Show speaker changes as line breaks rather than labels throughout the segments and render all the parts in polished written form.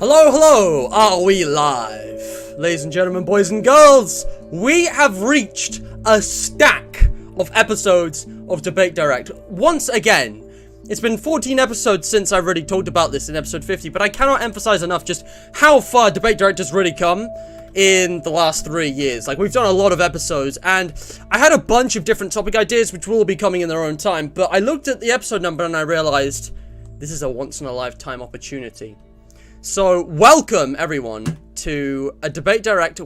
Hello, hello! Are we live? Ladies and gentlemen, boys and girls, we have reached a stack of episodes of Debate Direct. Once again, it's been 14 episodes since I've already talked about this in episode 50, but I cannot emphasize enough just how far Debate Direct has really come in the last 3 years. Like, we've done a lot of episodes, and I had a bunch of different topic ideas, which will be coming in their own time, but I looked at the episode number and I realized this is a once-in-a-lifetime opportunity. So, welcome, everyone, to a Debate Direct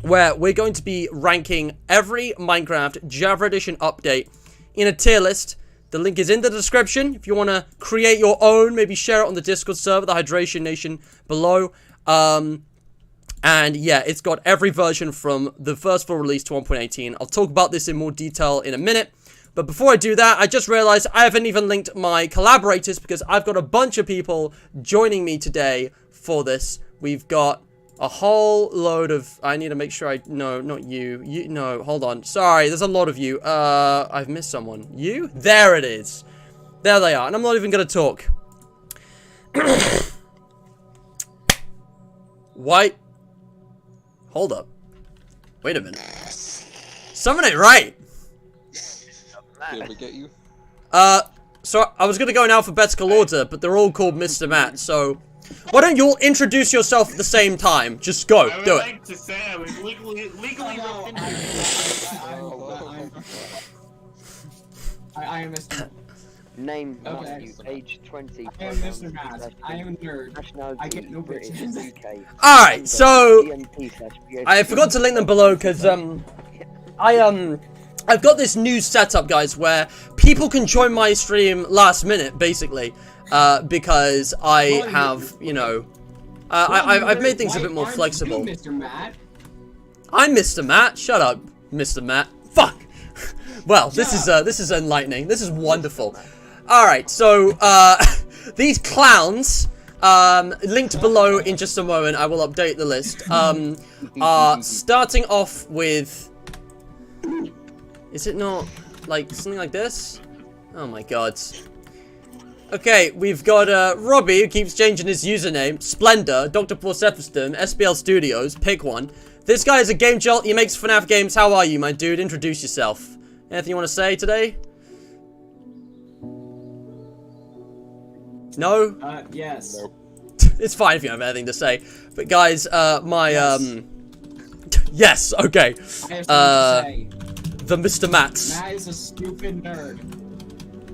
where we're going to be ranking every Minecraft Java Edition update in a tier list. The link is in the description if you want to create your own, maybe share it on the Discord server, the Hydration Nation below. And yeah, it's got every version from the first full release to 1.18. I'll talk about this in more detail in a minute. But before I do that, I just realized I haven't even linked my collaborators because I've got a bunch of people joining me today for this. We've got a whole load of... I need to make sure I... No, not you. No, hold on. Sorry, there's a lot of you. I've missed someone. You? There it is. There they are. And I'm not even going to talk. White. Hold up. Wait a minute. Something ain't right.
Did we get you?
So I was gonna go in alphabetical order, but they're all called Mr. Matt, so... Why don't you all introduce yourself at the same time? Just go, do it.
I would like to say I was legally
I am Mr. Name,
Okay.
Matthew, age 20.
I am Mr. Matt. I am a nerd.
Nationality,
I get no
British,
bitches.
UK.
Alright, so
GMT/POTD.
I forgot to link them below because I've got this new setup, guys, where people can join my stream last minute, basically, because I have, you know, I've made things a bit more flexible.
Mr. Matt.
I'm Mr. Matt. Shut up, Mr. Matt. Fuck. Well, this is enlightening. This is wonderful. All right, so these clowns, linked below in just a moment. I will update the list. Are starting off with. Is it not like something like this? Oh my god. Okay, we've got Robbie, who keeps changing his username. Splendor, Dr. Porcephiston, SBL Studios, pick one. This guy is a game jolt, he makes FNAF games. How are you, my dude? Introduce yourself. Anything you want to say today? No?
Yes.
Nope.
It's fine if you don't have anything to say. But guys, yes, okay.
I have something to say.
The Mr. Mats.
Matt is a stupid nerd.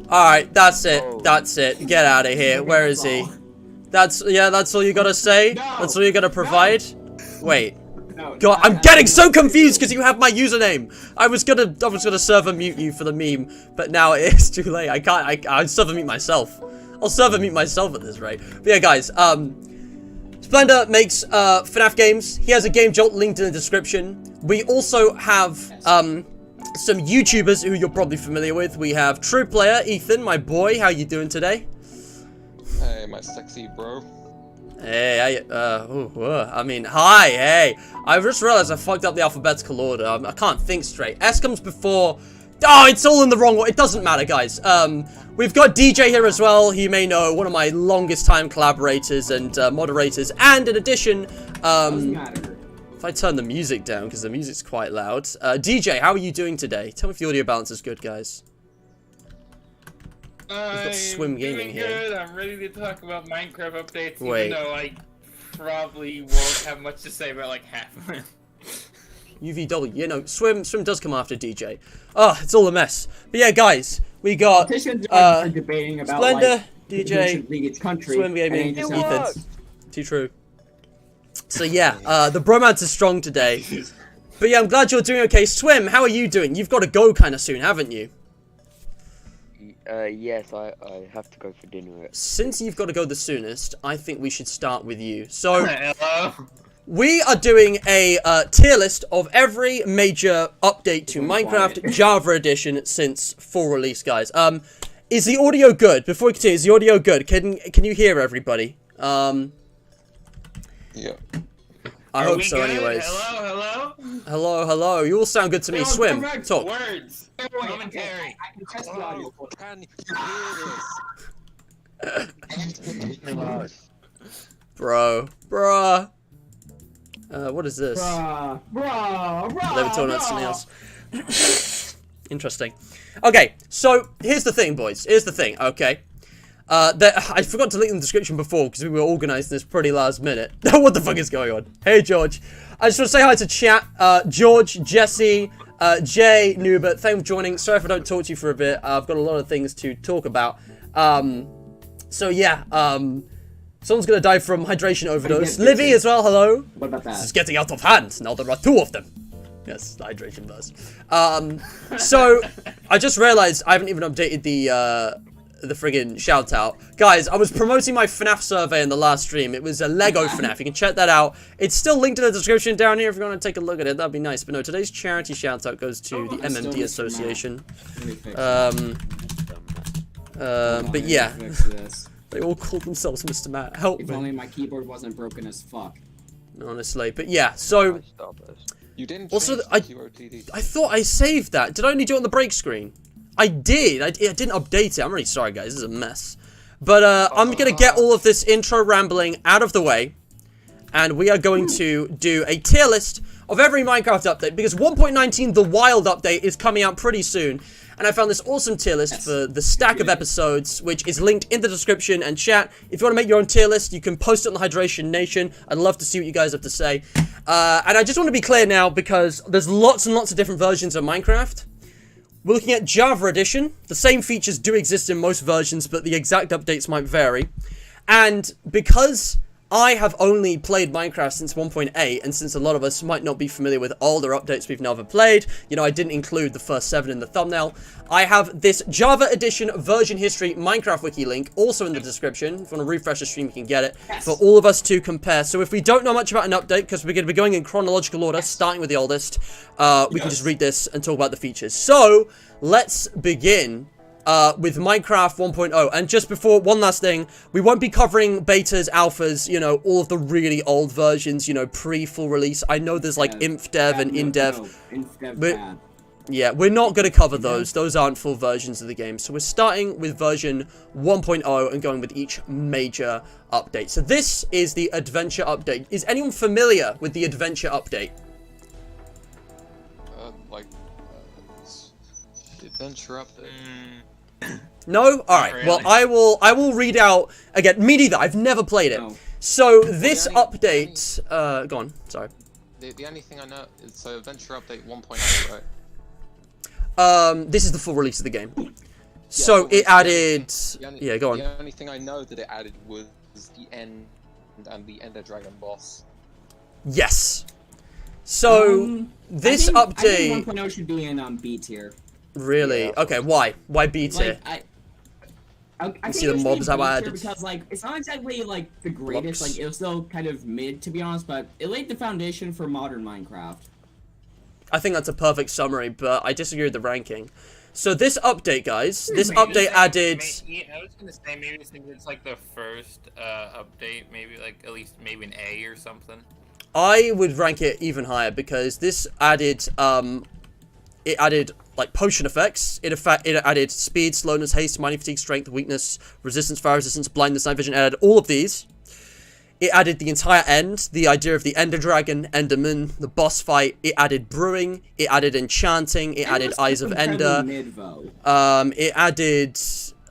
Alright, that's it. That's it. Get out of here. Where is he? That's all you gotta say?
No,
That's all you gotta provide? Wait.
No,
God, I'm getting so confused because you have my username. I was gonna server mute you for the meme, but now it's too late. I can't. I'll server mute myself. I'll server mute myself at this rate. But yeah, guys. Splendor makes FNAF games. He has a game jolt linked in the description. We also have some YouTubers who you're probably familiar with. We have True Player Ethan, my boy. How you doing today?
Hey, my sexy bro.
Hey, I mean, hi, hey. I just realized I fucked up the alphabetical order. I can't think straight. S comes before. Oh, it's all in the wrong order. It doesn't matter, guys. We've got DJ here as well. You may know, one of my longest time collaborators and moderators. And in addition,
Doesn't matter.
if I turn the music down, because the music's quite loud. DJ, how are you doing today? Tell me if the audio balance is good, guys.
I'm
Swim Gaming
doing
here.
good. I'm ready to talk about Minecraft updates,
Wait.
even though I probably won't have much to say about like half of them.
UVW, you know, Swim does come after DJ. Oh, it's all a mess. But yeah, guys, we got
Politicians are debating about
Splendor,
like, who
DJ,
should lead its country.
Swim Gaming,
and it just
Ethan.
happens.
Too true. So yeah, the bromance is strong today. But yeah, I'm glad you're doing okay. Swim, how are you doing? You've got to go kind of soon, haven't you?
Yes, I have to go for dinner.
Since you've got to go the soonest, I think we should start with you. So,
Hello.
we are doing a tier list of every major update to Minecraft Java Edition since full release, guys. Is the audio good? Before we continue, is the audio good? Can you hear everybody?
Yeah.
I
Are
hope
we
so,
good?
anyways.
Hello.
Hello. You all sound good to me.
No,
Swim,
correct.
talk.
Words.
Wait, wait,
Commentary.
I can test the audio.
Oh, can you hear this?
Bruh. What is this?
Bruh.
Never told us something else. Interesting. Okay, so here's the thing, boys. Here's the thing, okay? I forgot to link in the description before because we were organising this pretty last minute. What the fuck is going on? Hey, George. I just want to say hi to chat. George, Jesse, Jay, Nubert, thank you for joining. Sorry if I don't talk to you for a bit. I've got a lot of things to talk about. So yeah, someone's gonna die from hydration overdose. Livy as well, hello.
What about
This is
that?
getting out of hand. Now there are two of them. Yes, the hydration verse. So I just realized I haven't even updated the friggin' shout out. Guys, I was promoting my FNAF survey in the last stream. It was a Lego FNAF. You can check that out. It's still linked in the description down here if you want to take a look at it. That'd be nice. But no, today's charity shout out goes to the MMD Association. But yeah, they all called themselves Mr. Matt. Help
If
me.
only my keyboard wasn't broken as fuck.
Honestly. But yeah, so
You didn't
Also,
change the QOTD.
I thought I saved that. Did I only do it on the break screen? I did. I didn't update it. I'm really sorry, guys. This is a mess. But I'm going to get all of this intro rambling out of the way. And we are going to do a tier list of every Minecraft update. Because 1.19, the Wild update, is coming out pretty soon. And I found this awesome tier list for the stack of episodes, which is linked in the description and chat. If you want to make your own tier list, you can post it on the Hydration Nation. I'd love to see what you guys have to say. And I just want to be clear now, because there's lots and lots of different versions of Minecraft. We're looking at Java Edition. The same features do exist in most versions, but the exact updates might vary. And because I have only played Minecraft since 1.8, and since a lot of us might not be familiar with older updates we've never played, you know, I didn't include the first 7 in the thumbnail. I have this Java Edition version history Minecraft wiki link also in the description. If you want to refresh the stream, you can get it for all of us to compare. So if we don't know much about an update, because we're going to be going in chronological order, starting with the oldest, we can just read this and talk about the features. So let's begin with Minecraft 1.0. And just before, one last thing, we won't be covering betas, alphas, you know, all of the really old versions, you know, pre-full release. I know there's like InfDev and InDev, but yeah, we're not going to cover those. Those aren't full versions of the game. So we're starting with version 1.0 and going with each major update. So this is the adventure update. Is anyone familiar with the adventure update?
Adventure update.
No? Alright,
Really?
well, I will read out, again, me neither, I've never played it.
No.
So, this update, go on, sorry.
The only thing I know is, so Adventure Update 1.0, right?
This is the full release of the game. So,
but
it added, yeah, go on.
The only thing I know that it added was the end and the Ender Dragon boss.
Yes. So, this
I
update,
think 1.0 should be in B tier.
really,
Yeah.
okay, why? Why B tier?
Like, I think
see
it
the
should
mobs
be
have
B tier
added.
because like it's not exactly like the greatest.
Blocks.
Like it was still kind of mid to be honest, but it laid the foundation for modern Minecraft.
I think that's a perfect summary, but I disagree with the ranking. So, this update, guys, this
Maybe
update
it's
added...
I was gonna say maybe it's like the first update, maybe like at least maybe an A or something.
I would rank it even higher because this added, it added like potion effects. It added speed, slowness, haste, mining fatigue, strength, weakness, resistance, fire resistance, blindness, night vision. It added all of these. It added the entire end, the idea of the Ender Dragon, Enderman, the boss fight. It added brewing. It added enchanting. It added Eyes of Ender. It added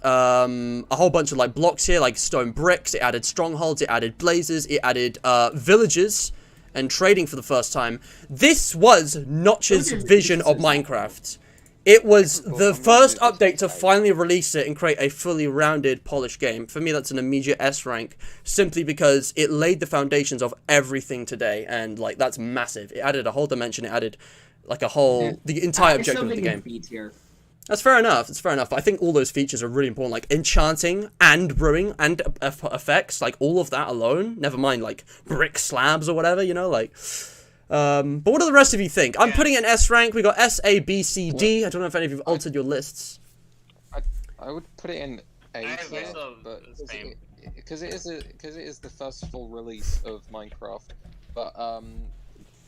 a whole bunch of like blocks here, like stone bricks. It added strongholds. It added blazes. It added villages and trading for the first time. This was Notch's vision of Minecraft. It was the first update to finally release it and create a fully rounded, polished game. For me, that's an immediate S rank, simply because it laid the foundations of everything today, and like that's massive. It added a whole dimension. It added like a whole, the entire objective of the game. That's fair enough. It's fair enough. I think all those features are really important, like enchanting and brewing and effects, like all of that alone. Never mind like brick slabs or whatever, you know, like. But what do the rest of you think? I'm putting an S rank. We got S, A, B, C, D. I don't know if any of you have altered your lists.
I would put it in A tier, but
the same.
because it is the first full release of Minecraft. But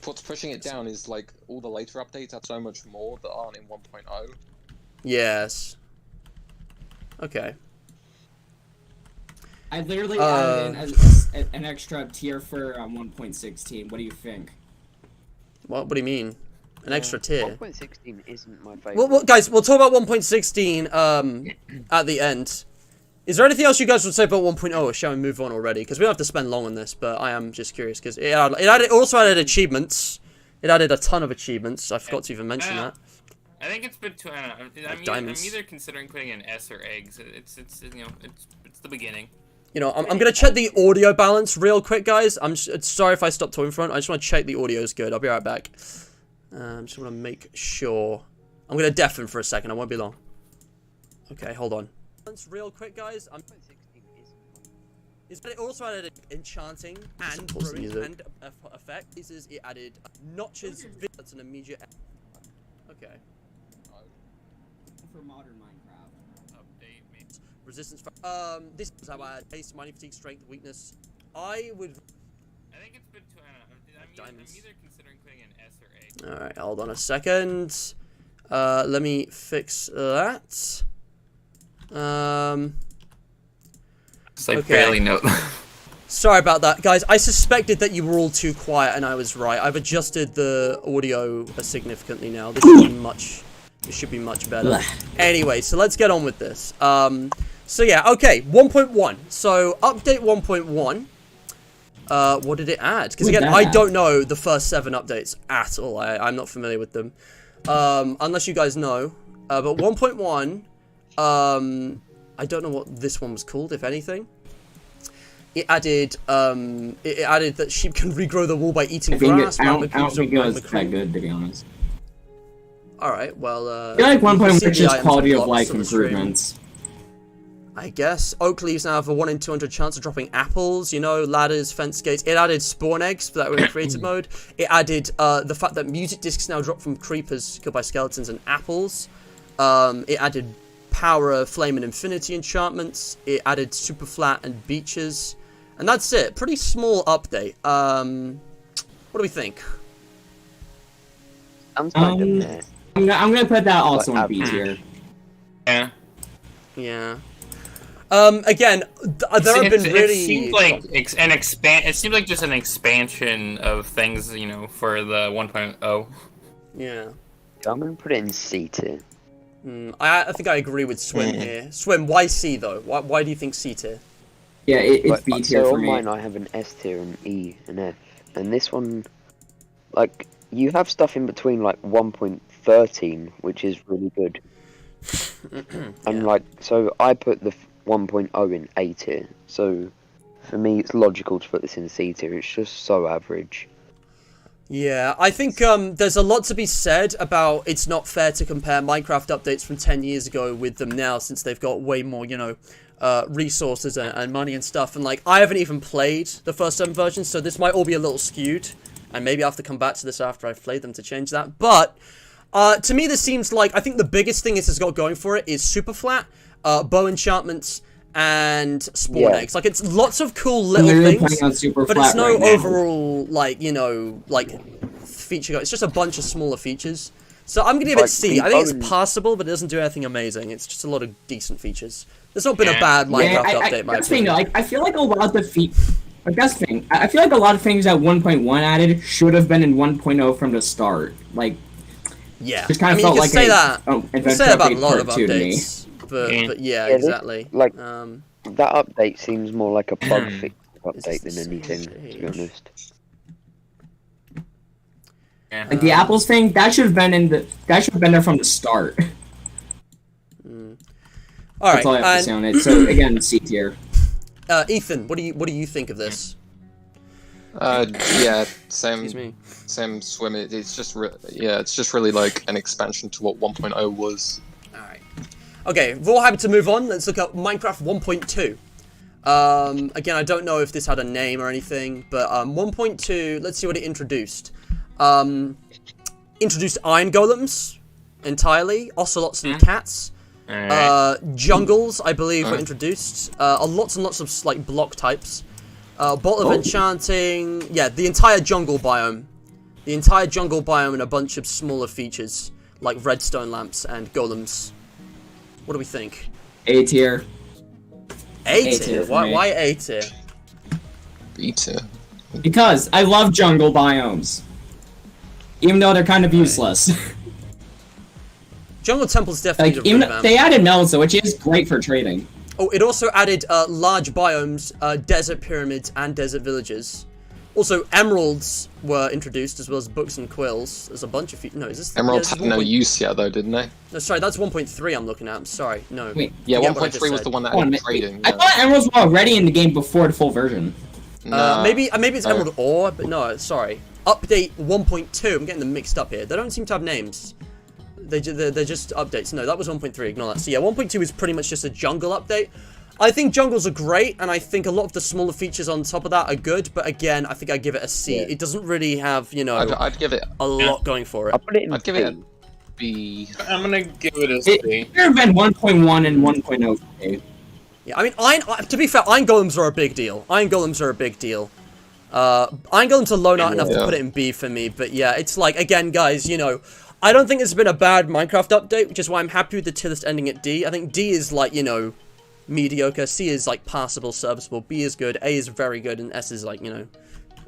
what's pushing it down is like all the later updates add so much more that aren't in 1.0.
Yes. Okay.
I literally added in an extra tier for 1.16. What do you think?
What do you mean? An extra tier?
1.16 isn't my favorite.
Well, guys, we'll talk about 1.16 at the end. Is there anything else you guys would say about 1.0, or shall we move on already? Because we don't have to spend long on this, but I am just curious, because it also added achievements. It added a ton of achievements. I forgot to even mention that.
I think it's between. I'm either considering putting in S or eggs. It's you know it's the beginning.
You know, I'm gonna check the audio balance real quick, guys. Sorry if I stopped talking for it. I just want to check the audio is good. I'll be right back. Just want to make sure. I'm gonna deafen for a second. I won't be long. Okay, hold on. Real quick, guys. It also added enchanting and brewing and effect. It added notches. That's an immediate. Okay.
For modern Minecraft.
Update maybe.
Resistance. This is how I add haste, mining fatigue, strength, weakness. I would.
I think it's between. I'm either considering putting in S or eggs.
All right, hold on a second. Let me fix that.
So I
okay.
barely know.
Sorry about that, guys. I suspected that you were all too quiet, and I was right. I've adjusted the audio significantly now. This should be much better. Anyway, so let's get on with this. So yeah, okay, 1.1. So update 1.1. What did it add? Because again, I don't know the first 7 updates at all. I'm not familiar with them. Unless you guys know. But 1.1, I don't know what this one was called, if anything. It added that sheep can regrow the wool by eating grass.
I don't think it was that good, to be honest.
Alright, well,
I feel like 1.1 is just quality of life improvements.
I guess. Oak leaves now have a 1 in 200 chance of dropping apples, you know, ladders, fence gates. It added spawn eggs for that in creative mode. It added the fact that music discs now drop from creepers killed by skeletons and apples. It added power, flame, and infinity enchantments. It added super flat and beaches. And that's it. Pretty small update. What do we think?
I'm kind of meh.
I'm gonna put that also in B tier.
Yeah.
Yeah. Again, there have been really.
It seems like It seems like just an expansion of things, you know, for the 1.0.
Yeah.
I'm gonna put it in C tier.
I think I agree with Swim here. Swim, why C though? Why do you think C tier?
Yeah, it's B tier
so
for
on
me.
mine I have an S tier, an E, an F, and this one, like, you have stuff in between like 1.13, which is really good. And like, so I put the 1.0 in A tier. So for me, it's logical to put this in C tier. It's just so average.
Yeah, I think there's a lot to be said about it's not fair to compare Minecraft updates from 10 years ago with them now, since they've got way more, you know, resources and money and stuff. And like, I haven't even played the first 7 versions, so this might all be a little skewed. And maybe I have to come back to this after I've played them to change that. But to me, this seems like, I think the biggest thing this has got going for it is super flat, bow enchantments, and spawn eggs. Like, it's lots of cool little things, but it's no overall, like, you know, like, feature. It's just a bunch of smaller features. So I'm gonna give it C. I think it's passable, but it doesn't do anything amazing. It's just a lot of decent features. There's not been a bad Minecraft update, my opinion.
Like, I feel like a lot of the I feel like a lot of things that 1.1 added should have been in 1.0 from the start. Like,
yeah,
just kind of felt like
say that about a lot of updates. But yeah, exactly.
Like, that update seems more like a bug fix update than anything, to be honest.
Like the apples thing, that should have been there from the start.
All right,
that's all I have to say on it. So again, C tier.
Ethan, what do you think of this?
Yeah, same swim. It's just really like an expansion to what 1.0 was.
All right. Okay, we're all happy to move on. Let's look at Minecraft 1.2. Again, I don't know if this had a name or anything, but 1.2. Let's see what it introduced. Introduced iron golems entirely, ocelots and cats. Jungles, I believe, were introduced. Lots and lots of like block types. Bolt of enchanting. Yeah, the entire jungle biome. The entire jungle biome and a bunch of smaller features like redstone lamps and golems. What do we think?
A tier.
A tier. Why A tier?
B tier.
Because I love jungle biomes, even though they're kind of useless.
Jungle temples definitely
like, they added melons, which is great for trading.
Oh, it also added large biomes, desert pyramids, and desert villages. Also, emeralds were introduced, as well as books and quills. There's a bunch of... No, is this...
Emeralds had no use yet, though, didn't they?
No, sorry, that's 1.3 I'm looking at. I'm sorry, no.
Wait,
yeah, 1.3 was the one that added trading.
I thought emeralds were already in the game before the full version.
Maybe it's emerald ore, but no, sorry. Update 1.2, I'm getting them mixed up here. They don't seem to have names. They're just updates. No, that was 1.3, ignore that. So yeah, 1.2 is pretty much just a jungle update. I think jungles are great, and I think a lot of the smaller features on top of that are good, but again, I think I'd give it a C. Yeah. It doesn't really have, you know,
I'd give it
a lot going for it.
I'd give it a B.
I'm gonna give it a C.
It should have been 1.1 and 1.0.
Yeah, I mean, to be fair, iron golems are a big deal. Iron golems are a big deal. Iron golems are low not enough to put it in B for me, but yeah, it's like, again, guys, you know, I don't think it's been a bad Minecraft update, which is why I'm happy with the tier list ending at D. I think D is like, you know, mediocre, C is like passable, serviceable, B is good, A is very good, and S is like, you know,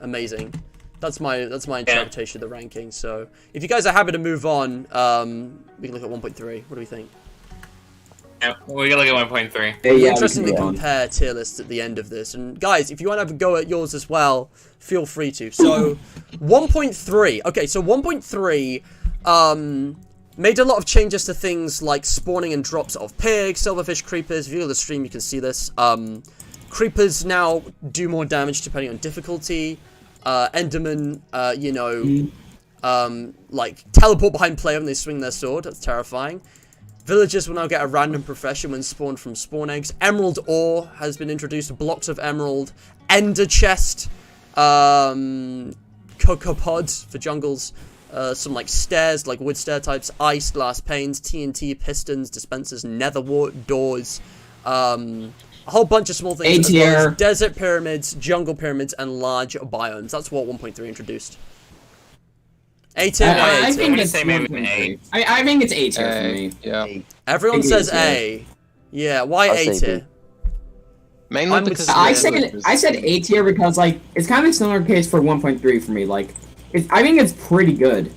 amazing. That's my interpretation of the ranking. So if you guys are happy to move on, we can look at 1.3. What do we think?
Yeah, we can look at 1.3.
Yeah, interesting to compare tier lists at the end of this. And guys, if you want to have a go at yours as well, feel free to. So 1.3. Okay, so 1.3. Made a lot of changes to things like spawning and drops of pigs, silverfish, creepers. If you go to the stream, you can see this. Creepers now do more damage depending on difficulty. Endermen, like teleport behind player when they swing their sword. That's terrifying. Villagers will now get a random profession when spawned from spawn eggs. Emerald ore has been introduced. Blocks of emerald. Ender chest. Cocopods for jungles. Some like stairs, like wood stair types. Ice, glass panes, TNT, pistons, dispensers, nether wart doors. A whole bunch of small things. As well as desert pyramids, jungle pyramids, and large biomes. That's what 1.3 introduced. A tier.
I think it's A. I think it's A tier for me.
Yeah.
Everyone says A. Yeah. Why A tier?
Mainly because
I said A tier because like it's kind of a similar case for 1.3 for me. Like, I think it's pretty good.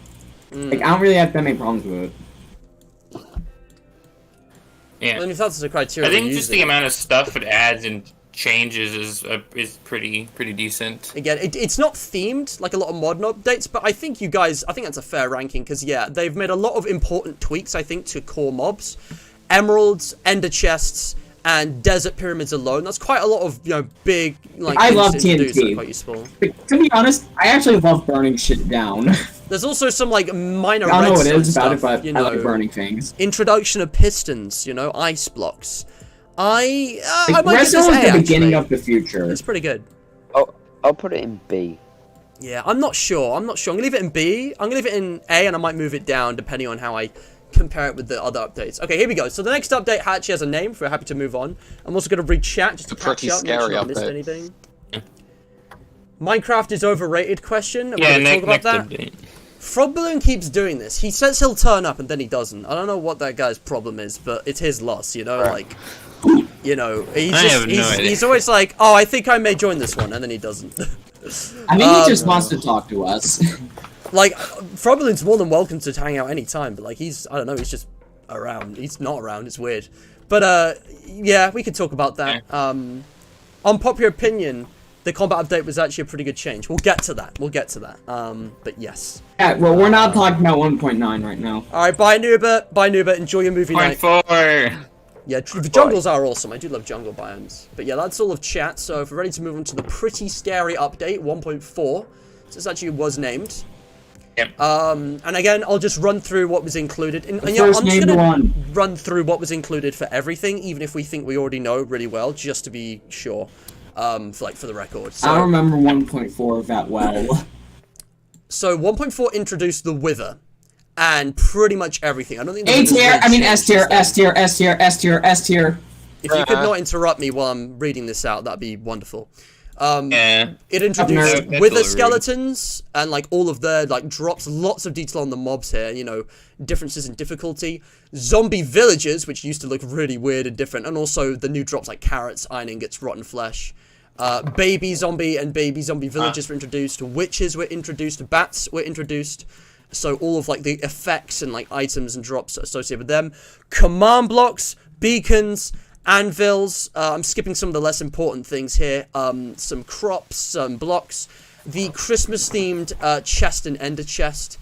Like I don't really have that many problems with it.
Yeah.
Well, if that's the criteria,
I think just the amount of stuff it adds and changes is pretty decent.
Again, it's not themed like a lot of modern updates, but I think that's a fair ranking because yeah, they've made a lot of important tweaks. I think to core mobs, emeralds, ender chests, and desert pyramids alone. That's quite a lot of big like.
I love TNT.
Quite useful.
But to be honest, I actually love burning shit down.
There's also some like minor.
I don't know what it is
stuff,
about it, but I like burning things.
Introduction of pistons, ice blocks. I might give this
A, the beginning
actually.
of the future.
It's pretty good.
I'll put it in B.
Yeah, I'm not sure. I'm gonna leave it in B. I'm gonna leave it in A, and I might move it down depending on how I compare it with the other updates. Okay, here we go. So the next update actually has a name. If we're happy to move on. I'm also gonna read chat just to catch up. Make sure I missed anything. Minecraft is overrated question.
Yeah,
talk about that.
Update.
Frog Balloon keeps doing this. He says he'll turn up and then he doesn't. I don't know what that guy's problem is, but it's his loss, like, he's always like, oh, I think I may join this one, and then he doesn't.
I think he just wants to talk to us.
Like, Frog Balloon's more than welcome to hang out anytime, but like, he's just around. He's not around, it's weird. But, yeah, we could talk about that. Unpopular opinion, the combat update was actually a pretty good change. We'll get to that. But yes.
Yeah, well, we're not talking about 1.9 right now.
Alright, bye, Nooba. Bye, Nooba. Enjoy your movie night.
0.4.
Yeah, the jungles are awesome. I do love jungle biomes. But yeah, that's all of chat. So if we're ready to move on to the pretty scary update, 1.4. This actually was named.
Yep.
And again, I'll just run through what was included. I'm just gonna run through what was included for everything, even if we think we already know really well, just to be sure. For the record. So,
I don't remember 1.4 that well.
So 1.4 introduced the Wither, and pretty much everything. I don't think
A tier. I mean S tier. S tier. S tier. S tier. S tier.
If you could not interrupt me while I'm reading this out, that'd be wonderful.
Yeah.
It introduced Wither skeletons and like all of their like drops, lots of detail on the mobs here. Differences in difficulty. Zombie villagers, which used to look really weird and different, and also the new drops like carrots, iron ingots, rotten flesh. Baby zombie and baby zombie villagers were introduced. Witches were introduced. Bats were introduced. So all of like the effects and like items and drops associated with them. Command blocks, beacons, anvils. I'm skipping some of the less important things here. Some crops, some blocks. The Christmas themed chest and ender chest.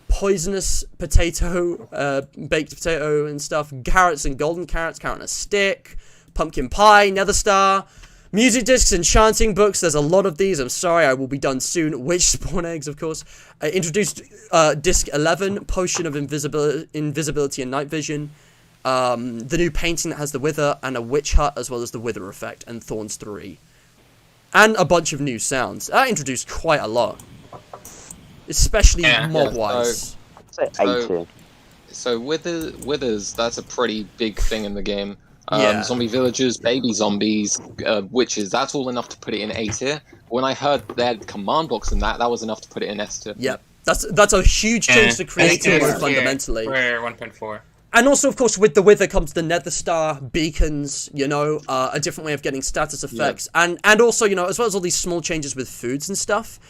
Poisonous potato, baked potato and stuff. Carrots and golden carrots. Carrot on a stick. Pumpkin pie, nether star, music discs, enchanting books. There's a lot of these. I'm sorry, I will be done soon. Witch spawn eggs, of course. Introduced disc 11, potion of invisibility and night vision. The new painting that has the Wither and a witch hut, as well as the Wither effect and Thorns 3, and a bunch of new sounds. That introduced quite a lot, especially mob wise.
So withers, that's a pretty big thing in the game.
Yeah.
Zombie villagers, baby zombies, witches, that's all enough to put it in A tier. When I heard they had command blocks in that was enough to put it in S tier.
Yep. That's a huge change to creating fundamentally.
We're 1.4.
And also, of course, with the Wither comes the Nether Star, beacons, a different way of getting status effects. Yep. And also, as well as all these small changes with foods and stuff,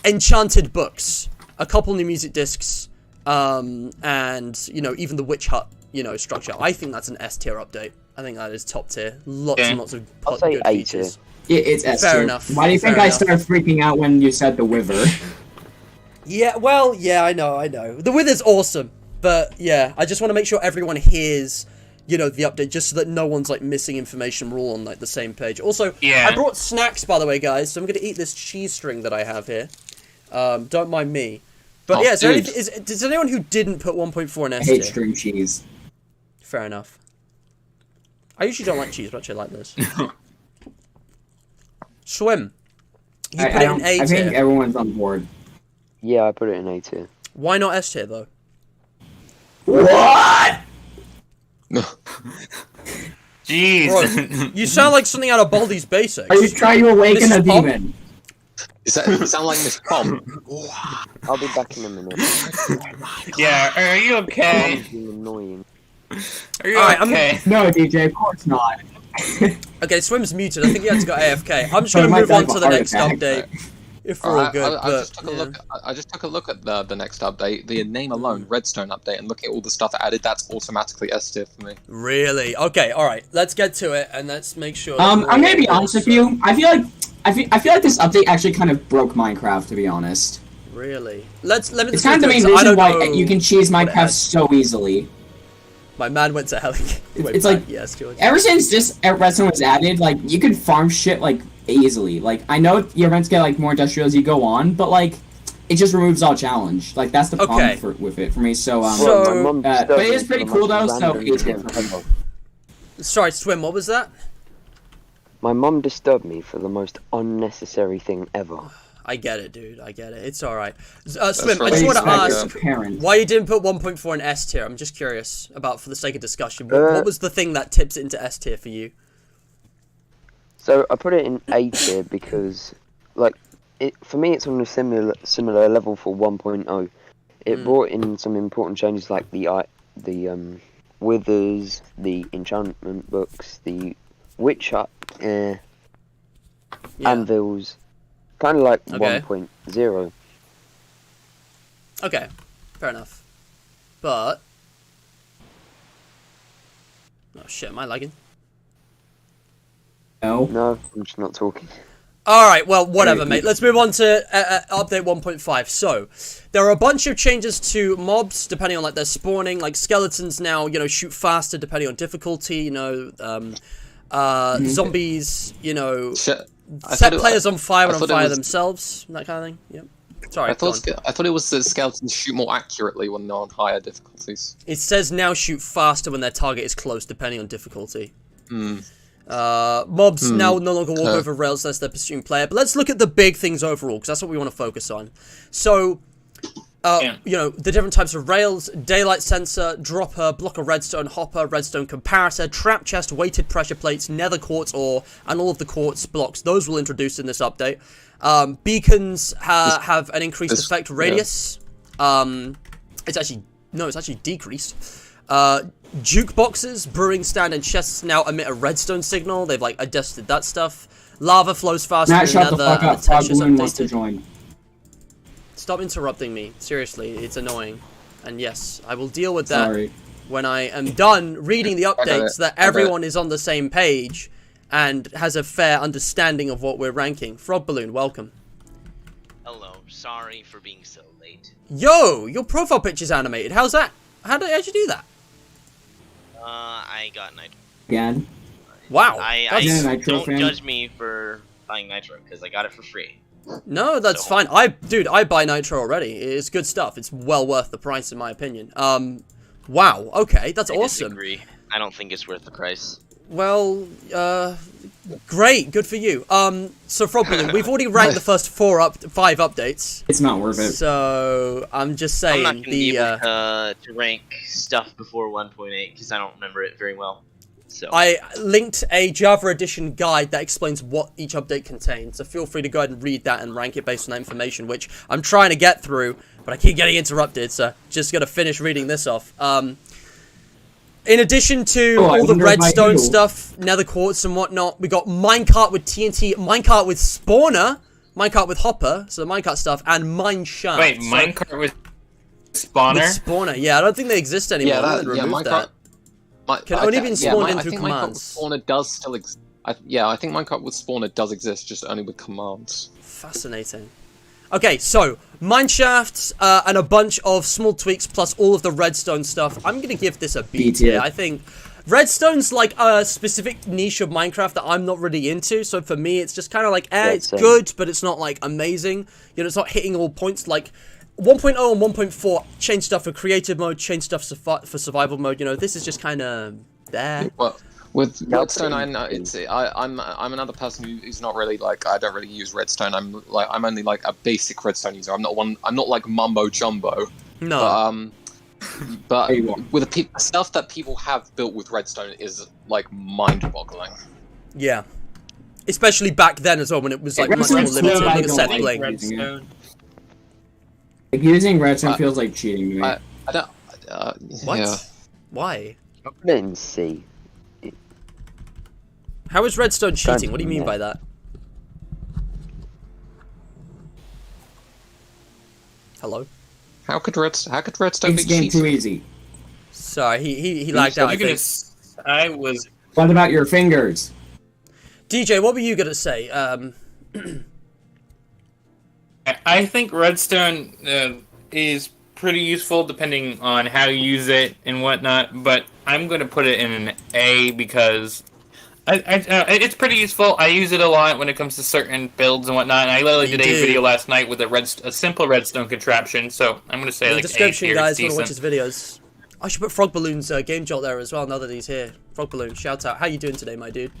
enchanted books, a couple new music discs, and, even the witch hut, structure. I think that's an S tier update. I think that is top tier. Lots and lots of good features.
It's S tier.
Fair enough.
Why do you think I started freaking out when you said the Wither?
Yeah, well, yeah, I know. The wither's awesome, but yeah, I just want to make sure everyone hears, you know, the update, just so that no one's like missing information. We're all on like the same page. Also,
Yeah.
I brought snacks, by the way, guys, so I'm gonna eat this cheese string that I have here. Don't mind me. But yeah, is anyone who didn't put 1.4 in S
I hate
tier?
string cheese.
Fair enough. I usually don't like cheese, but actually I like this. Swim. You put it in A tier.
I think everyone's on board.
Yeah, I put it in A tier.
Why not S tier though?
What?
Jeez.
Bro, you sound like something out of Baldi's Basics.
Are you trying to awaken
Mrs.
a
Pom?
demon?
You sound like Miss Pom.
I'll be back in a minute.
Yeah, are you okay?
Mom's being annoying.
Are you
Alright,
okay?
No, DJ, of course not.
Okay, Swim's muted. I think he had to go AFK. I'm just
So
gonna
he
move
might
on
have
to
a
the
heart
next
attack,
update. If we're all good,
I just took a look. I just took a look at the next update, the name alone, Redstone update, and looking at all the stuff added. That's automatically S tier for me.
Really? Okay, alright. Let's get to it and let's make sure. that
I'm
we're
gonna
all
be
good,
honest with
so-
you. I feel like this update actually kind of broke Minecraft, to be honest.
Really? Let me.
It's kind of the main
so I
reason
don't
why
know
you can cheese
what it
Minecraft
has.
so easily.
My man went to hell.
It's like-
yes, George.
Ever since this redstone was added, like you can farm shit like easily. Like I know your events get like more industrial as you go on, but like it just removes all challenge. Like that's the problem
Okay.
with it for me. So
So-
Well, my mum
but
disturbed
it is
me
pretty
for the
cool though.
most
So
random
it's
thing
different.
ever.
Sorry, Swim. What was that?
My mum disturbed me for the most unnecessary thing ever.
I get it, dude. I get it. It's alright. Swim, I just
really
want to
smart,
ask
Parents.
why you didn't put 1.4 in S tier. I'm just curious about, for the sake of discussion. What was the thing that tips it into S tier for you?
So I put it in A tier because, like, for me it's on a similar level for 1.0. It brought in some important changes like the withers, the enchantment books, the witch hut, anvils, kind of like
Okay.
1.0.
Okay, fair enough. But... oh shit, am I lagging?
No.
No, I'm just not talking.
Alright, well, whatever, mate. Let's move on to update 1.5. So, there are a bunch of changes to mobs, depending on, like, their spawning. Like, skeletons now, you know, shoot faster, depending on difficulty, you know, zombies, you know,
Shit.
set players on fire and
I
on
thought it
fire
was-
themselves, that kind of thing. Yep. Sorry,
I thought it was the skeletons shoot more accurately when they're on higher difficulties.
it says now shoot faster when their target is close, depending on difficulty.
Hmm.
Mobs now no longer walk
Okay.
over rails unless they're pursuing player. But let's look at the big things overall, because that's what we want to focus on. So, you know, the different types of rails: daylight sensor, dropper, blocker redstone, hopper, redstone comparator, trap chest, weighted pressure plates, nether quartz ore, and all of the quartz blocks. Those will introduce in this update. Beacons have an increased effect radius. It's actually decreased. Jukeboxes, brewing stand, and chests now emit a redstone signal. They've like adjusted that stuff. Lava flows faster
Matt,
than
shut the
nether,
fuck
and
up.
the
Frog
texture's
Balloon wants to
updated.
join.
Stop interrupting me. Seriously, it's annoying. And yes, I will deal with that
Sorry.
when I am done reading the
got
updates
it.
so that
I got
everyone is on the same page and has a fair understanding of what we're ranking. Frog Balloon, welcome.
Hello, sorry for being so late.
Yo, your profile picture's animated. How'd you do that?
I got nitro.
Again.
Wow.
I
Yeah, Nitro
don't
fan.
judge me for buying nitro because I got it for free.
No, that's
So-
fine. I buy Nitro already. It's good stuff. It's well worth the price in my opinion. Wow. Okay, that's
I
awesome.
disagree. I don't think it's worth the price.
Well, great. Good for you. So Frog Balloon, we've already ranked the first 5 updates.
It's not worth it.
So I'm just
I'm
saying
not going to be able to rank stuff before 1.8 because I don't remember it very well. So
I linked a Java Edition guide that explains what each update contains, so feel free to go ahead and read that and rank it based on that information, which I'm trying to get through, but I keep getting interrupted, so just gotta finish reading this off. In addition to
Oh, I
all the
wonder if I
redstone
do.
stuff, nether quartz and whatnot, we got minecart with TNT, minecart with spawner, minecart with hopper, so the minecart stuff, and mine shaft.
Wait,
So-
minecart with spawner?
with spawner, yeah, I don't think they exist anymore.
Yeah,
I
that,
think they
yeah,
removed
Minecraft.
that. Can only be spawned in through
I think
commands.
Minecraft with spawner does still exist. I think Minecraft with spawner does exist, just only with commands.
Fascinating. Okay, so mineshafts and a bunch of small tweaks plus all of the redstone stuff. I'm gonna give this a B tier. I think redstone's like a specific niche of Minecraft that I'm not really into. So for me, it's just kind of like, it's good, but it's not like amazing. You know, it's not hitting all points. Like 1.0 and 1.4 change stuff for creative mode, change stuff for survival mode. You know, this is just kind of there.
Well, with redstone, I'm another person who's not really like, I don't really use redstone. I'm only like a basic redstone user. I'm not like mumbo jumbo.
No.
But with the stuff that people have built with redstone is like mind-boggling.
Yeah, especially back then as well, when it was like much more limited. Like a set bling.
Like, using redstone feels like cheating to me.
I don't.
What?
Yeah.
Why?
I didn't see.
How is redstone cheating? What do you mean by that? Hello?
How could redstone
It's
be
game
cheating?
too easy.
Sorry, he lagged out.
I was.
What about your fingers?
DJ, what were you gonna say?
I think redstone is pretty useful depending on how you use it and whatnot, but I'm going to put it in an A because it's pretty useful. I use it a lot when it comes to certain builds and whatnot, and I literally did a video last night with a simple redstone contraption, so I'm going to say
in the
like
description,
A
guys,
tier,
want to watch his videos. I should put Frog Balloon's Game Jolt there as well, now that he's here. Frog Balloon, shout out. How you doing today, my dude?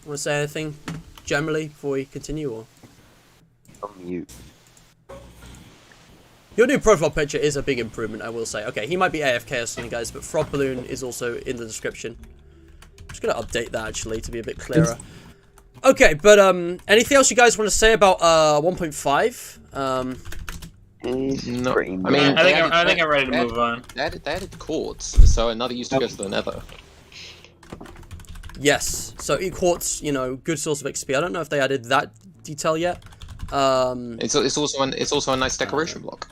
Want to say anything generally before we continue, or?
On mute.
Your new profile picture is a big improvement, I will say. Okay, he might be AFK or something, guys, but Frog Balloon is also in the description. I'm just gonna update that, actually, to be a bit clearer. Okay, but, anything else you guys want to say about, 1.5?
No,
Pretty
I mean,
I think I'm ready to move on.
They added quartz, so another use to go to the nether.
Yes, so quartz, you know, good source of XP. I don't know if they added that detail yet.
It's also a nice decoration block.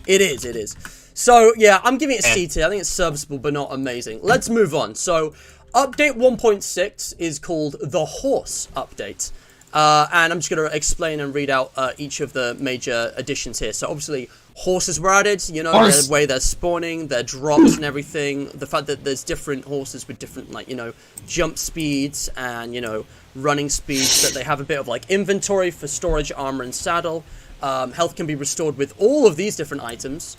It is. So, yeah, I'm giving it a C tier. I think it's serviceable, but not amazing. Let's move on. So, update 1.6 is called the Horse Update. And I'm just going to explain and read out each of the major additions here. So, obviously, horses were added, you know, the way they're spawning, their drops and everything. The fact that there's different horses with different, like, you know, jump speeds and, you know, running speeds, that they have a bit of, like, inventory for storage, armor, and saddle. Health can be restored with all of these different items.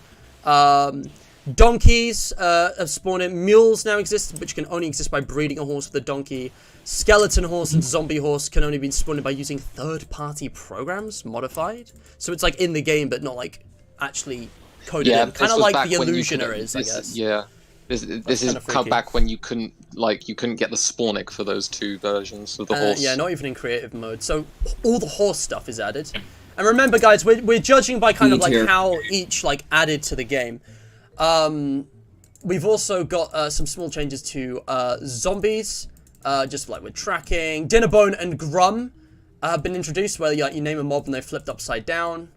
Donkeys have spawned in. Mules now exist, which can only exist by breeding a horse with a donkey. Skeleton horse and zombie horse can only be spawned by using third-party programs, modified. So it's, like, in the game, but not, like, actually coded in. Kind of like the Illusioner is, I guess.
Yeah. This is cut back when you couldn't get the spawnic for those two versions of the horse.
Yeah, not even in creative mode. So all the horse stuff is added. And remember, guys, we're judging by kind of like how each like added to the game. We've also got some small changes to zombies, just like with tracking. Dinnerbone and Grum have been introduced, where you name a mob and they're flipped upside down.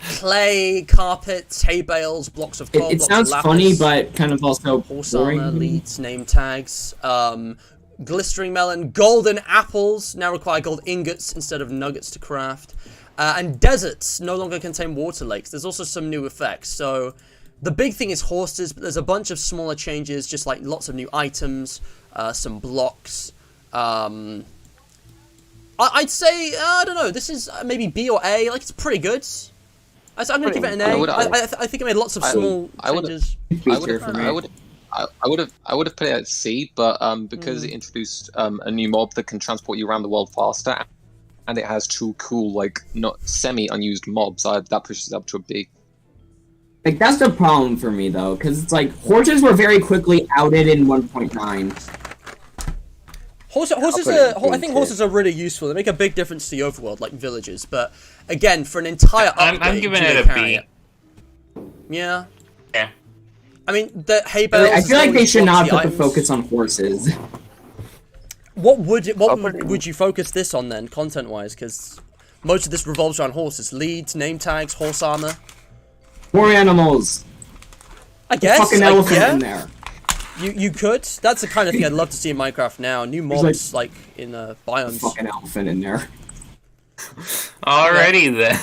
Clay, carpets, hay bales, blocks of coal,
It sounds funny, but kind of also
horse
boring.
armor, leads, name tags, glistering melon, golden apples now require gold ingots instead of nuggets to craft, and deserts no longer contain water lakes. There's also some new effects. So the big thing is horses, but there's a bunch of smaller changes, just like lots of new items, some blocks. I'd say I don't know. This is maybe B or A. Like, it's pretty good. I'm going to give it an A. I think it made lots of small changes.
I would have put it at C, but because it introduced a new mob that can transport you around the world faster, and it has two cool, like, not semi-unused mobs, that pushes it up to a B.
Like, that's the problem for me, though, because it's like, horses were very quickly outed in 1.9.
I think horses are really useful. They make a big difference to the overworld, like villages. But again, for an entire update,
I'm giving it a B.
Yeah.
Yeah.
I mean, the hay bales.
I feel like they should not put the focus on horses.
What would you focus this on then, content-wise? Because most of this revolves around horses: leads, name tags, horse armor.
More animals.
I guess.
Fucking elephant in there.
You could. That's the kind of thing I'd love to see in Minecraft now. New mobs, like in biomes.
Fucking elephant in there.
Alrighty then.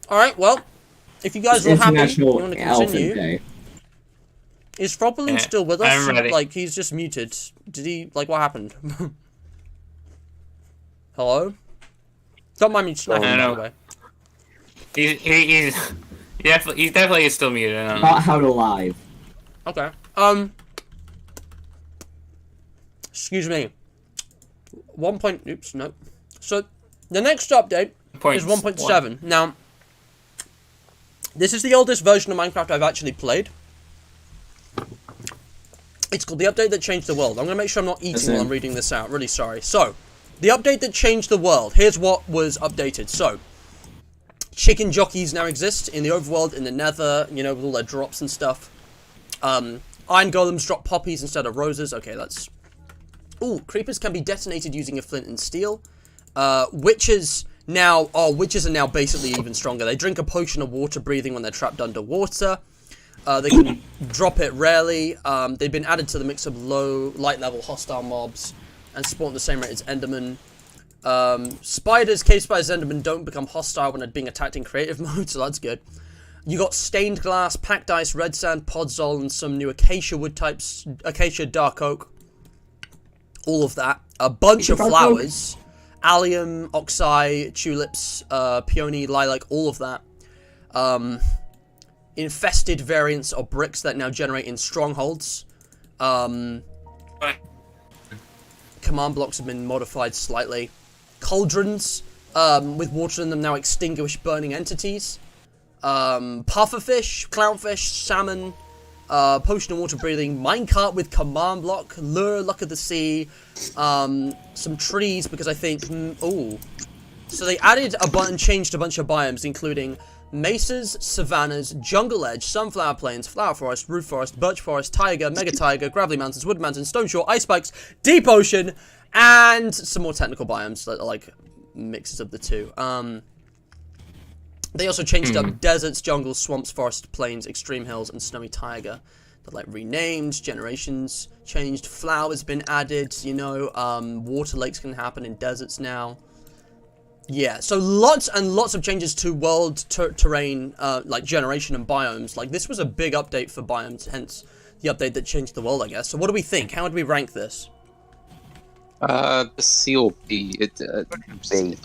Alright, well, if you guys are
It's
happy, you
International
want to
Elephant
continue.
Day.
Is Froppelin
Yeah,
still with us?
I'm ready.
Like, he's just muted. Did he, like, what happened? Hello? Don't mind me snacking,
I
by
know.
the way.
He's definitely still muted. I don't know.
Not how to live.
Okay. Excuse me. Oops, no. So, the next update is 1.7. Now, this is the oldest version of Minecraft I've actually played. It's called the update that changed the world. I'm going to make sure I'm not eating while I'm reading this out. Really sorry. So, the update that changed the world. Here's what was updated. So, chicken jockeys now exist in the overworld, in the nether, you know, with all their drops and stuff. Iron golems drop poppies instead of roses. Okay, that's... Ooh, creepers can be detonated using a flint and steel. Witches are now basically even stronger. They drink a potion of water breathing when they're trapped underwater. They can drop it rarely. They've been added to the mix of light level hostile mobs and spawn at the same rate as Enderman. Cave spiders, Enderman don't become hostile when they're being attacked in creative mode, so that's good. You got stained glass, packed ice, red sand, podzol, and some new acacia wood types, acacia, dark oak. All of that. A bunch of flowers. Allium, oxeye, tulips, peony, lilac, all of that. Infested variants of bricks that now generate in strongholds. Command blocks have been modified slightly. Cauldrons, with water in them, now extinguish burning entities. Pufferfish, clownfish, salmon, potion of water breathing, minecart with command block, lure, luck of the sea, some trees, because I think, so they added changed a bunch of biomes, including mesas, savannas, jungle edge, sunflower plains, flower forest, roof forest, birch forest, taiga, mega taiga, gravelly mountains, wood mountains, stone shore, ice spikes, deep ocean, and some more technical biomes that are like mixes of the two. They also changed up deserts, jungles, swamps, forests, plains, extreme hills, and snowy taiga. They're like renamed, generations changed, flowers been added, you know, water lakes can happen in deserts now. Yeah, so lots and lots of changes to world terrain, like generation and biomes. Like, this was a big update for biomes, hence the update that changed the world, I guess. So what do we think? How would we rank this?
C or B.
B.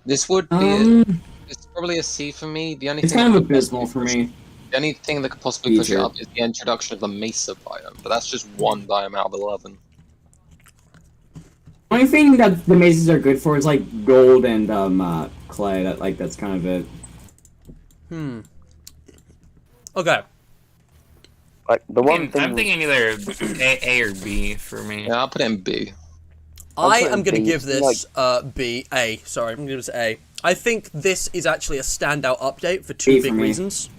This would be... It's probably a C for me. The only
It's
thing
kind of abysmal for me.
The only thing that could possibly push it up is the introduction of the mesa biome, but that's just one biome out of 11.
The only thing that the mesas are good for is like gold and clay. That's kind of it.
Okay.
Like the one thing
I'm thinking either A or B for me.
Yeah, I'll put it in B.
I
put it
am
in
going to
B.
give this A. Sorry, I'm going to give this A. I think this is actually a standout update for two
B for
big
me.
reasons.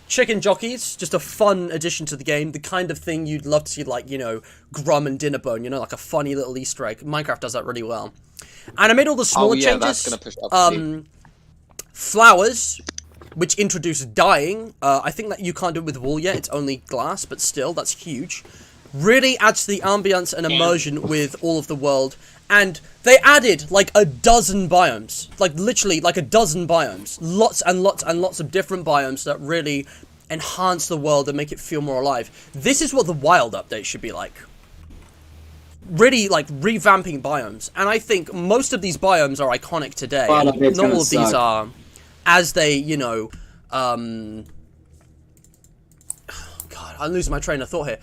Chicken jockeys, just a fun addition to the game, the kind of thing you'd love to see, like, you know, Grum and Dinnerbone, you know, like a funny little Easter egg. Minecraft does that really well. And I made all the smaller changes.
That's gonna push it up to B.
Flowers, which introduce dyeing. I think that you can't do it with wool yet, it's only glass, but still, that's huge. Really adds to the ambience and immersion with all of the world. And they added, like, a dozen biomes. Like, literally, like a dozen biomes. Lots and lots and lots of different biomes that really enhance the world and make it feel more alive. This is what the wild update should be like. Really, like, revamping biomes. And I think most of these biomes are iconic today.
Wild
And
update's
not all
gonna
of these
suck.
are, as they, you know, God, I'm losing my train of thought here.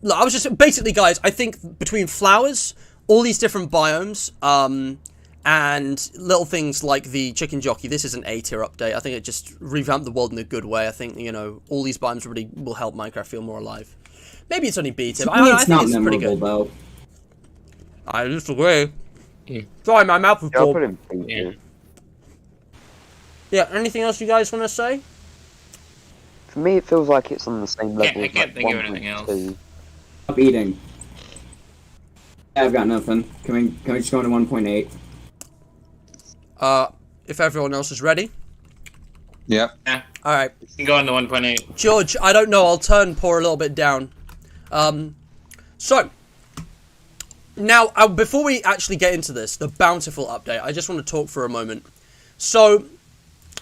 Look, I was just, basically, guys, I think between flowers, all these different biomes, and little things like the chicken jockey, this is an A tier update. I think it just revamped the world in a good way. I think, you know, all these biomes really will help Minecraft feel more alive. Maybe it's only B tier, but I
It's
think
not
it's pretty
memorable
good.
though.
I disagree. Sorry, my mouth was
I'll
full.
put him B.
Yeah.
Yeah, anything else you guys want to say?
For me, it feels like it's on the same level
I
as
can't
like
think of anything else.
1.2.
Stop eating. Yeah, I've got nothing. Can we just go into 1.8?
If everyone else is ready.
Yeah.
Yeah,
Alright.
you can go on to 1.8.
George, I don't know, I'll turn poor a little bit down. So, Now, before we actually get into this, the Bountiful update, I just want to talk for a moment. So,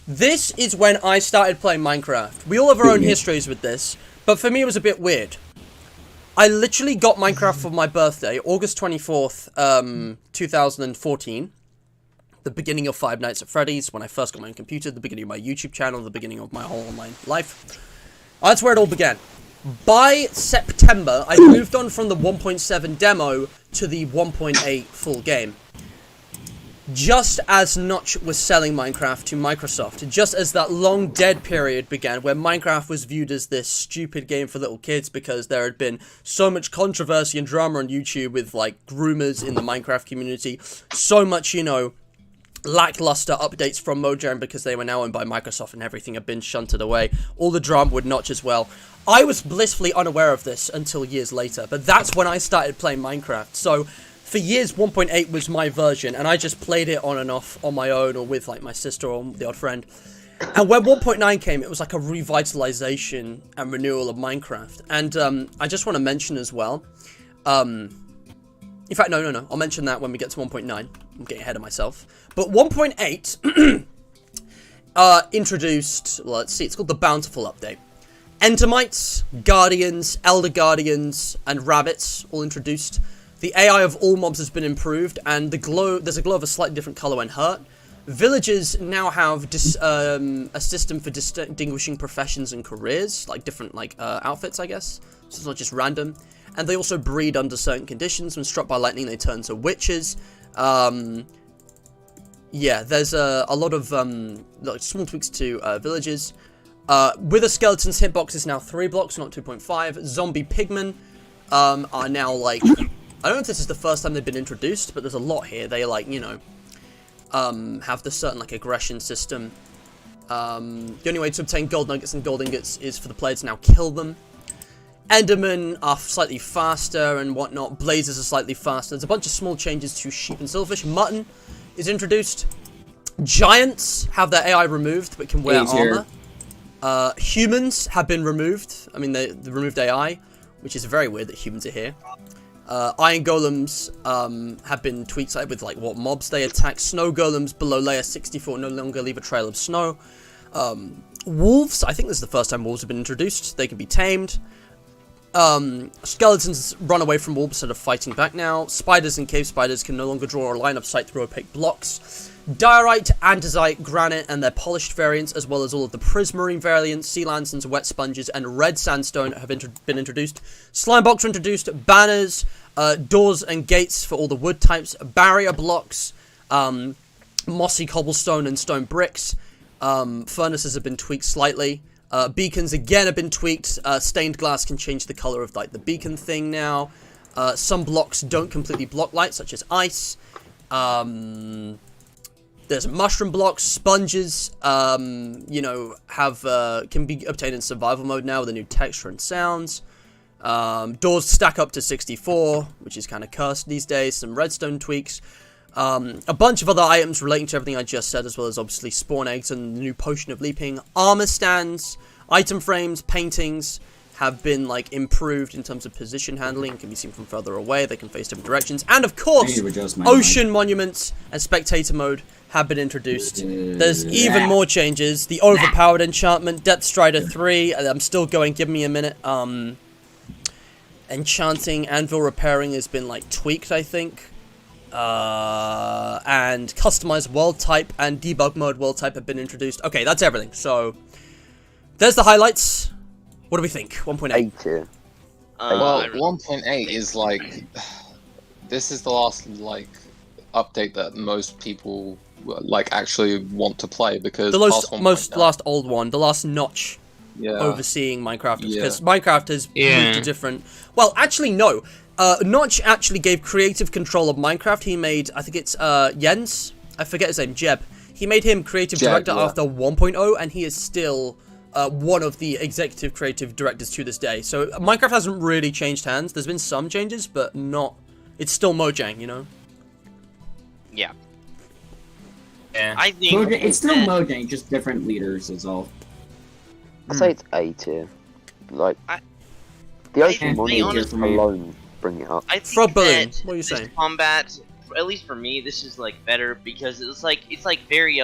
this is when I started playing Minecraft. We all have our own histories with this, but for me it was a bit weird. I literally got Minecraft for my birthday, August 24th, 2014. The beginning of Five Nights at Freddy's, when I first got my own computer, the beginning of my YouTube channel, the beginning of my whole online life. That's where it all began. By September, I moved on from the 1.7 demo to the 1.8 full game. Just as Notch was selling Minecraft to Microsoft, just as that long dead period began where Minecraft was viewed as this stupid game for little kids because there had been so much controversy and drama on YouTube with, like, groomers in the Minecraft community, so much, you know, lackluster updates from Mojang because they were now owned by Microsoft and everything had been shunted away, all the drama with Notch as well. I was blissfully unaware of this until years later, but that's when I started playing Minecraft, so for years, 1.8 was my version, and I just played it on and off on my own or with, like, my sister or the odd friend. And when 1.9 came, it was like a revitalization and renewal of Minecraft. And I just want to mention as well, in fact, no, I'll mention that when we get to 1.9. I'm getting ahead of myself. But 1.8 introduced, well, let's see, it's called the Bountiful Update. Endermites, Guardians, Elder Guardians, and Rabbits all introduced. The AI of all mobs has been improved, and there's a glow of a slightly different color when hurt. Villagers now have a system for distinguishing professions and careers, like different outfits, I guess. So it's not just random. And they also breed under certain conditions. When struck by lightning, they turn to witches. Yeah, there's a lot of small tweaks to villagers. Wither Skeleton's hitbox is now 3 blocks, not 2.5. Zombie Pigmen are now, like... I don't know if this is the first time they've been introduced, but there's a lot here. They, like, you know, have this certain, like, aggression system. The only way to obtain gold nuggets and gold ingots is for the player to now kill them. Endermen are slightly faster and whatnot. Blazes are slightly faster. There's a bunch of small changes to sheep and silverfish. Mutton is introduced. Giants have their AI removed, but can wear armor. Humans have been removed. I mean, they removed AI, which is very weird that humans are here. Iron golems have been tweaked with like what mobs they attack. Snow golems below layer 64 no longer leave a trail of snow. Wolves, I think this is the first time wolves have been introduced. They can be tamed. Skeletons run away from wolves instead of fighting back now. Spiders and cave spiders can no longer draw a line of sight through opaque blocks. Diorite, andesite, granite, and their polished variants, as well as all of the prismarine variants, sea lanterns, wet sponges, and red sandstone have been introduced. Slime blocks are introduced. Banners, doors and gates for all the wood types. Barrier blocks, mossy cobblestone and stone bricks. Furnaces have been tweaked slightly. Beacons again have been tweaked. Stained glass can change the color of like the beacon thing now. Some blocks don't completely block light, such as ice. There's mushroom blocks, sponges, you know, can be obtained in survival mode now with a new texture and sounds. Doors stack up to 64, which is kind of cursed these days. Some redstone tweaks. A bunch of other items relating to everything I just said, as well as obviously spawn eggs and the new potion of leaping. Armor stands, item frames, paintings have been like improved in terms of position handling. Can be seen from further away. They can face different directions. And of course, ocean monuments and spectator mode have been introduced. There's even more changes. The overpowered enchantment, Depth Strider 3. I'm still going, give me a minute. Enchanting, anvil repairing has been like tweaked, I think. And customized world type and debug mode world type have been introduced. Okay, that's everything. So, there's the highlights. What do we think? 1.8.
Well, 1.8 is like, this is the last like update that most people like actually want to play, because
the last old one, the last Notch overseeing Minecraft, because Minecraft has moved to different. Well, actually no. Notch actually gave creative control of Minecraft. He made, I think it's Jens, I forget his name, Jeb. He made him creative director after 1.0, and he is still one of the executive creative directors to this day. So Minecraft hasn't really changed hands. There's been some changes, but not. It's still Mojang, you know.
Yeah.
Yeah.
I think
it's still Mojang, just different leaders is all.
I'd say it's A tier. Like, the ocean monuments alone bring it up.
I think
Frog Balloon,
that
what are you
this
saying?
combat, at least for me, this is like better because it's like very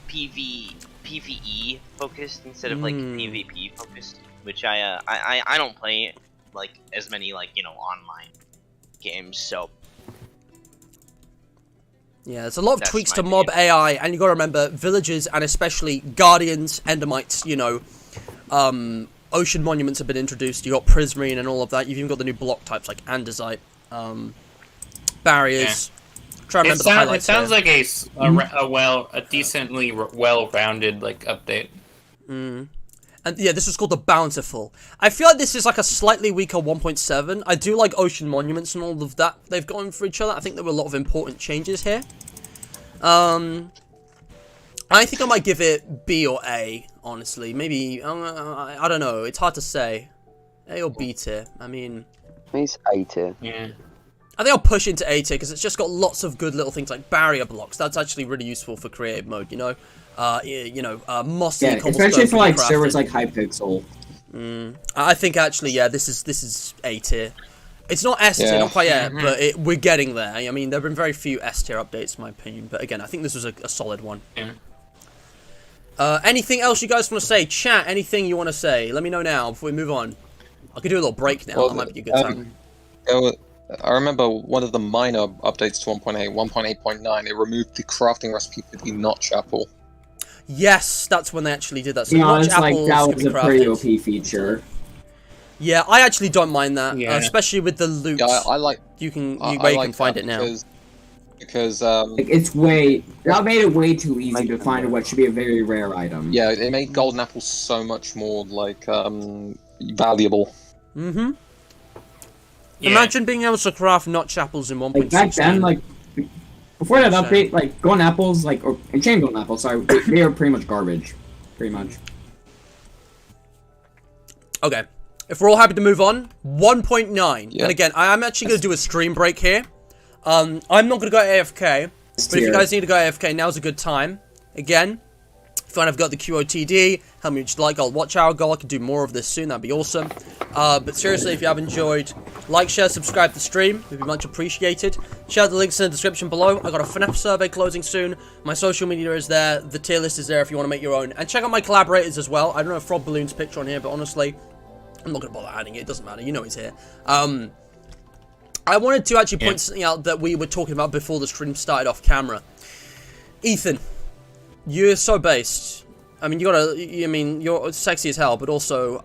PvE focused instead of like PvP focused, which I don't play like as many like online games, so
Yeah, there's a lot of
That's
tweaks
my
to mob
opinion.
AI, and you gotta remember, villagers, and especially guardians, endermites, ocean monuments have been introduced. You got prismarine and all of that. You've even got the new block types like andesite, barriers. Try to remember the
It
highlights
sounds
here.
like a decently well-rounded like update.
And yeah, this was called the Bountiful. I feel like this is like a slightly weaker 1.7. I do like ocean monuments and all of that they've gotten for each other. I think there were a lot of important changes here. I think I might give it B or A, honestly. Maybe, I don't know. It's hard to say. A or B tier. I mean,
It's A tier.
Yeah.
I think I'll push into A tier because it's just got lots of good little things like barrier blocks. That's actually really useful for creative mode, mossy
Yeah,
cobblestone
especially for like
crafting.
servers like Hypixel.
I think actually, yeah, this is A tier. It's not S tier,
Yeah.
not quite yet, but we're getting there. I mean, there have been very few S tier updates, in my opinion. But again, I think this was a solid one.
Yeah.
Anything else you guys want to say? Chat, anything you want to say? Let me know now before we move on. I could do a little break now.
Well,
That might be a good time.
I remember one of the minor updates to 1.8, 1.8.9, it removed the crafting recipe for the notch apple.
Yes, that's when they actually did that. So
You know,
notch
it's like
apples
that
could
was
be
a pretty
crafted.
OP feature.
Yeah, I actually don't mind that,
Yeah.
especially with the loot.
Yeah, I like.
you can
I
where you
like
can find
that
it now.
because
Like that made it way too easy
Make
to
them
find
rare.
what should be a very rare item.
yeah, it made golden apples so much more like valuable.
Mm-hmm.
Yeah.
Imagine being able to craft notch apples in 1.16.
Like back then, like before that
Sure.
update, like golden apples, or chain golden apples, sorry, they are pretty much garbage. Pretty much.
Okay. If we're all happy to move on, 1.9.
Yeah.
And again, I'm actually going to do a stream break here. I'm not going to go AFK. But if you guys need to go AFK, now's a good time. Again, if you want to have got the QOTD, help me just like, I'll watch our goal. I can do more of this soon. That'd be awesome. But seriously, if you have enjoyed, like, share, subscribe to the stream. It'd be much appreciated. Share the links in the description below. I got a FNAF survey closing soon. My social media is there. The tier list is there if you want to make your own. And check out my collaborators as well. I don't know if Frog Balloon's picture on here, but honestly, I'm not going to bother adding it. It doesn't matter. You know he's here. I wanted to actually point something out that we were talking about before the stream started off camera. Ethan, you're so based. I mean, you're sexy as hell, but also,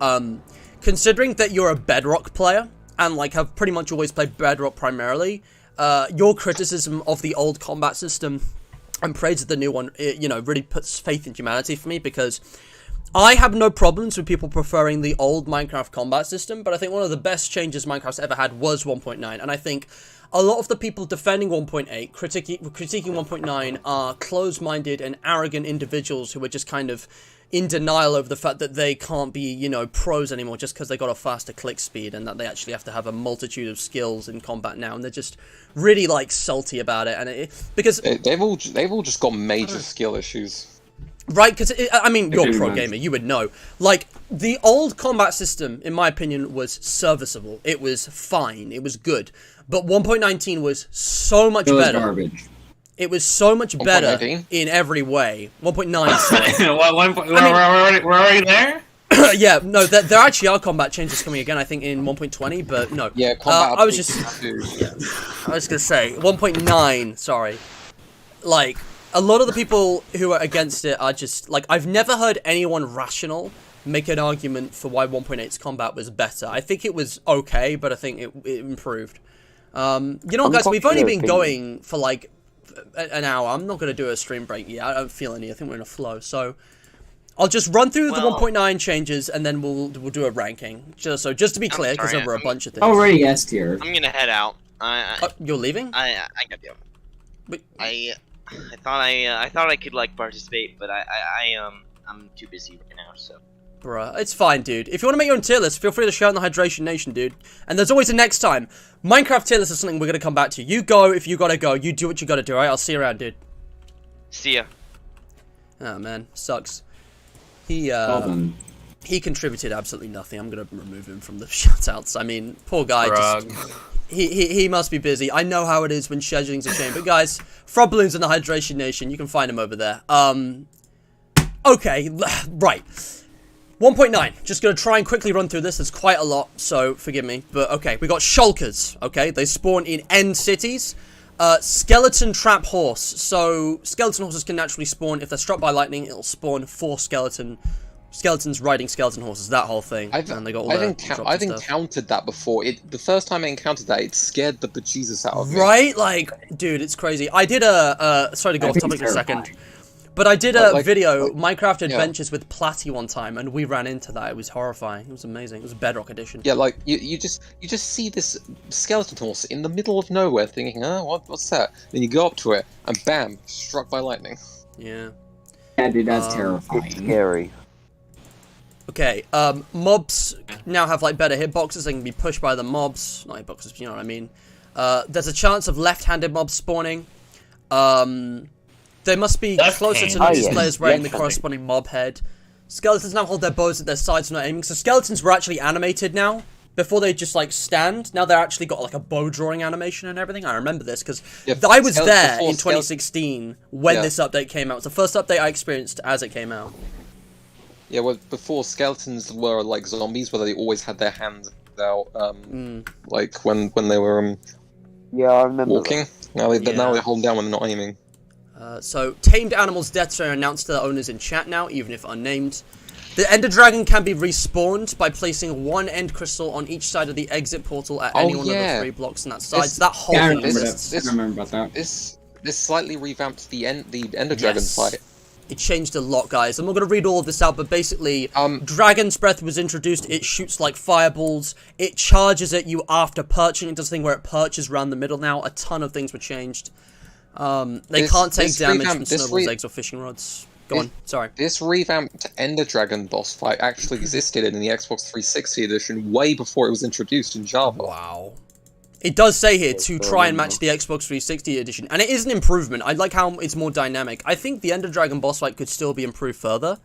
considering that you're a Bedrock player, and, like, have pretty much always played Bedrock primarily, your criticism of the old combat system and praise of the new one, really puts faith in humanity for me, because I have no problems with people preferring the old Minecraft combat system, but I think one of the best changes Minecraft's ever had was 1.9, and I think a lot of the people defending 1.8, critiquing 1.9, are closed-minded and arrogant individuals who are just kind of in denial over the fact that they can't be, pros anymore just because they got a faster click speed, and that they actually have to have a multitude of skills in combat now, and they're just really, like, salty about it, and because
They've all just got major skill issues.
right, because, I mean, you're a
Okay,
pro
right.
gamer, you would know. Like, the old combat system, in my opinion, was serviceable. It was fine. It was good. But 1.19 was so much
It was
better.
garbage.
It was so much better
1.19?
in every way. 1.9, sorry.
We're already there?
Yeah, no, there actually are combat changes coming again, I think, in 1.20, but no.
Yeah, combat
I was
updates
just...
too.
I was gonna say 1.9. Sorry, like a lot of the people who are against it are just like I've never heard anyone rational make an argument for why 1.8's combat was better. I think it was okay, but I think it improved. You know what, guys? We've only been going for like an hour. I'm not gonna do a stream break yet. I don't feel any. I think we're in a flow. So I'll just run through the 1.9 changes and then we'll do a ranking. Just to be clear, because
sorry,
there were a bunch of things.
Already S tier.
I'm gonna head out.
You're leaving?
I got you.
Wait.
I thought I could like participate, but I'm too busy right now. So
Bruh, it's fine, dude. If you want to make your own tier list, feel free to shout in the Hydration Nation, dude. And there's always a next time. Minecraft tier list is something we're going to come back to. You go if you gotta go. You do what you gotta do, alright? I'll see you around, dude.
see ya.
Oh, man. Sucks.
Well done.
He contributed absolutely nothing. I'm gonna remove him from the shoutouts. I mean, poor guy. He must be busy. I know how it is when scheduling's a shame. But guys, Frog Balloons in the Hydration Nation, you can find him over there. Okay, right. 1.9. Just gonna try and quickly run through this. There's quite a lot, so forgive me. But okay, we got Shulkers. Okay, they spawn in end cities. Skeleton Trap Horse. So skeleton horses can naturally spawn. If they're struck by lightning, it'll spawn 4 skeletons riding skeleton horses, that whole thing.
I've encountered that before. The first time I encountered that, it scared the bejesus out of me.
Right? Like, dude, it's crazy. I did sorry to go off topic for a second. But I did a video, Minecraft Adventures with Platty one time, and we ran into that. It was horrifying. It was amazing. It was a Bedrock edition.
Yeah, like, you just see this skeleton horse in the middle of nowhere thinking, what's that? Then you go up to it, and bam, struck by lightning.
Yeah.
Yeah, dude, that's terrifying.
It's scary.
Okay, mobs now have, like, better hitboxes. They can be pushed by the mobs. Not hitboxes, you know what I mean. There's a chance of left-handed mobs spawning. They must be closer to the players wearing the corresponding mob head. Skeletons now hold their bows at their sides when not aiming. So skeletons were actually animated now. Before they just, like, stand. Now they're actually got, like, a bow drawing animation and everything. I remember this, because I was there in 2016 when this update came out. It's the first update I experienced as it came out.
Yeah, well, before skeletons were like zombies, where they always had their hands out, like when they were
yeah, I remember
walking.
That.
Now they hold down when they're not aiming.
So tamed animals' deaths are announced to their owners in chat now, even if unnamed. The Ender Dragon can be respawned by placing 1 end crystal on each side of the exit portal at any one of the 3 blocks on that side. So that whole thing exists.
I remember about that.
This slightly revamped the Ender Dragon fight.
It changed a lot, guys. I'm not going to read all of this out, but basically, Dragon's Breath was introduced. It shoots like fireballs. It charges at you after perching. It does a thing where it perches around the middle now. A ton of things were changed. They can't take damage from snowballs, eggs, or fishing rods. Go on, sorry.
This revamped Ender Dragon boss fight actually existed in the Xbox 360 edition way before it was introduced in Java.
Wow. It does say here to try and match the Xbox 360 edition, and it is an improvement. I like how it's more dynamic. I think the Ender Dragon boss fight could still be improved further,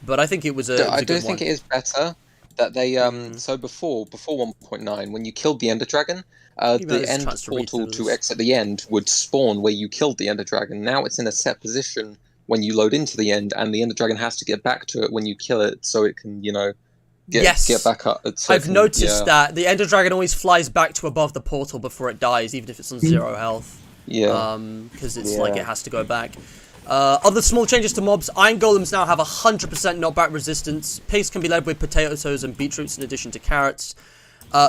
but I think it was a
I do think it is better that they so before 1.9, when you killed the Ender Dragon, the end portal to exit the end would spawn where you killed the Ender Dragon. Now it's in a set position when you load into the end, and the Ender Dragon has to get back to it when you kill it, so it can, get back up.
I've noticed that the Ender Dragon always flies back to above the portal before it dies, even if it's on 0 health.
Yeah.
Because it's like it has to go back. Other small changes to mobs. Iron Golems now have 100% knockback resistance. Pigs can be led with potatoes and beetroots in addition to carrots.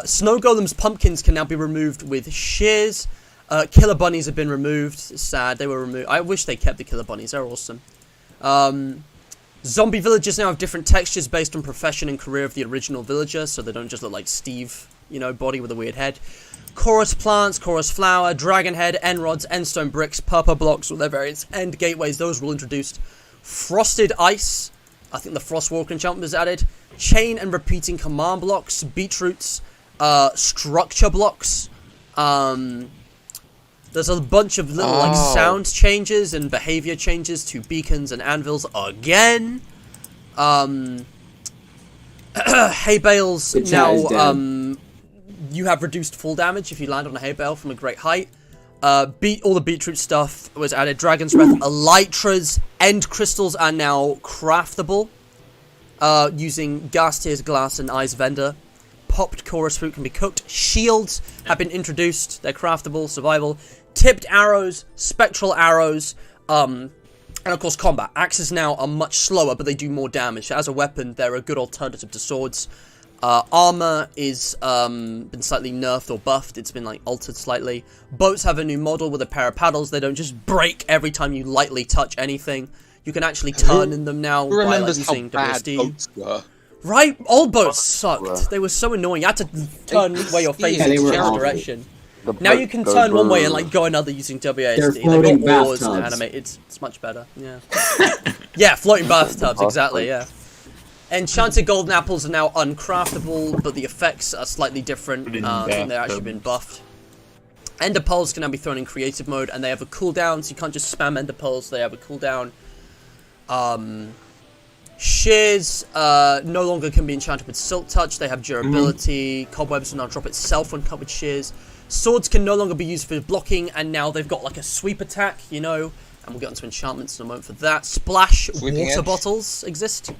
Snow Golems' pumpkins can now be removed with shears. Killer bunnies have been removed. It's sad, they were removed. I wish they kept the killer bunnies, they're awesome. Zombie villagers now have different textures based on profession and career of the original villager, so they don't just look like Steve, body with a weird head. Chorus plants, chorus flower, dragon head, end rods, end stone bricks, purple blocks with their various end gateways, those were all introduced. Frosted ice, I think the Frostwalker enchantment was added. Chain and repeating command blocks, beetroots, structure blocks. There's a bunch of little sound changes and behavior changes to beacons and anvils again. Hay bales now, you have reduced full damage if you land on a hay bale from a great height. All the beetroot stuff was added. Dragon's Breath, elytras, end crystals are now craftable using gas tears, glass, and ice vendor. Popped chorus fruit can be cooked. Shields have been introduced. They're craftable. Survival. Tipped arrows, spectral arrows, and of course combat. Axes now are much slower, but they do more damage. As a weapon, they're a good alternative to swords. Armor is been slightly nerfed or buffed. It's been like altered slightly. Boats have a new model with a pair of paddles. They don't just break every time you lightly touch anything. You can actually turn in them now by using WSD.
Boats were?
Right? Old boats sucked. They were so annoying. You had to turn where you're facing in the direction. Now you can turn one way and like go another using WASD. They've got oars and animate. It's much better. Yeah. Yeah, floating bathtubs. Exactly. Yeah. Enchanted golden apples are now uncraftable, but the effects are slightly different. I think they've actually been buffed. Ender pearls can now be thrown in creative mode, and they have a cooldown, so you can't just spam ender pearls. They have a cooldown. Shears no longer can be enchanted with Silk Touch. They have durability. Cobwebs will now drop itself when cut with shears. Swords can no longer be used for blocking, and now they've got like a sweep attack, you know. And we'll get onto enchantments in a moment for that. Splash
Sweeping
water
edge.
bottles exist.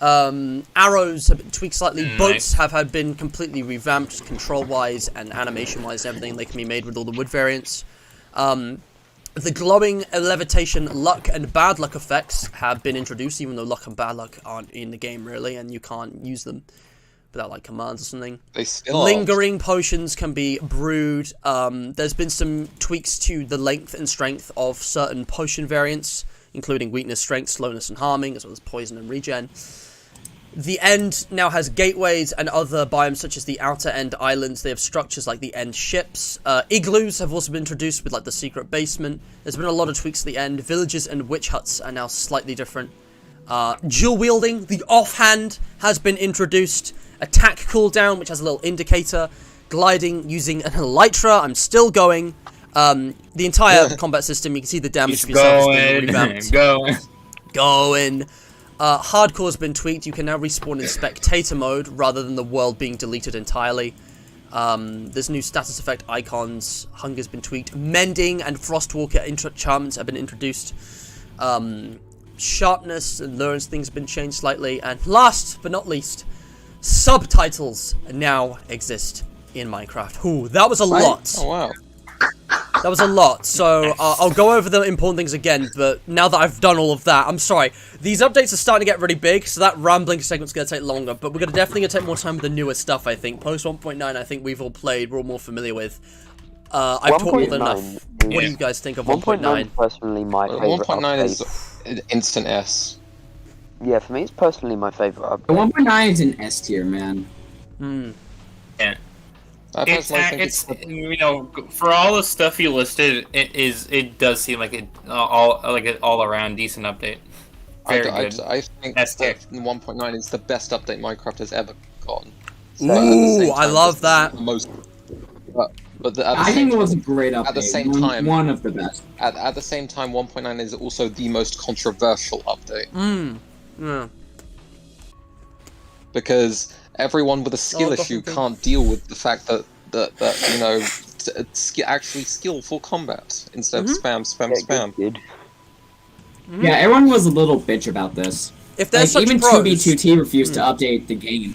Arrows have been tweaked slightly. Boats have been completely revamped, control-wise and animation-wise and everything. They can be made with all the wood variants. The glowing levitation luck and bad luck effects have been introduced, even though luck and bad luck aren't in the game really, and you can't use them without like commands or something.
They still
Lingering potions can be brewed. There's been some tweaks to the length and strength of certain potion variants, including weakness, strength, slowness, and harming, as well as poison and regen. The End now has gateways and other biomes such as the Outer End Islands. They have structures like the End ships. Igloos have also been introduced with like the secret basement. There's been a lot of tweaks to the End. Villages and witch huts are now slightly different. Dual wielding, the offhand, has been introduced. Attack cooldown, which has a little indicator. Gliding using an elytra. I'm still going. The entire combat system, you can see the damage for yourself has been revamped. Going. Hardcore's been tweaked. You can now respawn in spectator mode rather than the world being deleted entirely. There's new status effect icons. Hunger's been tweaked. Mending and Frostwalker enchantments have been introduced. Sharpness and Lurens things have been changed slightly. And last but not least, subtitles now exist in Minecraft. Ooh, that was a lot.
Oh wow.
That was a lot, so I'll go over the important things again, but now that I've done all of that, I'm sorry. These updates are starting to get really big, so that rambling segment's going to take longer, but we're definitely going to take more time with the newer stuff, I think. Post 1.9, I think we've all played, we're all more familiar with. I've talked more than enough. What do you guys think of 1.9?
Personally, my favorite
1.9 is
update.
instant S.
Yeah, for me, it's personally my favorite
The
update.
1.9 is an S tier, man.
Yeah.
I personally think
It's you know, for all the stuff you listed, it does seem like an all around decent update. Very good.
I think
S tier.
that 1.9 is the best update Minecraft has ever gotten.
Ooh, I love that.
The most,
I think it was a great update.
at the same time-
one of the best.
at the same time, 1.9 is also the most controversial update
Yeah.
because everyone with a skill issue can't deal with the fact that you know actually skillful combat instead of spam.
Good.
Yeah, everyone was a little bitch about this.
If there's
Like,
such
even
pros,
2B2T refused to update the game.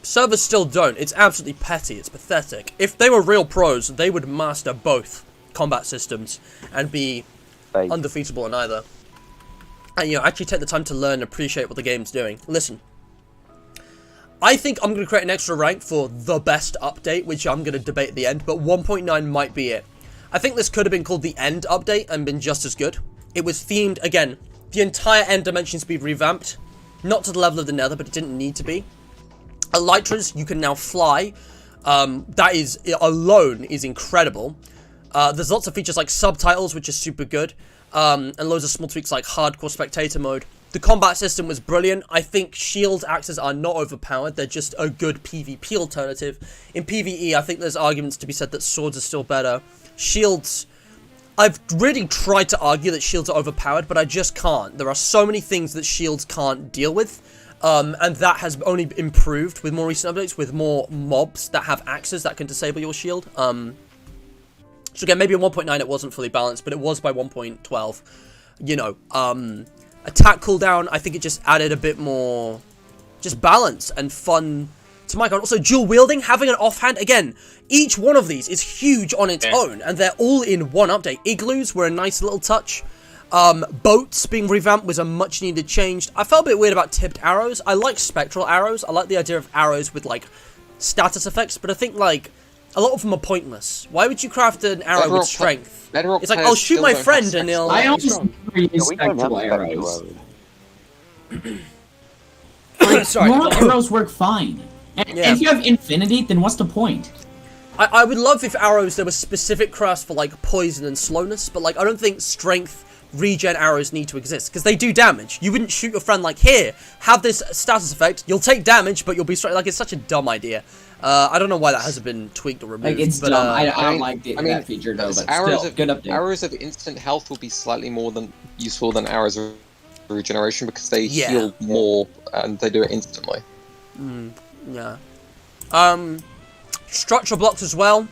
servers still don't. It's absolutely petty. It's pathetic. If they were real pros, they would master both combat systems and be
Fake.
undefeatable in either. And, you know, actually take the time to learn and appreciate what the game's doing. Listen. I think I'm going to create an extra rank for the best update, which I'm going to debate at the end, but 1.9 might be it. I think this could have been called the End update and been just as good. It was themed, again, the entire End dimensions be revamped. Not to the level of the Nether, but it didn't need to be. Elytras, you can now fly. That is, alone, is incredible. There's lots of features like subtitles, which is super good. And loads of small tweaks like hardcore spectator mode. The combat system was brilliant. I think shield axes are not overpowered. They're just a good PvP alternative. In PvE, I think there's arguments to be said that swords are still better. Shields, I've really tried to argue that shields are overpowered, but I just can't. There are so many things that shields can't deal with. And that has only improved with more recent updates, with more mobs that have axes that can disable your shield. So again, maybe in 1.9 it wasn't fully balanced, but it was by 1.12. You know, attack cooldown, I think it just added a bit more just balance and fun to Minecraft. Also, dual wielding, having an offhand, again, each one of these is huge on its own, and they're all in one update. Igloos were a nice little touch. Boats being revamped was a much needed change. I felt a bit weird about tipped arrows. I like spectral arrows. I like the idea of arrows with, like, status effects, but I think, like, a lot of them are pointless. Why would you craft an arrow with strength? It's like, I'll shoot my friend and he'll...
I almost never use
We don't have
spectral arrows.
arrows.
Sorry.
Normal arrows work fine. And
Yeah.
if you have infinity, then what's the point?
I would love if arrows, there was specific crafts for, like, poison and slowness, but, like, I don't think strength regen arrows need to exist, because they do damage. You wouldn't shoot your friend like, here, have this status effect, you'll take damage, but you'll be straight. Like, it's such a dumb idea. I don't know why that hasn't been tweaked or removed.
Like, it's
but,
dumb. I don't like that feature, though, but
arrows
still,
of
good update.
arrows of instant health will be slightly more than useful than arrows of regeneration because they
Yeah.
heal more and they do it instantly.
Yeah. Structure blocks as well,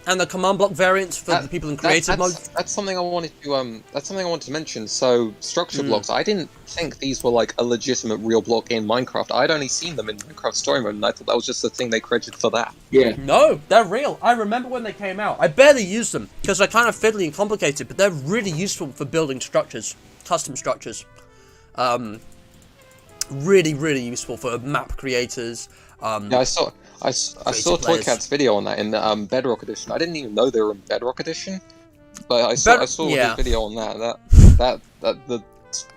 and the command block variants for the people in creative mode.
That's something I wanted to mention. So structure blocks, I didn't think these were like a legitimate real block in Minecraft. I'd only seen them in Minecraft Story Mode, and I thought that was just a thing they created for that.
Yeah.
No, they're real. I remember when they came out. I barely used them because they're kind of fiddly and complicated, but they're really useful for building structures, custom structures. Really, really useful for map creators.
Yeah, I saw Toycat's video on that in the Bedrock Edition. I didn't even know they were in Bedrock Edition, but I saw his video on that. That the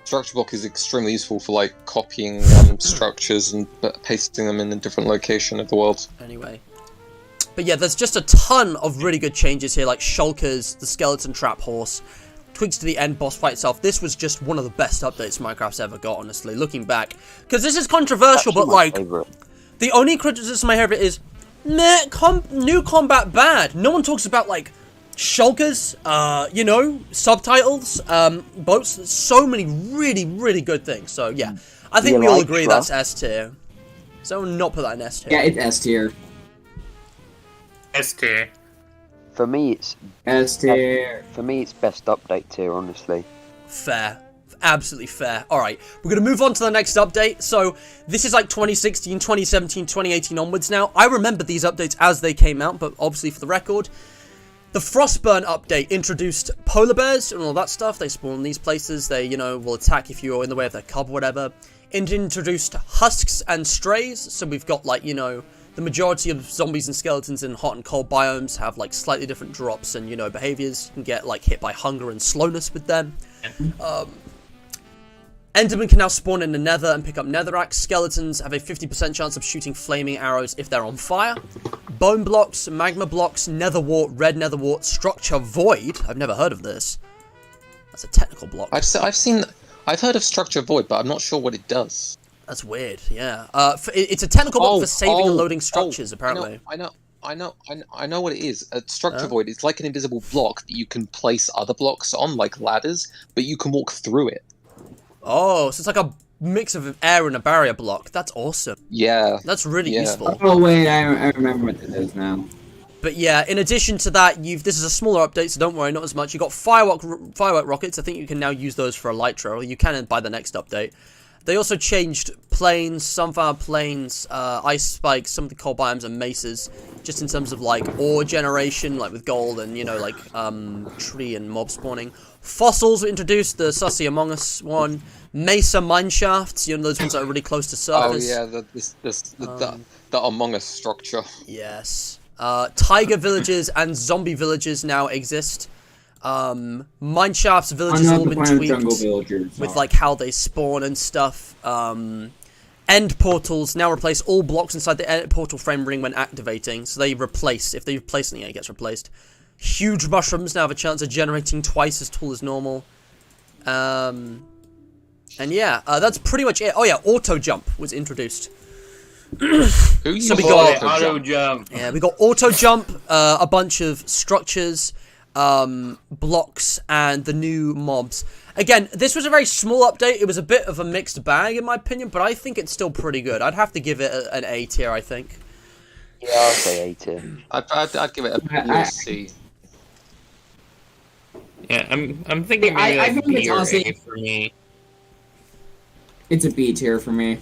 structure block is extremely useful for like copying structures and pasting them in a different location of the world.
Anyway. But yeah, there's just a ton of really good changes here, like shulkers, the skeleton trap horse, tweaks to the end boss fight itself. This was just one of the best updates Minecraft's ever got, honestly, looking back. Because this is controversial, but like, the only criticism I have is, meh, new combat bad. No one talks about like shulkers, you know, subtitles, boats. There's so many really, really good things. So yeah, I think we all agree that's S tier. So not put that in S tier.
Yeah, it's S tier.
S tier.
For me, it's
S tier.
For me, it's best update tier, honestly.
Fair. Absolutely fair. Alright, we're going to move on to the next update. So, this is like 2016, 2017, 2018 onwards now. I remember these updates as they came out, but obviously for the record, the Frostburn update introduced polar bears and all that stuff. They spawn in these places. They, you know, will attack if you're in the way of their cub or whatever. It introduced husks and strays. So, we've got like, you know, the majority of zombies and skeletons in hot and cold biomes have like slightly different drops and, you know, behaviors. You can get like hit by hunger and slowness with them. Endermen can now spawn in the nether and pick up netherrack. Skeletons have a 50% chance of shooting flaming arrows if they're on fire. Bone blocks, magma blocks, nether wart, red nether wart, structure void. I've never heard of this. That's a technical block.
I've heard of structure void, but I'm not sure what it does.
That's weird, yeah. It's a technical block for saving and loading structures, apparently.
I know what it is. A structure void, it's like an invisible block that you can place other blocks on, like ladders, but you can walk through it.
Oh, so it's like a mix of air and a barrier block. That's awesome.
Yeah.
That's really useful.
Oh wait, I remember what this is now.
But yeah, in addition to that, this is a smaller update, so don't worry, not as much. You got firework rockets. I think you can now use those for elytra. You can by the next update. They also changed planes, sunflower planes, ice spikes, some of the coal biomes and mesas, just in terms of like ore generation, like with gold and, you know, like tree and mob spawning. Fossils were introduced, the Sussy Among Us one. Mesa mineshafts, you know, those ones that are really close to surface.
Oh yeah, the Among Us structure.
Yes. Tiger villages and zombie villages now exist. Mineshafts villages all been tweaked with like how they spawn and stuff. End portals now replace all blocks inside the end portal frame ring when activating, so they replace, if they replace anything, it gets replaced. Huge mushrooms now have a chance of generating twice as tall as normal. And yeah, that's pretty much it. Oh yeah, auto jump was introduced.
So we got auto jump.
Yeah, we got auto jump, a bunch of structures, blocks, and the new mobs. Again, this was a very small update. It was a bit of a mixed bag in my opinion, but I think it's still pretty good. I'd have to give it an A tier, I think.
Yeah, I'll say A tier.
I'd give it a B or C.
Yeah, I'm thinking maybe
I think
B
it's
or
honestly
A for me.
It's a B tier for me.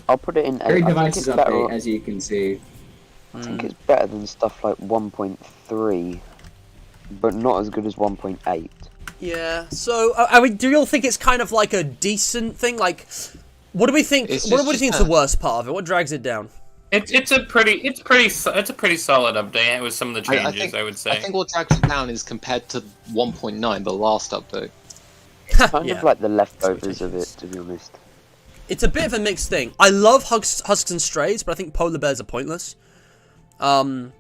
I'll put it in A.
Very
I think
devices
it's better.
update, as you can see.
I think it's better than stuff like 1.3, but not as good as 1.8.
Yeah, so, I mean, do you all think it's kind of like a decent thing? Like, what do we think? What do you think is the worst part of it? What drags it down?
It's a pretty solid update with some of the changes, I would say.
I think what drags it down is compared to 1.9, the last update.
Kind of like the leftovers of it, to be honest.
It's a bit of a mixed thing. I love husks and strays, but I think polar bears are pointless. I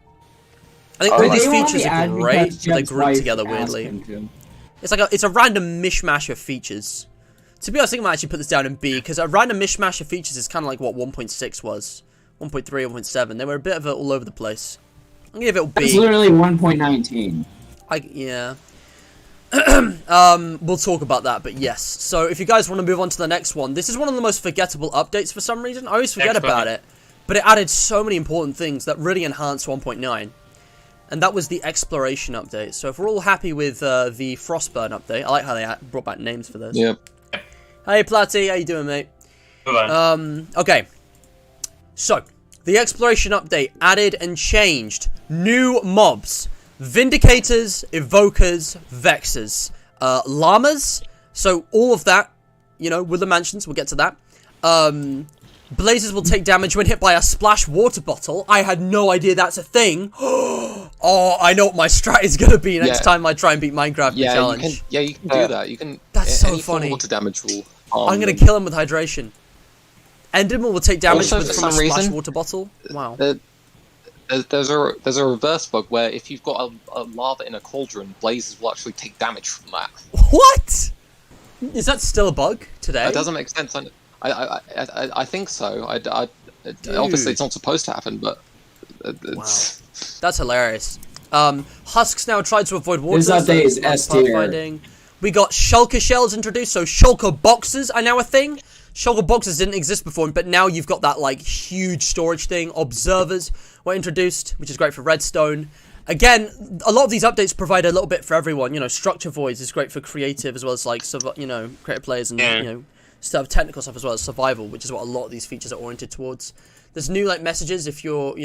think all these features are great, but they group together weirdly. It's a random mishmash of features. To be honest, I think I might actually put this down in B, because a random mishmash of features is kind of like what 1.6 was. 1.3, 1.7. They were a bit of it all over the place. I'm gonna give it a B.
It's literally 1.19.
Yeah. We'll talk about that, but yes. So if you guys want to move on to the next one, this is one of the most forgettable updates for some reason. I always forget about it, but it added so many important things that really enhanced 1.9. And that was the exploration update. So if we're all happy with the Frostburn update, I like how they brought back names for this.
Yep.
Hey Platty, how you doing, mate? Okay. So, the exploration update added and changed new mobs. Vindicators, Evokers, Vexers, Llamas, so all of that, you know, with the mansions, we'll get to that. Blazes will take damage when hit by a splash water bottle. I had no idea that's a thing. Oh, I know what my strat is going to be next time I try and beat Minecraft the challenge.
You can do that. You can.
That's so funny.
Water damage will
I'm going to kill him with hydration. Enderman will take damage
also,
from a splash water bottle. Wow.
There's a reverse bug where if you've got a lava in a cauldron, blazes will actually take damage from that.
What? Is that still a bug today?
That doesn't make sense. I think so. Obviously, it's not supposed to happen, but it's...
Wow. That's hilarious. Husks now try to avoid water.
This update is S tier.
We got shulker shells introduced, so shulker boxes are now a thing. Shulker boxes didn't exist before, but now you've got that like huge storage thing. Observers were introduced, which is great for redstone. Again, a lot of these updates provide a little bit for everyone. You know, structure voids is great for creative as well as like creative players and you know stuff, technical stuff as well as survival, which is what a lot of these features are oriented towards. There's new like messages if you're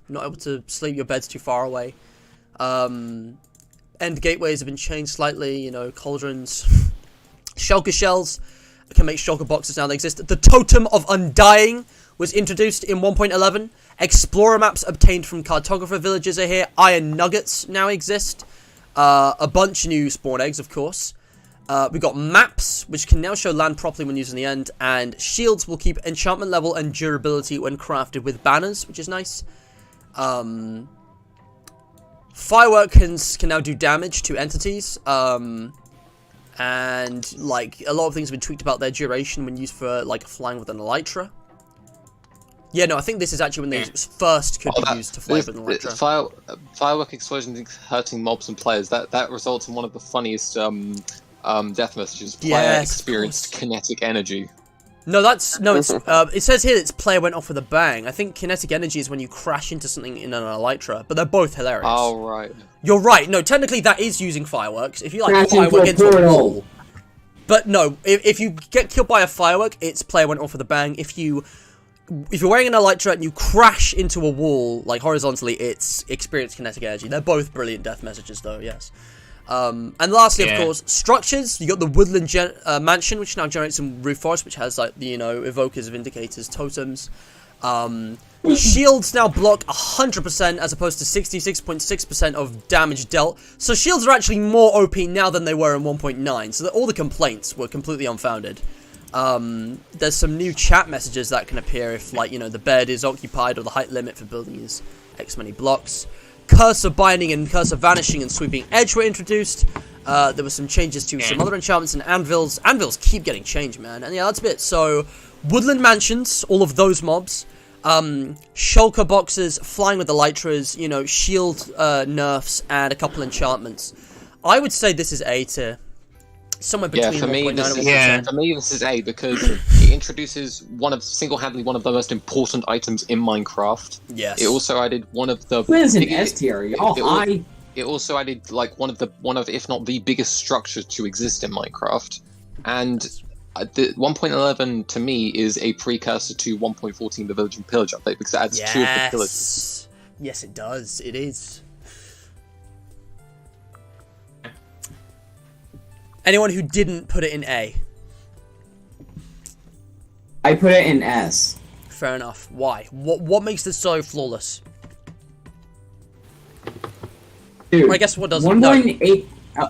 not able to sleep, your bed's too far away. End gateways have been changed slightly. You know, cauldrons, shulker shells can make shulker boxes now. They exist. The totem of undying was introduced in 1.11. Explorer maps obtained from cartographer villages are here. Iron nuggets now exist. A bunch of new spawn eggs, of course. We got maps, which can now show land properly when using the end. And shields will keep enchantment level and durability when crafted with banners, which is nice. Fireworks can now do damage to entities. And, like, a lot of things have been tweaked about their duration when used for, like, flying with an elytra. Yeah, no, I think this is actually when they first could be used to fly with an elytra.
Firework explosions hurting mobs and players. That results in one of the funniest death messages. Player experienced kinetic energy.
No, it's it says here that its player went off with a bang. I think kinetic energy is when you crash into something in an elytra, but they're both hilarious.
Oh, right.
You're right. No, technically that is using fireworks. If you like firework into a wall. But no, if you get killed by a firework, its player went off with a bang. If you're wearing an elytra and you crash into a wall, like horizontally, it's experienced kinetic energy. They're both brilliant death messages, though, yes. And lastly, of course, structures. You got the Woodland Mansion, which now generates some roof forest, which has, like, evokers, vindicators, totems. Shields now block 100% as opposed to 66.6% of damage dealt. So shields are actually more OP now than they were in 1.9. So that all the complaints were completely unfounded. There's some new chat messages that can appear if, like, the bed is occupied or the height limit for building is X many blocks. Cursor Binding and Cursor Vanishing and Sweeping Edge were introduced. There were some changes to some other enchantments and anvils. Anvils keep getting changed, man. And yeah, that's a bit. So, Woodland Mansions, all of those mobs. Shulker Boxes, Flying with Elytras, shield nerfs, and a couple enchantments. I would say this is A tier. Somewhere between
for me,
1.9 and 1%.
For me, this is A because it introduces single-handedly one of the most important items in Minecraft.
Yes.
It also added one of the.
What is an S tier?
It also added like one of if not the biggest structures to exist in Minecraft, and the 1.11 to me is a precursor to 1.14, the Village and Pillage update, because it adds two of the pillages.
Yes, it does. It is. Anyone who didn't put it in A?
I put it in S.
Fair enough. Why? What makes this so flawless?
Dude,
I guess what doesn't?
1.8. No,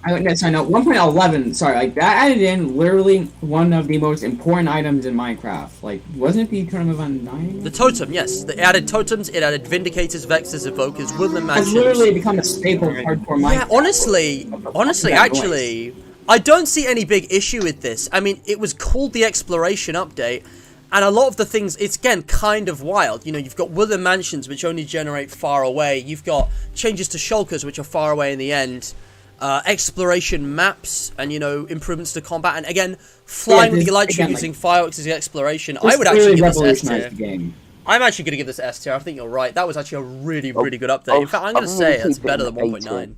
1.11. Sorry, like that added in literally one of the most important items in Minecraft. Like, wasn't it the Totem of Undying?
The totem, yes. It added totems. It added vindicators, vexers, evokers, woodland mansions.
It's literally become a staple of hardcore Minecraft.
Yeah, honestly, actually, I don't see any big issue with this. I mean, it was called the exploration update, and a lot of the things, it's again kind of wild. You've got woodland mansions which only generate far away. You've got changes to shulkers which are far away in the end. exploration maps, and you know, improvements to combat. And again, flying with the elytra using fireworks as the exploration. I would actually give this S tier. I'm actually going to give this S tier. I think you're right. That was actually a really good update. In fact, I'm going to say it's better than 1.9.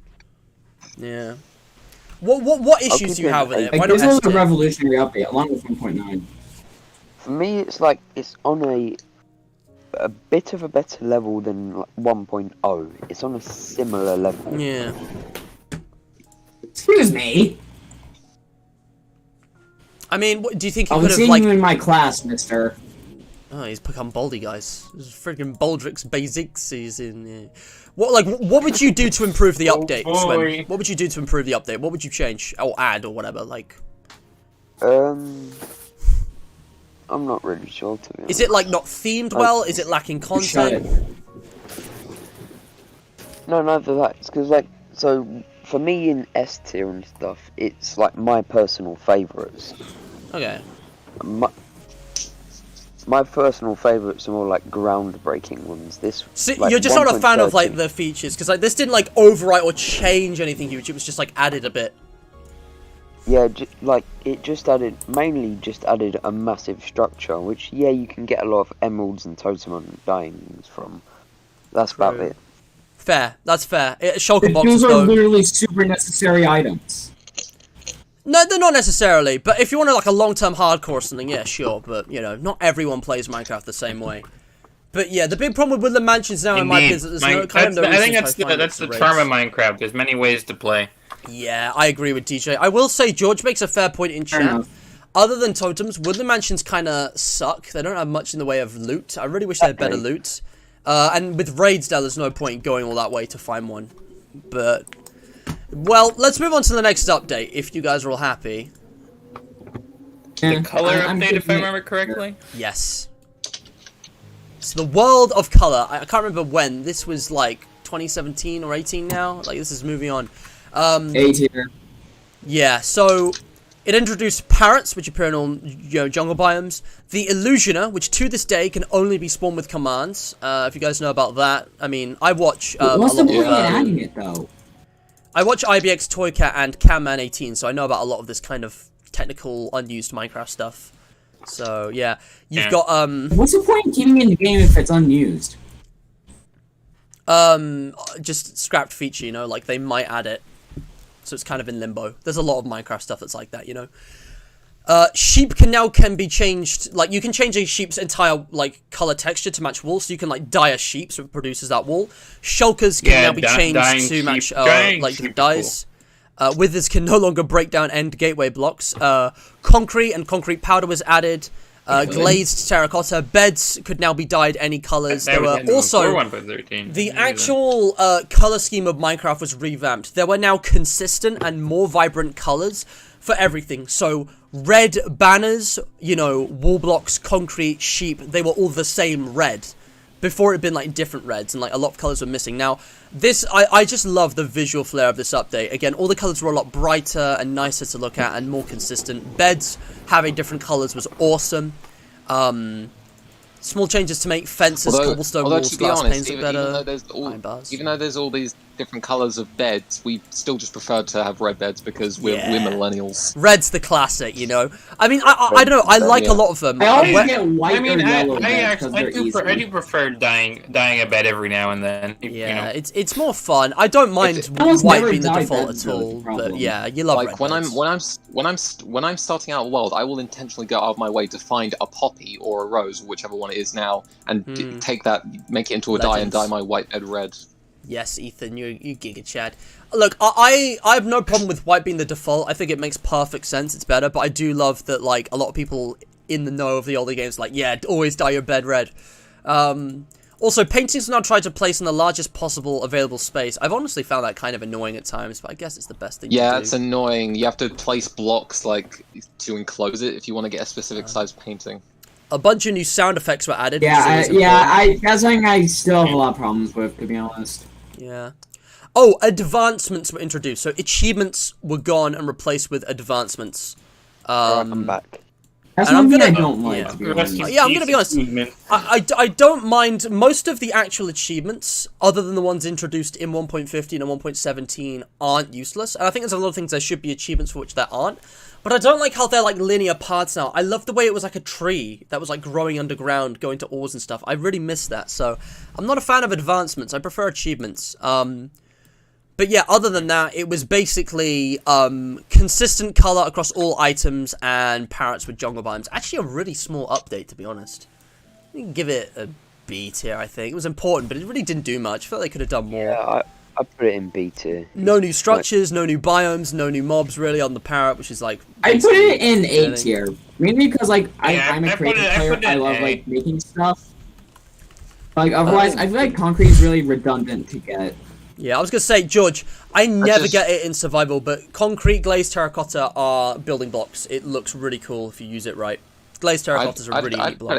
Yeah. What issues do you have with it? Why not
S tier? This was a revolutionary update, along with 1.9.
For me, it's like it's on a bit of a better level than 1.0. It's on a similar level.
Yeah.
Excuse me.
I mean, do you think he
I
could
was
have
seeing
like?
you in my class, mister.
Oh, he's become Baldy, guys. This is freaking Baldrick's Basics. He's in. Yeah. What would you do to improve the update, Swim? What would you do to improve the update? What would you change or add or whatever? Like.
I'm not really sure, to be honest.
Is it like not themed well? Is it lacking content?
No, neither that. It's because like for me in S tier and stuff, it's like my personal favourites.
Okay.
My personal favourites are more like groundbreaking ones.
So
like,
you're just not a fan of like the features, because like this didn't like overwrite or change anything huge. It was just like added a bit.
Yeah, like it mainly just added a massive structure, which you can get a lot of emeralds and totem diamonds from. That's about it.
Fair, that's fair. Shulker
Those
boxes
are
though.
literally super necessary items.
No, they're not necessarily. But if you want like a long-term hardcore or something, yeah, sure. But you know, not everyone plays Minecraft the same way. But yeah, the big problem with Woodland Mansions now in my opinion is that there's no kind of no.
I think that's the charm of Minecraft. There's many ways to play.
Yeah, I agree with DJ. I will say George makes a fair point in chat. Other than totems, Woodland Mansions kind of suck. They don't have much in the way of loot. I really wish they had better loot. And with raids now, there's no point going all that way to find one. But, well, let's move on to the next update, if you guys are all happy.
The color update, if I remember correctly?
Yes. So the world of color. I can't remember when. This was like 2017 or 18 now. Like, this is moving on.
A tier.
Yeah, so it introduced parrots, which appear in all jungle biomes. The Illusioner, which to this day can only be spawned with commands. If you guys know about that, I mean, I watch
what's the point in adding it though? I
watch IBX Toycat and Camman18, so I know about a lot of this kind of technical, unused Minecraft stuff. So yeah, you've got
What's the point in keeping it in the game if it's unused?
Just scrapped feature, you know, like they might add it. So it's kind of in limbo. There's a lot of Minecraft stuff that's like that, you know. Sheep can be changed, like you can change a sheep's entire like color texture to match wool, so you can like dye a sheep so it produces that wool. Shulkers can now be changed to match like different dyes. Withers can no longer break down end gateway blocks. Concrete and concrete powder was added. Glazed terracotta beds could now be dyed any colors. There were also the actual color scheme of Minecraft was revamped. There were now consistent and more vibrant colors for everything. So red banners, you know, wall blocks, concrete, sheep, they were all the same red. Before it had been like different reds and like a lot of colors were missing. Now this, I just love the visual flair of this update. Again, all the colors were a lot brighter and nicer to look at and more consistent. Beds having different colors was awesome. Small changes to make fences, cobblestone walls, glass panes look better.
Even though there's all these different colours of beds, we still just prefer to have red beds because we're millennials.
Red's the classic, you know. I mean, I don't know. I like a lot of them.
I always get white or yellow
I do prefer dyeing a bed every now and then.
Yeah, you know. It's more fun. I don't mind white being the default at all, but yeah, you love
like
red
when I'm starting out world, I will intentionally go out of my way to find a poppy or a rose, whichever one it is now, and take that, make it into a dye, and dye my white bed red.
Yes, Ethan, you giga chad. Look, I have no problem with white being the default. I think it makes perfect sense. It's better, but I do love that like a lot of people in the know of the older games like, yeah, always dye your bed red. Also, paintings are now tried to place in the largest possible available space. I've honestly found that kind of annoying at times, but I guess it's the best thing to do.
Yeah, it's annoying. You have to place blocks like to enclose it if you want to get a specific size painting.
A bunch of new sound effects were added.
That's something I still have a lot of problems with, to be honest.
Yeah. Oh, advancements were introduced. So achievements were gone and replaced with advancements.
I'm back.
That's
And
one
I'm
thing
gonna-
I don't like.
yeah.
To be
Rest in
honest.
Yeah, I'm gonna be
peace,
honest.
achievement.
I don't mind most of the actual achievements, other than the ones introduced in 1.15 and 1.17, aren't useless. And I think there's a lot of things there should be achievements for which there aren't. But I don't like how they're like linear paths now. I love the way it was like a tree that was like growing underground, going to ores and stuff. I really miss that. So I'm not a fan of advancements. I prefer achievements. But yeah, other than that, it was basically consistent color across all items and parrots with jungle biomes. Actually, a really small update, to be honest. You can give it a B tier, I think. It was important, but it really didn't do much. I felt they could have done more.
Yeah, I put it in B tier.
No new structures, no new biomes, no new mobs really on the parrot, which is like...
I put it in A
learning.
tier. Mainly because, like,
Yeah,
I'm
I
a
put
creative
it- I
player.
put it
I
in
love,
A.
like, making stuff. Like, otherwise, I feel like concrete is really redundant to get.
Yeah, I was gonna say, George, I never
just-
get it in survival, but concrete, glazed terracotta are building blocks. It looks really cool if you use it right. Glazed terracottas are really neat block.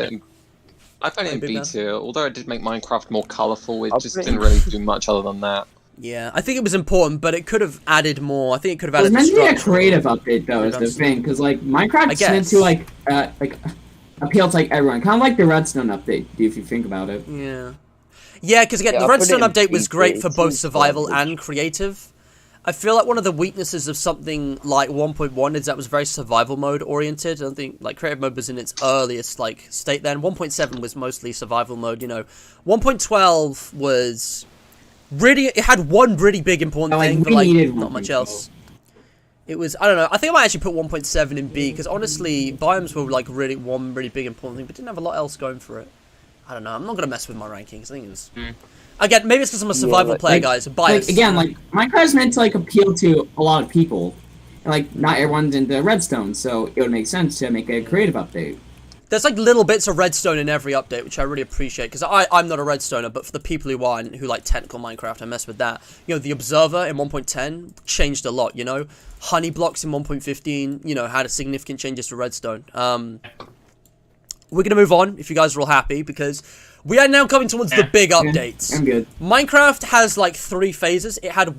I put it in
Big
B
man.
tier, although it did make Minecraft more colourful, it
I'll
just
put it
didn't
in-
really do much other than that.
Yeah, I think it was important, but it could have added more. I think it could have
It was
added
meant to be a
structure.
creative update, though, is the
Redundant.
thing. Because, like,
I
Minecraft's
guess.
meant to, like appeal to, like, everyone. Kind of like the Redstone update, if you think about it.
Yeah. Yeah, because again,
Yeah,
the
I'll put it
Redstone
in
update was
B
great
tier.
for
It's
both
too
survival
garbage.
and creative. I feel like one of the weaknesses of something like 1.1 is that it was very survival mode oriented. I don't think like creative mode was in its earliest like state then. 1.7 was mostly survival mode, you know. 1.12 was really, it had one really big important
Like,
thing,
we
but like
needed
not much
1.12.
else. It was, I don't know, I think I might actually put 1.7 in B, because honestly, biomes were like really one really big important thing, but didn't have a lot else going for it. I don't know, I'm not going to mess with my rankings, I think it was... Again, maybe it's because I'm a survival player, guys, I'm biased.
Like, again, like, Minecraft's meant to, like, appeal to a lot of people. And, like, not everyone's into Redstone, so it would make sense to make a creative update.
There's like little bits of redstone in every update, which I really appreciate, because I'm not a redstoner, but for the people who are and who like technical Minecraft, I mess with that. You know, the Observer in 1.10 changed a lot, you know? Honey blocks in 1.15, you know, had a significant changes to redstone. We're gonna move on, if you guys are all happy, because we are now coming towards the big updates.
I'm good.
Minecraft has like 3 phases. It had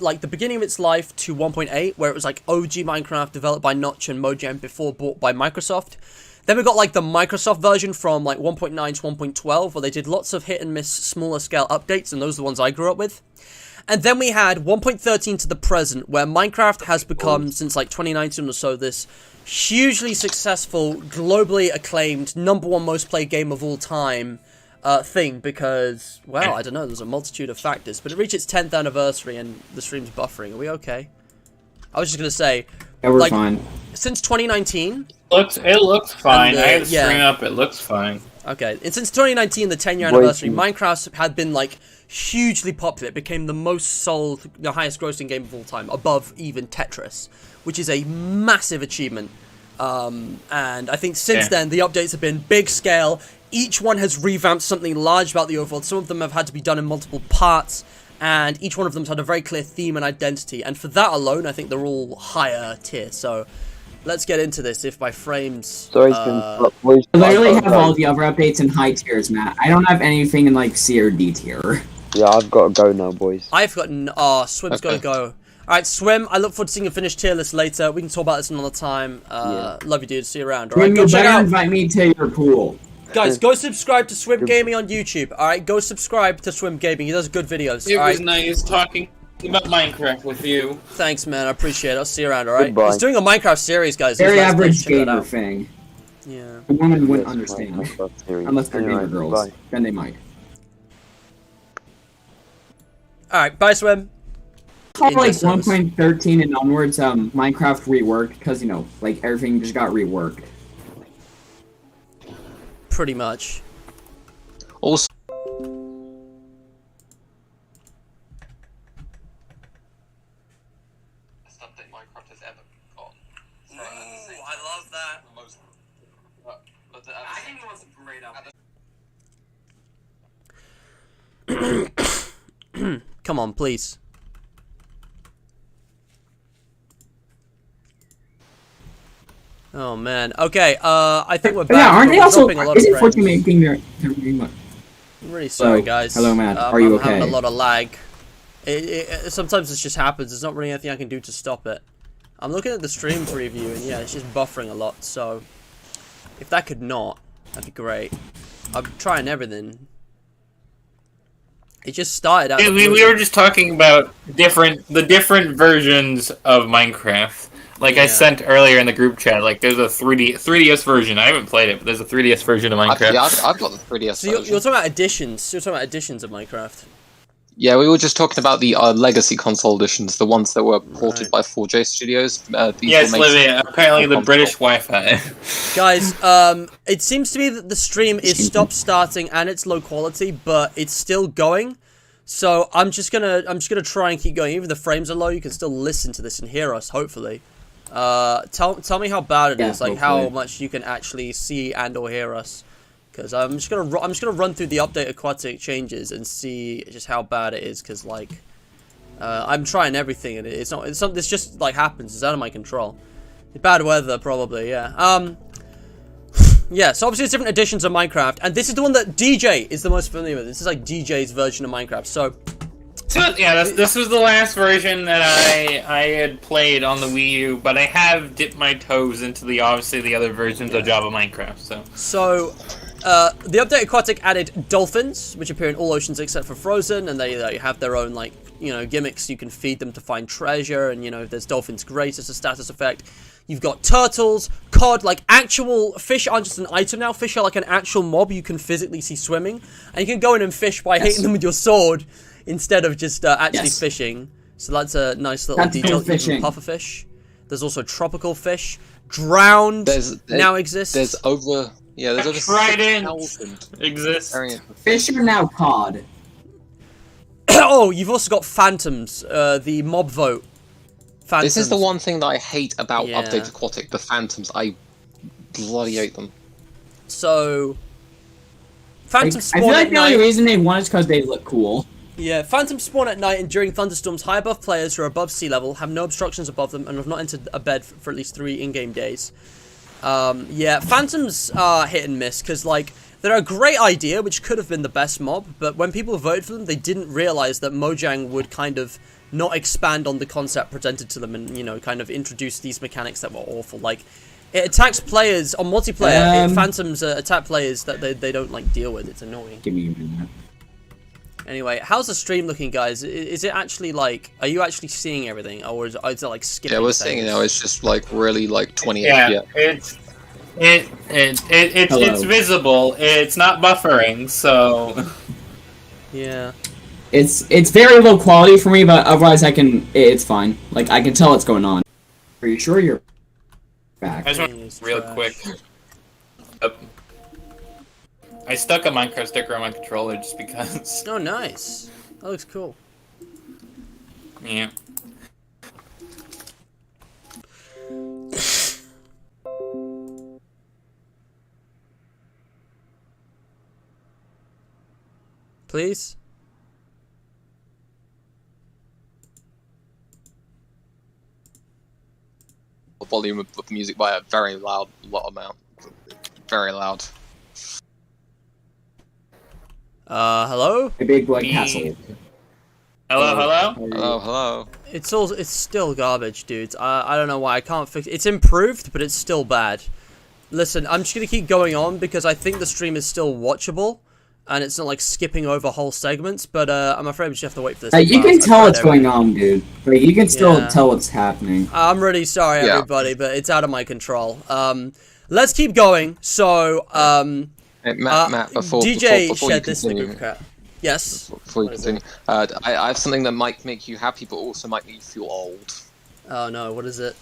like the beginning of its life to 1.8, where it was like OG Minecraft developed by Notch and Mojang before bought by Microsoft. Then we got like the Microsoft version from like 1.9 to 1.12, where they did lots of hit and miss smaller scale updates, and those are the ones I grew up with. And then we had 1.13 to the present, where Minecraft has become, since like 2019 or so, this hugely successful, globally acclaimed, #1 most played game of all time thing, because, well, I don't know, there's a multitude of factors, but it reached its 10th anniversary and the stream's buffering. Are we okay? I was just going to say,
Yeah, we're
like,
fine.
since 2019...
It looks fine.
And,
I had the
yeah.
string up. It looks fine.
Okay, and since 2019, the 10-year anniversary, Minecraft had been, like, hugely popular. It became the most sold, the highest grossing game of all time, above even Tetris, which is a massive achievement. And I think since then, the updates have been big scale. Each one has revamped something large about the overworld. Some of them have had to be done in multiple parts, and each one of them's had a very clear theme and identity. And for that alone, I think they're all higher tier. So let's get into this. If my frames...
Sorry, it's been boys.
I literally have all the other updates in high tiers, Matt. I don't have anything in, like, C or D tier.
Yeah, I've got to go now, boys.
I've gotten... Swim's got to go. Alright, Swim, I look forward to seeing a finished tier list later. We can talk about this another time. Love you, dude. See you around. Alright, go
You
check
better
out...
invite me to your pool.
Guys, go subscribe to Swim Gaming on YouTube. Alright, go subscribe to Swim Gaming. He does good videos.
It was
Alright,
nice talking about Minecraft with you.
thanks, man. I appreciate it. I'll see you around, alright?
Goodbye.
He's doing a Minecraft series, guys.
Very
He's last
average
place. Check that
gamer
out.
thing.
Yeah.
A woman wouldn't
Yes,
understand.
Minecraft series.
Unless they're
Anyway,
gamer girls.
bye.
Then they might.
Alright, bye, Swim.
From like
Injustice.
1.13 and onwards, Minecraft reworked because, you know, like everything just got reworked.
Pretty much.
Also, update Minecraft has ever got.
Ooh, I love that.
I think it was a great update.
Come on, please. Oh man. Okay. I think we're back.
Yeah, aren't
but
they
we're
also?
dropping a lot of
Isn't
frames.
14 making their remote?
I'm really sorry,
Hello.
guys.
Hello, Matt. Are you
I'm having
okay?
a lot of lag. Sometimes this just happens. There's not really anything I can do to stop it. I'm looking at the stream preview, and yeah, it's just buffering a lot. So If that could not, that'd be great. I'm trying everything. It just started out.
We were just talking about the different versions of Minecraft. Like I sent earlier in the group chat, like there's a 3DS version. I haven't played it, but there's a 3DS version of Minecraft.
I've got the 3DS
So
version.
you're talking about editions. You're talking about editions of Minecraft.
Yeah, we were just talking about the legacy console editions, the ones that were ported by 4J Studios.
Yes, Livia. Apparently the British Wi-Fi.
Guys, it seems to be that the stream is starting and it's low quality, but it's still going. So I'm just gonna try and keep going. Even if the frames are low, you can still listen to this and hear us. Hopefully, tell me how bad it is, like how much you can actually see and or hear us. Because I'm just gonna run through the update aquatic changes and see just how bad it is. Because like, I'm trying everything and it's not. This just like happens. It's out of my control. Bad weather probably. Yeah. Yeah. So obviously it's different editions of Minecraft, and this is the one that DJ is the most familiar with. This is like DJ's version of Minecraft. So
yeah, this was the last version that I had played on the Wii U, but I have dipped my toes into the other versions of Java Minecraft.
So. The update aquatic added dolphins, which appear in all oceans except for frozen, and they have their own, like, you know, gimmicks. You can feed them to find treasure, and, you know, there's dolphins great as a status effect. You've got turtles, cod, like, actual fish aren't just an item now. Fish are like an actual mob you can physically see swimming, and you can go in and fish by hitting them with your sword instead of just actually fishing. So that's a nice little detail. Even pufferfish. There's also tropical fish. Drowned now exists.
There's over 6,000
exists.
Fish are now cod.
Oh, you've also got phantoms, the mob vote. Phantoms.
This is the one thing that I hate about Update Aquatic, the phantoms. I bloody hate them.
So, phantoms spawn
I feel like
at
the only
night.
reason they won is because they look cool.
Yeah, phantoms spawn at night and during thunderstorms. High above players who are above sea level, have no obstructions above them, and have not entered a bed for at least 3 in-game days. Yeah, phantoms are hit and miss, because, like, they're a great idea, which could have been the best mob, but when people voted for them, they didn't realize that Mojang would kind of not expand on the concept presented to them and, you know, kind of introduce these mechanics that were awful. Like, it attacks players on multiplayer. Phantoms attack players that they don't, like, deal with. It's annoying.
Give me a minute.
Anyway, how's the stream looking, guys? Is it actually, like, are you actually seeing everything, or is it like, skipping?
Yeah, we're seeing it now. It's just, like, really, like, 20
Yeah,
FPS.
it's visible. It's not buffering, so.
Yeah.
It's very low quality for me, but otherwise it's fine. Like, I can tell what's going on. Are you sure you're back?
I just want real quick. I stuck a Minecraft sticker on my controller just because.
Oh, nice. That looks cool.
Yeah.
Please?
The volume of the music by a very loud amount. Very loud.
Hello?
A big black castle.
Hello?
Hello.
It's still garbage, dudes. I don't know why I can't fix it. It's improved, but it's still bad. Listen, I'm just gonna keep going on because I think the stream is still watchable, and it's not like skipping over whole segments. But I'm afraid we just have to wait for this.
You can tell what's going on, dude. Like, you can still tell what's happening.
I'm really sorry, everybody, but it's out of my control. Let's keep going. So,
Hey, Matt, before
DJ
you
shared this in the
continue,
group chat. Yes.
Before you continue, I have something that might make you happy, but also might make you feel old.
Oh no, what is it?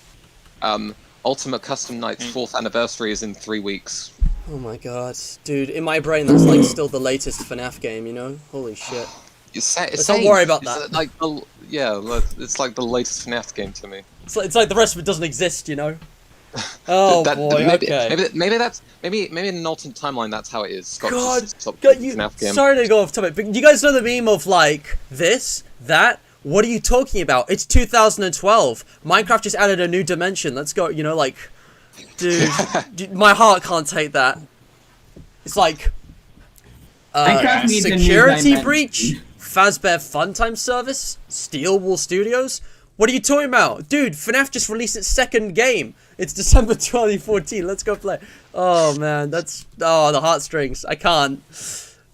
Ultimate Custom Night's 4th anniversary is in 3 weeks.
Oh my god, dude! In my brain, that's like still the latest FNAF game. You know? Holy shit. Let's not worry about that.
Like it's like the latest FNAF game to me.
It's like the rest of it doesn't exist. You know? Oh boy. Okay.
Maybe in an alternate timeline that's how it is. Scott
God,
just stopped
God,
the FNAF game.
sorry to go off topic, but you guys know the meme of like this, that. What are you talking about? It's 2012. Minecraft just added a new dimension. Let's go. You know, like, dude, my heart can't take that. It's like
Minecraft needs a new
security
dimension.
breach, Fazbear Funtime Service, Steel Wool Studios. What are you talking about? Dude, FNAF just released its second game. It's December 2014. Let's go play. Oh, man. That's... Oh, the heartstrings. I can't.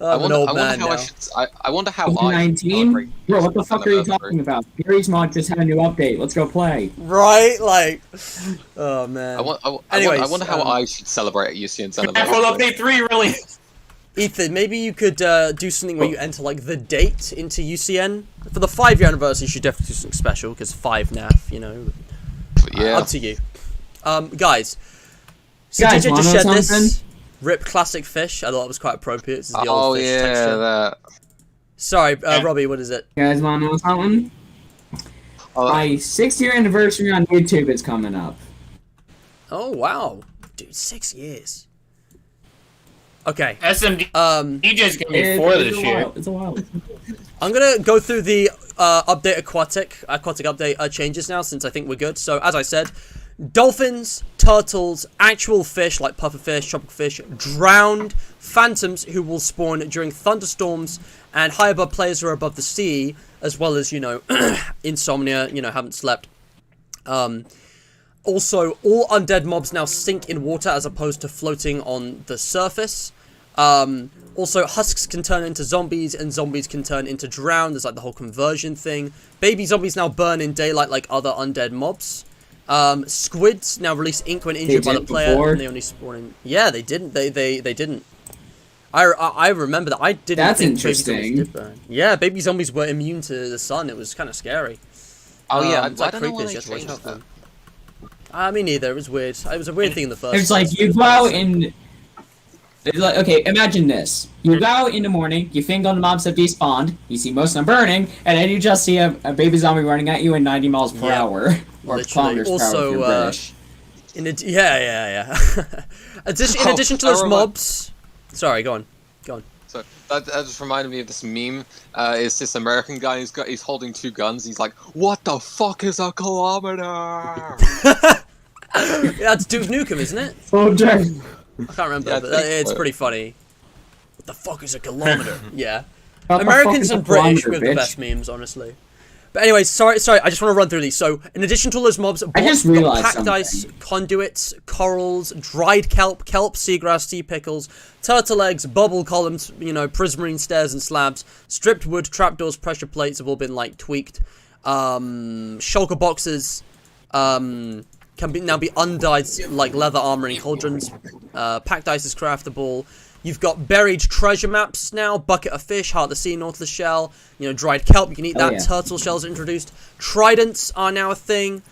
I'm an old man now.
I wonder how
19? Bro, what the fuck are you talking about? Gary's mod just had a new update. Let's go play.
Right? Like... Oh, man.
I wonder how I should celebrate UCN's anniversary.
Well, update 3, really.
Ethan, maybe you could do something where you enter, like, the date into UCN. For the 5-year anniversary, you should definitely do something special, because 5 NAF, you know.
Yeah.
Up to you. Guys. So
Guys,
DJ just shared
something?
this. Rip classic fish. I thought it was quite appropriate. This is the old fish texture.
that.
Sorry, Robbie, what is it?
You guys want to know something? My 6-year anniversary on YouTube is coming up.
Oh, wow. Dude, 6 years. Okay.
SMD DJ's gonna be 4 this year.
It's a while.
I'm gonna go through the update aquatic update changes now, since I think we're good. So, as I said, dolphins, turtles, actual fish like pufferfish, tropical fish, drowned, phantoms who will spawn during thunderstorms, and high above players who are above the sea, as well as, you know, insomnia, you know, haven't slept. Also, all undead mobs now sink in water as opposed to floating on the surface. Also, husks can turn into zombies, and zombies can turn into drowned. There's like the whole conversion thing. Baby zombies now burn in daylight like other undead mobs. Squids now release ink when injured by the player, and they only spawn in... Yeah, they didn't. They didn't. I remember that. I didn't.
That's
think
interesting.
Baby zombies did burn. Yeah, baby zombies were immune to the sun. It was kind of scary.
Oh yeah,
it's like
I don't know why
creepers,
they
you have to watch
changed
out for
that.
them. Me neither. It was weird. It was a weird thing in the first.
It's like you go out in. It's like, okay, imagine this. You go out in the morning, you think on the mobs have despawned, you see most of them burning, and then you just see a baby zombie running at you in 90 miles per hour. Or
Literally.
kilometers per hour if you're British.
In addition to those mobs... Sorry, go on.
So that just reminded me of this meme. It's this American guy. He's holding 2 guns. He's like, "What the fuck is a kilometer?"
Yeah, that's Duke Nukem, isn't it?
Oh, Jack.
I can't remember,
Yeah,
but it's pretty funny. What the fuck is a kilometer? Yeah.
What the
Americans
fuck is
and
a
British
kilometer,
with the
bitch?
best memes, honestly. But anyway, sorry, I just want to run through these. So, in addition to all those mobs,
I just realized
packed ice, conduits, corals, dried kelp, seagrass, sea pickles, turtle eggs, bubble columns, you know, prismarine stairs and slabs, stripped wood, trapdoors, pressure plates have all been, like, tweaked. Shulker boxes, can now be undyed, like, leather armor and cauldrons. Packed ice is craftable. You've got buried treasure maps now. Bucket of fish, heart of the sea, nautilus shell. You know, dried kelp, you can eat that.
Yeah.
Turtle shells are introduced. Tridents are now a thing.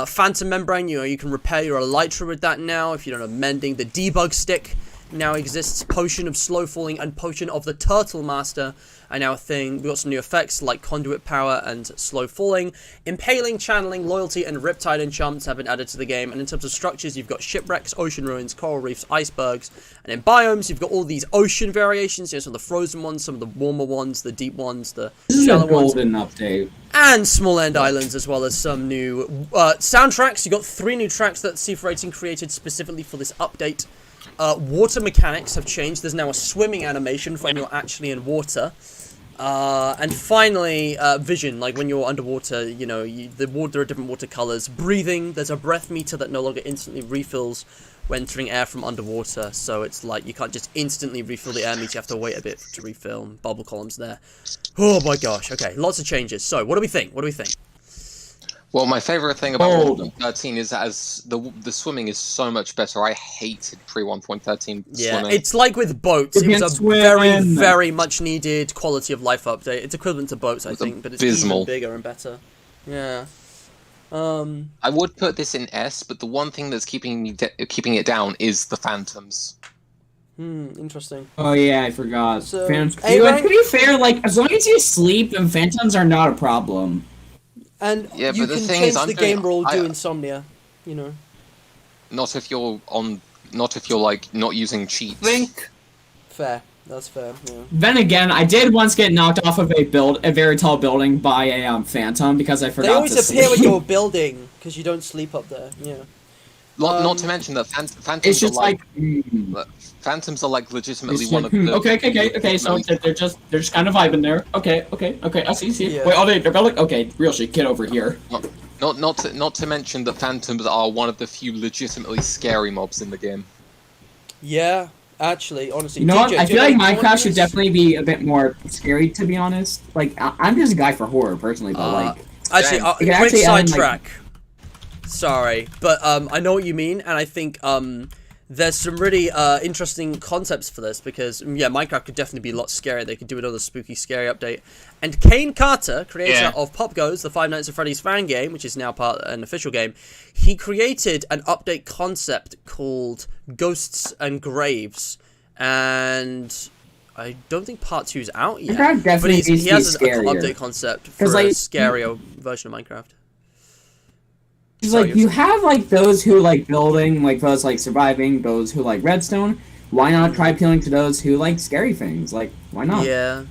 Phantom membrane, you know, you can repair your elytra with that now if you don't have mending. The debug stick now exists. Potion of slow falling and potion of the turtle master are now a thing. We've got some new effects like conduit power and slow falling. Impaling, channeling, loyalty, and riptide enchantments have been added to the game. And in terms of structures, you've got shipwrecks, ocean ruins, coral reefs, icebergs. And in biomes, you've got all these ocean variations. You know, some of the frozen ones, some of the warmer ones, the deep ones, the shallow ones.
Golden update.
And small end islands, as well as some new soundtracks. You've got 3 new tracks that C4 Rating created specifically for this update. Water mechanics have changed. There's now a swimming animation for when you're actually in water. And finally, vision, like when you're underwater, you know, there are different water colors. Breathing, there's a breath meter that no longer instantly refills when entering air from underwater. So it's like you can't just instantly refill the air meter, you have to wait a bit to refill. Bubble columns there. Oh my gosh, okay, lots of changes. So, what do we think?
Well, my favorite thing about 1.13 is that as the swimming is so much better. I hated pre 1.13
Yeah,
swimming.
it's like with boats. It was a very, very much needed quality of life update. It's equivalent to boats, I think, but it's
abysmal.
even bigger and better. Yeah.
I would put this in S, but the one thing that's keeping it down is the phantoms.
Interesting.
Oh yeah, I forgot.
So,
Phantoms.
A-rank?
To be fair, like as long as you sleep, then phantoms are not a problem.
And
Yeah,
you
but the
can
thing
change
is, I'm
the
doing-
game rule,
I-
do insomnia, you know.
Not if you're like not using cheats.
Link.
Fair. That's fair, yeah.
Then again, I did once get knocked off of a very tall building by a phantom because I forgot
They always
to
appear when
sleep.
you're building, because you don't sleep up there, yeah.
Not to mention that phantoms
It's just
are like
like.
phantoms are like legitimately
It's
one
like,
of the.
okay. So they're just kind of vibing there. Okay. I see.
Yeah.
Wait, they're building. Okay, real shit. Get over here.
Not to mention that phantoms are one of the few legitimately scary mobs in the game.
Yeah, actually, honestly.
You know what?
DJ,
I
do you
feel
have
like
any
Minecraft should
comments?
definitely be a bit more scary, to be honest. Like, I'm just a guy for horror, personally, but like...
Actually,
Damn.
You can
quick
actually add in, like-
sidetrack. Sorry, but I know what you mean, and I think there's some really interesting concepts for this, because yeah, Minecraft could definitely be a lot scarier. They could do another spooky scary update. And Kane Carter, creator of Pop Goes, the Five Nights at Freddy's fan game, which is now part of an official game, he created an update concept called Ghosts and Graves, and I don't think part 2 is out yet.
Minecraft
But
definitely needs
he
to be
has an
scarier.
update concept for
like,
a scarier version of Minecraft.
Because,
Sorry,
like,
you're
you have, like, those who like building, like, those, like, surviving, those who like redstone. Why not try appealing to those who like scary things? Like, why not?
Yeah.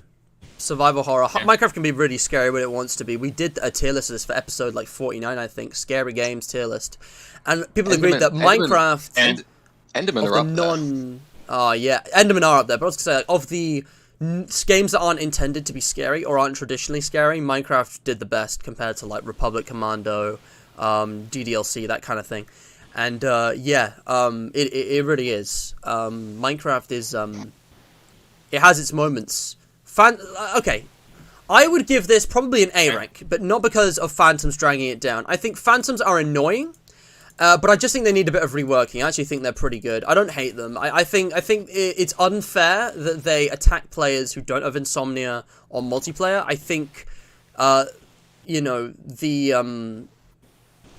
Survival horror. Minecraft can be really scary when it wants to be. We did a tier list of this for episode, like, 49, I think. Scary games tier list. And people agreed that Minecraft...
And Enderman
of
are
the
up there.
Oh, yeah. Enderman are up there. But I was going to say, like, of the games that aren't intended to be scary or aren't traditionally scary, Minecraft did the best compared to, like, Republic Commando, DDLC, that kind of thing. And it really is. Minecraft is it has its moments. Okay, I would give this probably an A rank, but not because of Phantoms dragging it down. I think Phantoms are annoying, but I just think they need a bit of reworking. I actually think they're pretty good. I don't hate them. I think it's unfair that they attack players who don't have insomnia on multiplayer. I think you know, the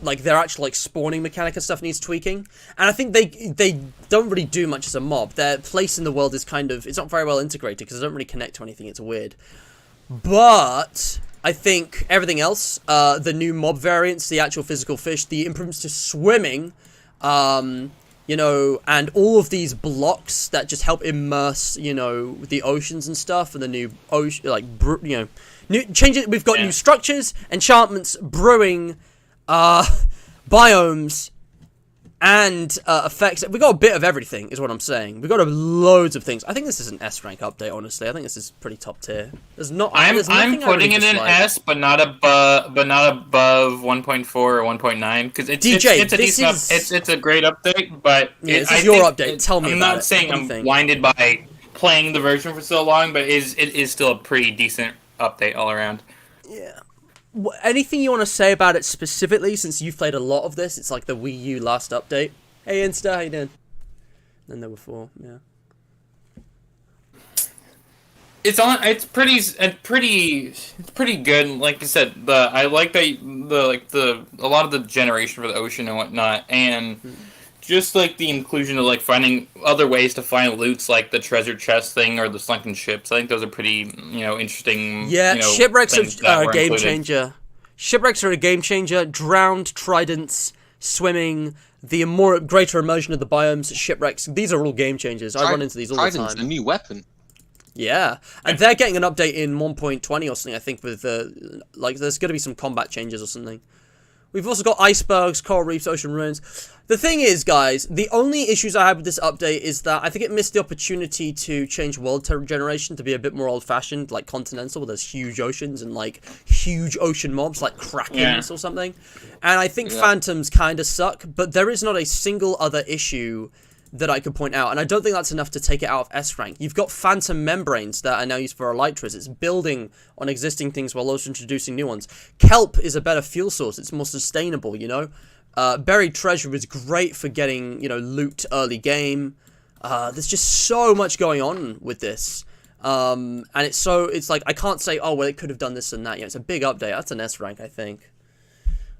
like their actual like spawning mechanic and stuff needs tweaking, and I think they don't really do much as a mob. Their place in the world is kind of, it's not very well integrated because they don't really connect to anything. It's weird, but I think everything else, the new mob variants, the actual physical fish, the improvements to swimming, you know, and all of these blocks that just help immerse, you know, the oceans and stuff, and the new ocean, like, you know, new changes. We've got new structures, enchantments, brewing, biomes, and effects. We got a bit of everything, is what I'm saying. We got loads of things. I think this is an S rank update. Honestly, I think this is pretty top tier. There's not.
I'm
nothing I
putting
really
it in
dislike.
S, but not above 1.4 or 1.9 because it's
DJ,
it's a
this
decent
is-
it's a great update. But
Yeah, this
I
is your
think
update. Tell me
I'm
about
not
it.
saying
What do you
I'm
think?
blinded by playing the version for so long, but it is still a pretty decent update all around.
Yeah. Anything you want to say about it specifically, since you've played a lot of this? It's like the Wii U last update. Hey, Insta, how you doing? And there were 4, yeah.
It's pretty good. Like you said, I like that a lot of the generation for the ocean and whatnot, and just like the inclusion of like finding other ways to find loots, like the treasure chest thing or the sunken ships. I think those are pretty, you know, interesting.
Yeah,
you know,
shipwrecks
things
are
that
a
were
game
included.
changer. Shipwrecks are a game changer. Drowned, tridents, swimming, the more greater immersion of the biomes, shipwrecks. These are all game changers. I run into these all the
Trident's
time.
a new weapon.
Yeah, and they're getting an update in 1.20 or something, I think, with, like, there's going to be some combat changes or something. We've also got icebergs, coral reefs, ocean ruins. The thing is, guys, the only issues I have with this update is that I think it missed the opportunity to change world generation to be a bit more old-fashioned, like continental, where there's huge oceans and, like, huge ocean mobs, like krakens or something. And I think phantoms kind of suck, but there is not a single other issue that I could point out, and I don't think that's enough to take it out of S rank. You've got phantom membranes that are now used for elytras. It's building on existing things while also introducing new ones. Kelp is a better fuel source. It's more sustainable, you know? Buried treasure is great for getting, you know, loot early game. There's just so much going on with this. And it's like, I can't say, oh, well, it could have done this and that. Yeah, it's a big update. That's an S rank, I think.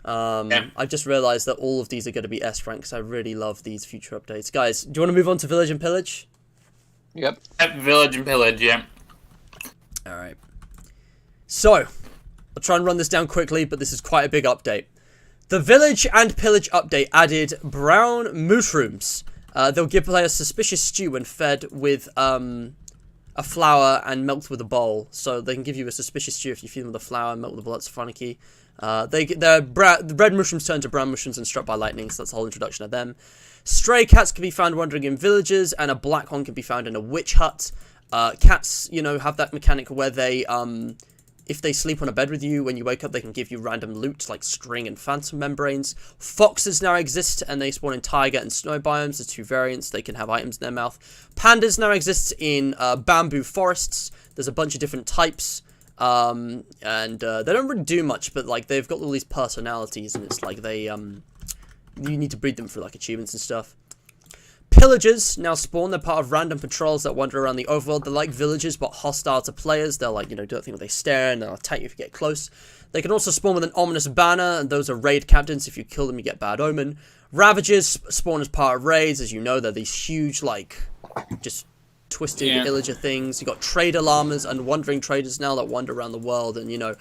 I've just realised that all of these are going to be S rank, because I really love these future updates. Guys, do you want to move on to Village and Pillage?
Yep.
Village and Pillage, yeah.
Alright. So, I'll try and run this down quickly, but this is quite a big update. The Village and Pillage update added brown mushrooms. They'll give players suspicious stew when fed with a flour and milked with a bowl. So they can give you a suspicious stew if you feed them with a flour and milk with a bowl. That's funky. The red mushrooms turn to brown mushrooms and struck by lightning, so that's the whole introduction of them. Stray cats can be found wandering in villages, and a black one can be found in a witch hut. Cats, you know, have that mechanic where they If they sleep on a bed with you, when you wake up, they can give you random loot, like string and phantom membranes. Foxes now exist, and they spawn in taiga and snow biomes. There's 2 variants. They can have items in their mouth. Pandas now exist in bamboo forests. There's a bunch of different types. And they don't really do much, but, like, they've got all these personalities, and it's like they, you need to breed them for, like, achievements and stuff. Pillagers now spawn. They're part of random patrols that wander around the overworld. They're like villagers, but hostile to players. They're like, don't think they stare, and they'll attack you if you get close. They can also spawn with an ominous banner, and those are raid captains. If you kill them, you get bad omen. Ravagers spawn as part of raids. As you know, they're these huge, like, just twisted villager things. You got trader llamas and wandering traders now that wander around the world, and,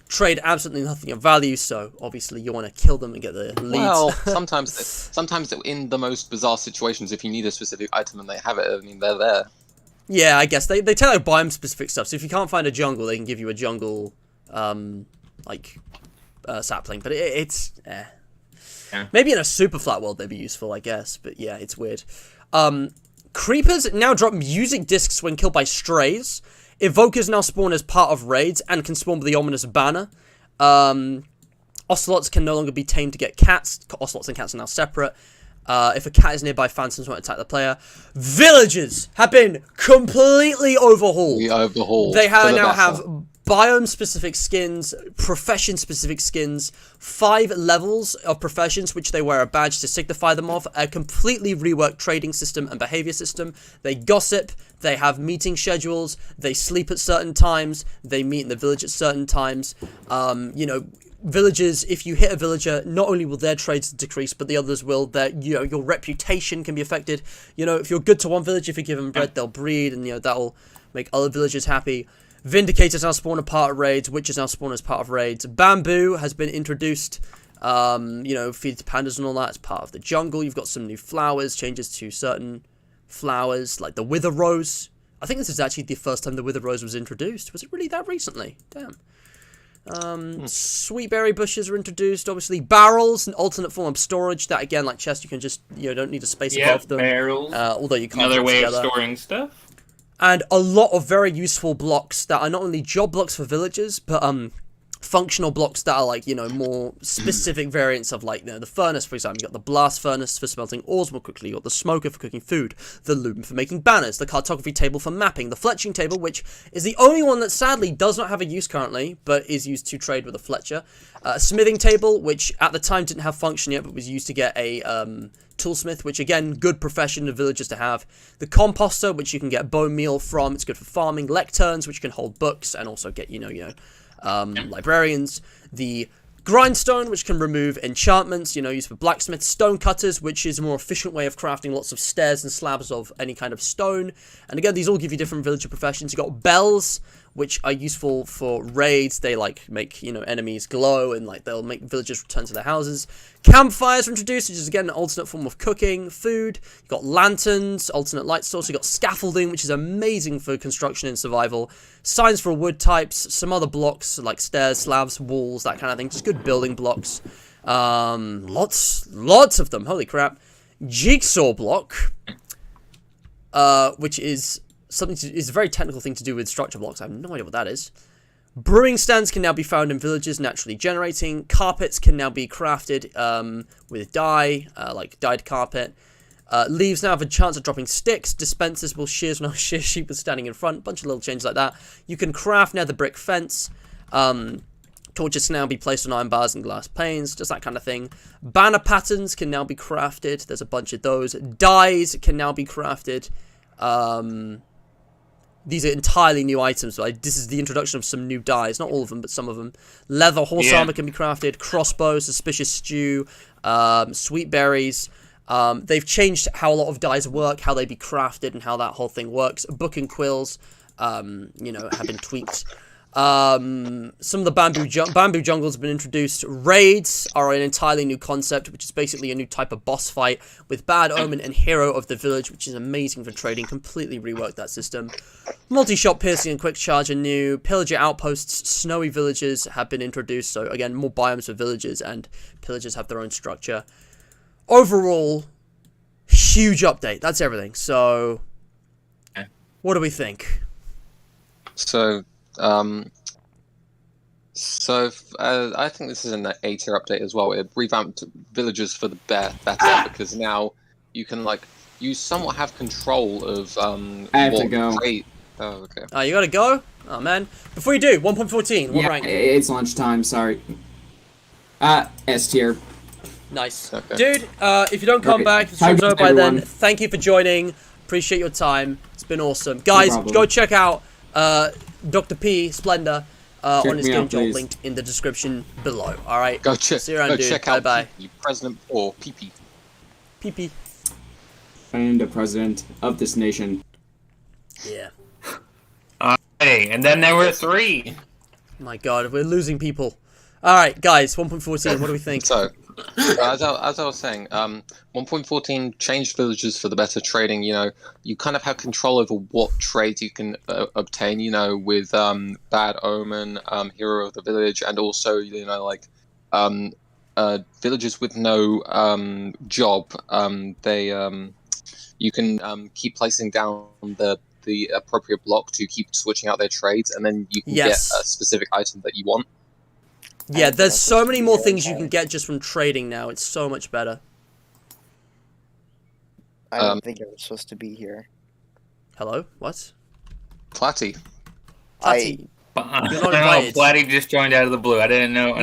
trade absolutely nothing of value, so obviously you want to kill them and get the leads.
Well, sometimes in the most bizarre situations, if you need a specific item and they have it, I mean, they're there.
Yeah, I guess. They tell you biome specific stuff, so if you can't find a jungle, they can give you a jungle, sapling, but it's Maybe in a super flat world they'd be useful, I guess, but yeah, it's weird. Creepers now drop music discs when killed by strays. Evokers now spawn as part of raids and can spawn with the ominous banner. Ocelots can no longer be tamed to get cats. Ocelots and cats are now separate. If a cat is nearby, phantoms won't attack the player. Villagers have been completely overhauled. They now have biome-specific skins, profession-specific skins, 5 levels of professions which they wear a badge to signify them of, a completely reworked trading system and behavior system. They gossip, they have meeting schedules, they sleep at certain times, they meet in the village at certain times. Villagers, if you hit a villager, not only will their trades decrease, but the others will. Your reputation can be affected. If you're good to one village, if you give them bread, they'll breed, and that'll make other villagers happy. Vindicators now spawn as part of raids. Witches now spawn as part of raids. Bamboo has been introduced. Feed to pandas and all that. It's part of the jungle. You've got some new flowers, changes to certain flowers, like the wither rose. I think this is actually the first time the wither rose was introduced. Was it really that recently? Damn. Sweet berry bushes are introduced. Obviously, barrels, an alternate form of storage. That again, like chests, you can just don't need a space above them.
Barrels.
Although you can't.
Another way
together.
of storing stuff.
And a lot of very useful blocks that are not only job blocks for villagers, but functional blocks that are like, more specific variants of like, the furnace, for example. You got the blast furnace for smelting ores more quickly. You got the smoker for cooking food, the loom for making banners, the cartography table for mapping, the fletching table, which is the only one that sadly does not have a use currently, but is used to trade with a fletcher. A smithing table, which at the time didn't have function yet, but was used to get a toolsmith, which again, good profession of villagers to have. The composter, which you can get bone meal from, it's good for farming. Lecterns, which can hold books and also get, librarians. The grindstone, which can remove enchantments, used for blacksmiths. Stone cutters, which is a more efficient way of crafting lots of stairs and slabs of any kind of stone. And again, these all give you different villager professions. You've got bells, which are useful for raids. They make enemies glow, and they'll make villagers return to their houses. Campfires are introduced, which is again an alternate form of cooking food. You've got lanterns, alternate light source. You've got scaffolding, which is amazing for construction and survival. Signs for wood types, some other blocks like stairs, slabs, walls, that kind of thing. Just good building blocks. Lots of them. Holy crap! Jigsaw block, which is is a very technical thing to do with structure blocks. I have no idea what that is. Brewing stands can now be found in villages naturally generating. Carpets can now be crafted with dye, like dyed carpet. Leaves now have a chance of dropping sticks. Dispensers will shears now shear sheep with standing in front. Bunch of little changes like that. You can craft nether brick fence. Torches can now be placed on iron bars and glass panes, just that kind of thing. Banner patterns can now be crafted. There's a bunch of those. Dyes can now be crafted. These are entirely new items. This is the introduction of some new dyes. Not all of them, but some of them. Leather horse armor can be crafted. Crossbow, suspicious stew, sweet berries. They've changed how a lot of dyes work, how they be crafted, and how that whole thing works. Book and quills, have been tweaked. Some of the bamboo jungles have been introduced. Raids are an entirely new concept, which is basically a new type of boss fight with Bad Omen and Hero of the Village, which is amazing for trading. Completely reworked that system. Multi-shot piercing and quick charge are new. Pillager outposts, snowy villages have been introduced. So again, more biomes for villagers, and pillagers have their own structure. Overall, huge update. That's everything. So, what do we think?
So, So I think this is an A tier update as well. It revamped villagers for the better because now you can you somewhat have control of
I have to go.
Oh, okay.
Oh, you gotta go? Oh man. Before you do, 1.14. What
Yeah,
rank?
it's lunchtime. Sorry. S tier.
Nice.
Okay.
Dude, if you don't come
Right.
back, the
Hi,
stream's over by then.
everyone.
Thank you for joining. Appreciate your time. It's been awesome. Guys,
problem.
go check out Dr. P Splendor on his
me
game
out,
job
please.
linked in the description below. Alright.
Go
See you around,
go
dude.
check out
Bye-bye.
PP, President or PP.
PP.
And the president of this nation.
Yeah.
Hey, and then there were 3.
My god, we're losing people. Alright, guys, 1.14, what do we think?
So, as I was saying, 1.14 changed villagers for the better trading. You kind of have control over what trades you can obtain. With Bad Omen, Hero of the Village, and also villagers with no job. You can keep placing down the appropriate block to keep switching out their trades, and then you can
Yes.
get a specific item that you want.
Yeah, there's so many more things you can get just from trading now. It's so much better.
I don't think I was supposed to be here.
Hello? What?
Platty.
Platty. You're not
Oh,
invited.
Flatty just joined out of the blue. I didn't know.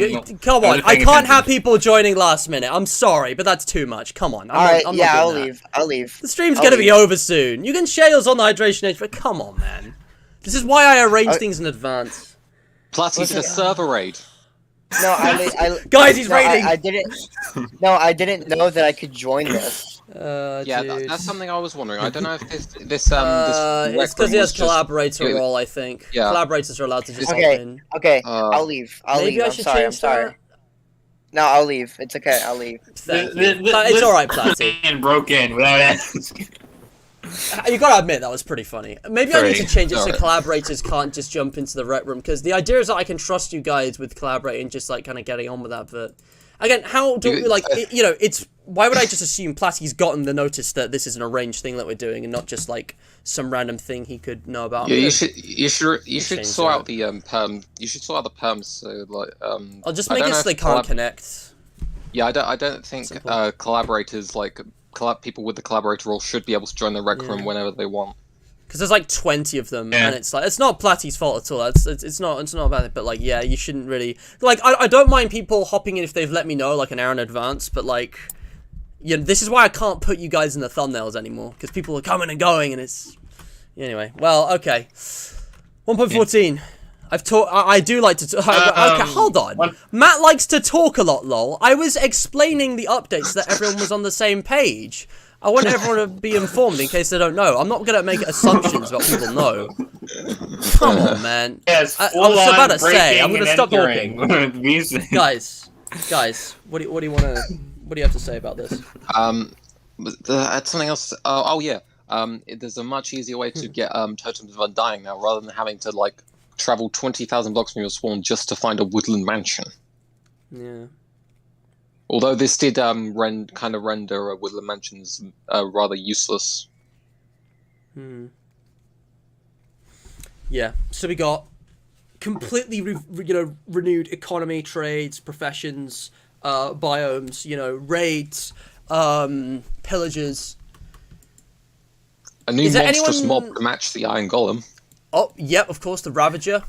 Come
I
on,
was
I
paying
can't have
attention.
people joining last minute. I'm sorry, but that's too much. Come on.
Alright,
I'm
yeah,
not
I'll
doing that.
leave. I'll leave.
The stream's
I'll
gonna be
leave.
over soon. You can share yours on the hydration edge, but come on, man. This is why I arrange things in advance.
Platty did a server raid.
No, I
Guys, he's
no,
raiding.
I didn't. No, I didn't know that I could join this.
Yeah,
Dude.
that's something I was wondering. I don't know if this
It's because he has collaborator
Yeah.
role, I think.
Yeah.
Collaborators are allowed to just hop
Okay,
in.
okay,
Uh,
I'll leave. I'll
Maybe
leave.
I
I'm
should
sorry. I'm
change
sorry.
that.
No, I'll leave. It's okay. I'll leave.
Thank you. It's alright, Platty.
And broke in without asking.
You gotta admit, that was pretty funny. Maybe I need to
Sorry.
change it so
Alright.
collaborators can't just jump into the rec room, because the idea is that I can trust you guys with collaborating, just kind of getting on with that, but... Again, how do we, it's... Why would I just assume Platty's gotten the notice that this is an arranged thing that we're doing, and not just, some random thing he could know about?
Yeah,
I'm
you
gonna-
should
change
sort
that.
out the perm. You should sort out the perms. So
I'll just
I
make
don't
it
know
so they
if
can't connect.
Yeah, I don't think
Simple.
collaborators people with the collaborator role should be able to join the rec room
Yeah.
whenever they want.
Because there's 20 of them,
Yeah.
and it's not Platty's fault at all. It's not about it. But yeah, you shouldn't really I don't mind people hopping in if they've let me know an hour in advance. But this is why I can't put you guys in the thumbnails anymore, because people are coming and going, and it's anyway. Well, okay, 1.14. I do like to talk. Okay, hold on. Matt likes to talk a lot, lol. I was explaining the updates so that everyone was on the same page. I want everyone to be informed in case they don't know. I'm not gonna make assumptions about people know. Come on, man.
Yes,
I was about to say, I'm gonna stop talking.
talking.
Guys, what do you have to say about this?
That's something else. Oh yeah. There's a much easier way to get totems of undying now, rather than having to travel 20,000 blocks from your spawn just to find a woodland mansion.
Yeah.
Although this did render woodland mansions rather useless.
Yeah. So we got completely renewed economy, trades, professions, biomes. Raids, pillages.
A new
Is there
monstrous
anyone-
mob to match the Iron Golem.
Oh, yep, of course, the Ravager.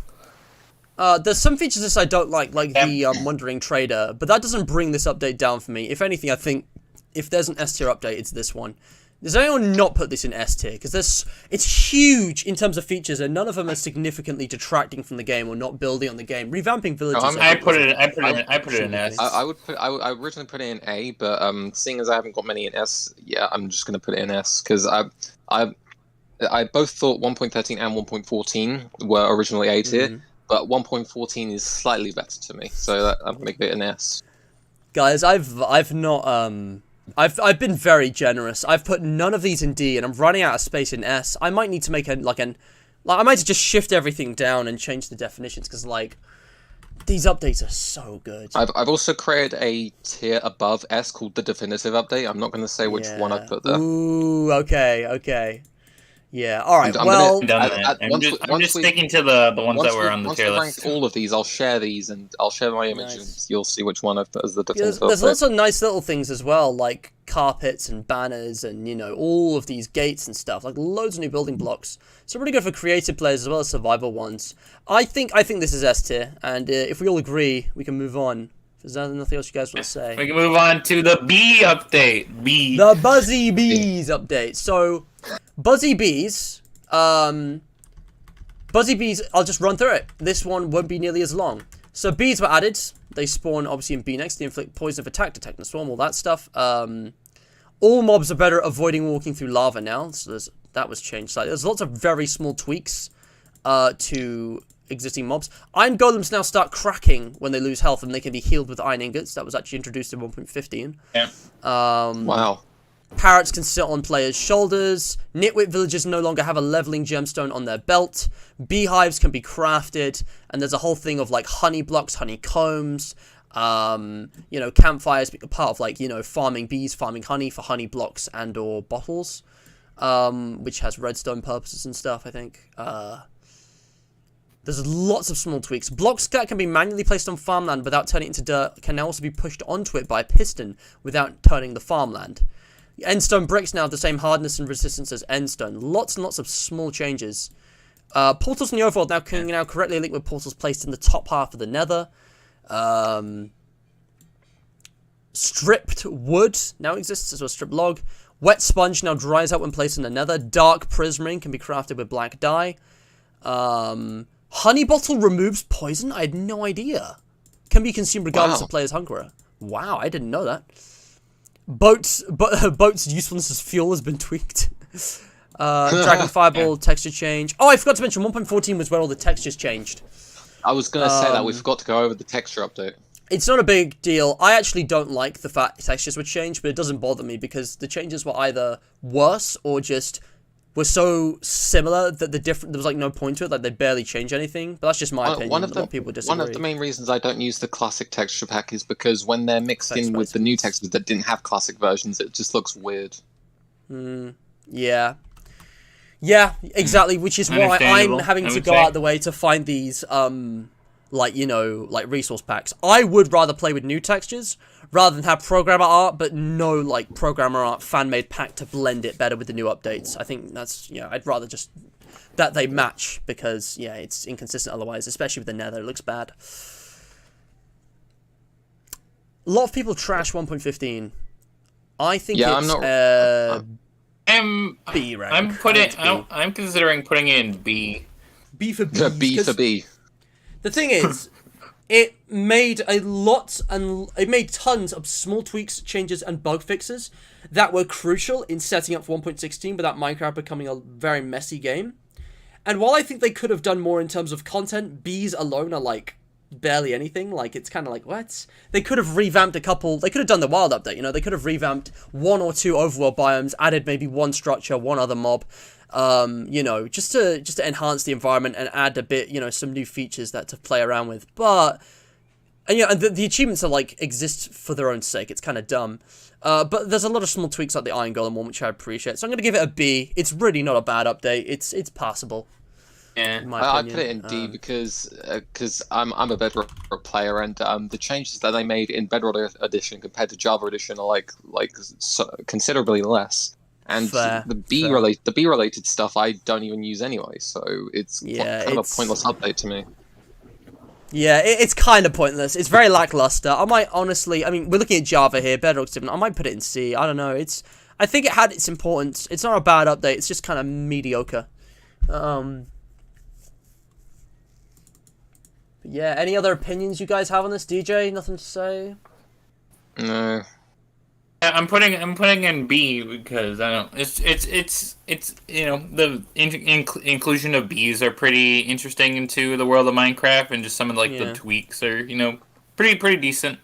There's some features of this I don't like the Wandering Trader, but that doesn't bring this update down for me. If anything, I think if there's an S tier update, it's this one. Does anyone not put this in S tier? Because it's huge in terms of features, and none of them are significantly detracting from the game or not building on the game. Revamping villages.
I put it in S.
I originally put it in A, but seeing as I haven't got many in S, yeah, I'm just gonna put it in S because I both thought 1.13 and 1.14 were originally A tier, but 1.14 is slightly better to me, so I'm gonna give it an S.
Guys, I've been very generous. I've put none of these in D, and I'm running out of space in S. I might need to make I might just shift everything down and change the definitions because these updates are so good.
I've also created a tier above S called the definitive update. I'm not going to say which one I put there.
Ooh, okay. Yeah. All right.
I'm
well,
Done that. I'm just sticking to the ones that were on the tier
rank
list.
all of these, I'll share these and I'll share my image, and you'll see which one I've put as the definitive.
there's lots of nice little things as well, like carpets and banners, and all of these gates and stuff. Like loads of new building blocks. So really good for creative players as well as survival ones. I think this is S tier, and if we all agree, we can move on. Is there nothing else you guys want to say?
We can move on to the B update. B.
The Buzzy Bees update. So, Buzzy Bees, I'll just run through it. This one won't be nearly as long. So, bees were added. They spawn, obviously, in B-Next. They inflict poison of attack, detect and swarm, all that stuff. All mobs are better at avoiding walking through lava now. So, that was changed slightly. There's lots of very small tweaks to existing mobs. Iron golems now start cracking when they lose health, and they can be healed with iron ingots. That was actually introduced in 1.15.
Yeah.
Wow.
Parrots can sit on players' shoulders. Nitwit villagers no longer have a leveling gemstone on their belt. Beehives can be crafted, and there's a whole thing of like honey blocks, honeycombs. Campfires become part of like farming bees, farming honey for honey blocks and or bottles, which has redstone purposes and stuff. I think. There's lots of small tweaks. Blocks that can be manually placed on farmland without turning it into dirt can now also be pushed onto it by a piston without turning the farmland. Endstone bricks now have the same hardness and resistance as endstone. Lots and lots of small changes. Portals in the overworld can now correctly link with portals placed in the top half of the nether. Stripped wood now exists as a stripped log. Wet sponge now dries out when placed in the nether. Dark prismarine can be crafted with black dye. Honey bottle removes poison? I had no idea. Can be consumed regardless of player's hunger. Wow, I didn't know that. Boat's usefulness as fuel has been tweaked. Dragon Fireball texture change. Oh, I forgot to mention 1.14 was where all the textures changed.
I was going to say that. We forgot to go over the texture update.
It's not a big deal. I actually don't like the fact textures would change, but it doesn't bother me because the changes were either worse or just were so similar that there was like no point to it, like they barely change anything. But that's just my opinion. A lot of people disagree.
One of the main reasons I don't use the classic texture pack is because when they're mixed in with the new textures that didn't have classic versions, it just looks weird.
Yeah, exactly. Which is why I'm having to go out of the way to find these like resource packs. I would rather play with new textures rather than have programmer art, but no like programmer art fan-made pack to blend it better with the new updates. I think that's I'd rather just that they match because it's inconsistent otherwise, especially with the nether. It looks bad. A lot of people trash 1.15. I think B rank.
I'm considering putting in B.
B for B.
B for B.
The thing is, it made tons of small tweaks, changes, and bug fixes that were crucial in setting up for 1.16 without Minecraft becoming a very messy game. And while I think they could have done more in terms of content, Bees alone are like barely anything. Like it's kind of like what? They could have revamped a couple. They could have done the wild update. They could have revamped 1 or 2 overworld biomes, added maybe 1 structure, 1 other mob. Just to enhance the environment and add a bit, some new features to play around with. But and the achievements are like exist for their own sake. It's kind of dumb. But there's a lot of small tweaks like the Iron Golem one, which I appreciate. So I'm gonna give it a B. It's really not a bad update. It's passable.
Yeah,
I put it in D because I'm a Bedrock player, and the changes that they made in Bedrock Edition compared to Java Edition are like considerably less. And the B related stuff I don't even use anyway, so it's kind of a pointless update to me.
Yeah, it's kind of pointless. It's very lackluster. I might honestly, we're looking at Java here, Bedrock's different. I might put it in C. I don't know. I think it had its importance. It's not a bad update. It's just kind of mediocre. But yeah, any other opinions you guys have on this, DJ? Nothing to say?
No.
I'm putting in B because I don't. It's the inclusion of bees are pretty interesting into the world of Minecraft, and just some of the tweaks are pretty decent.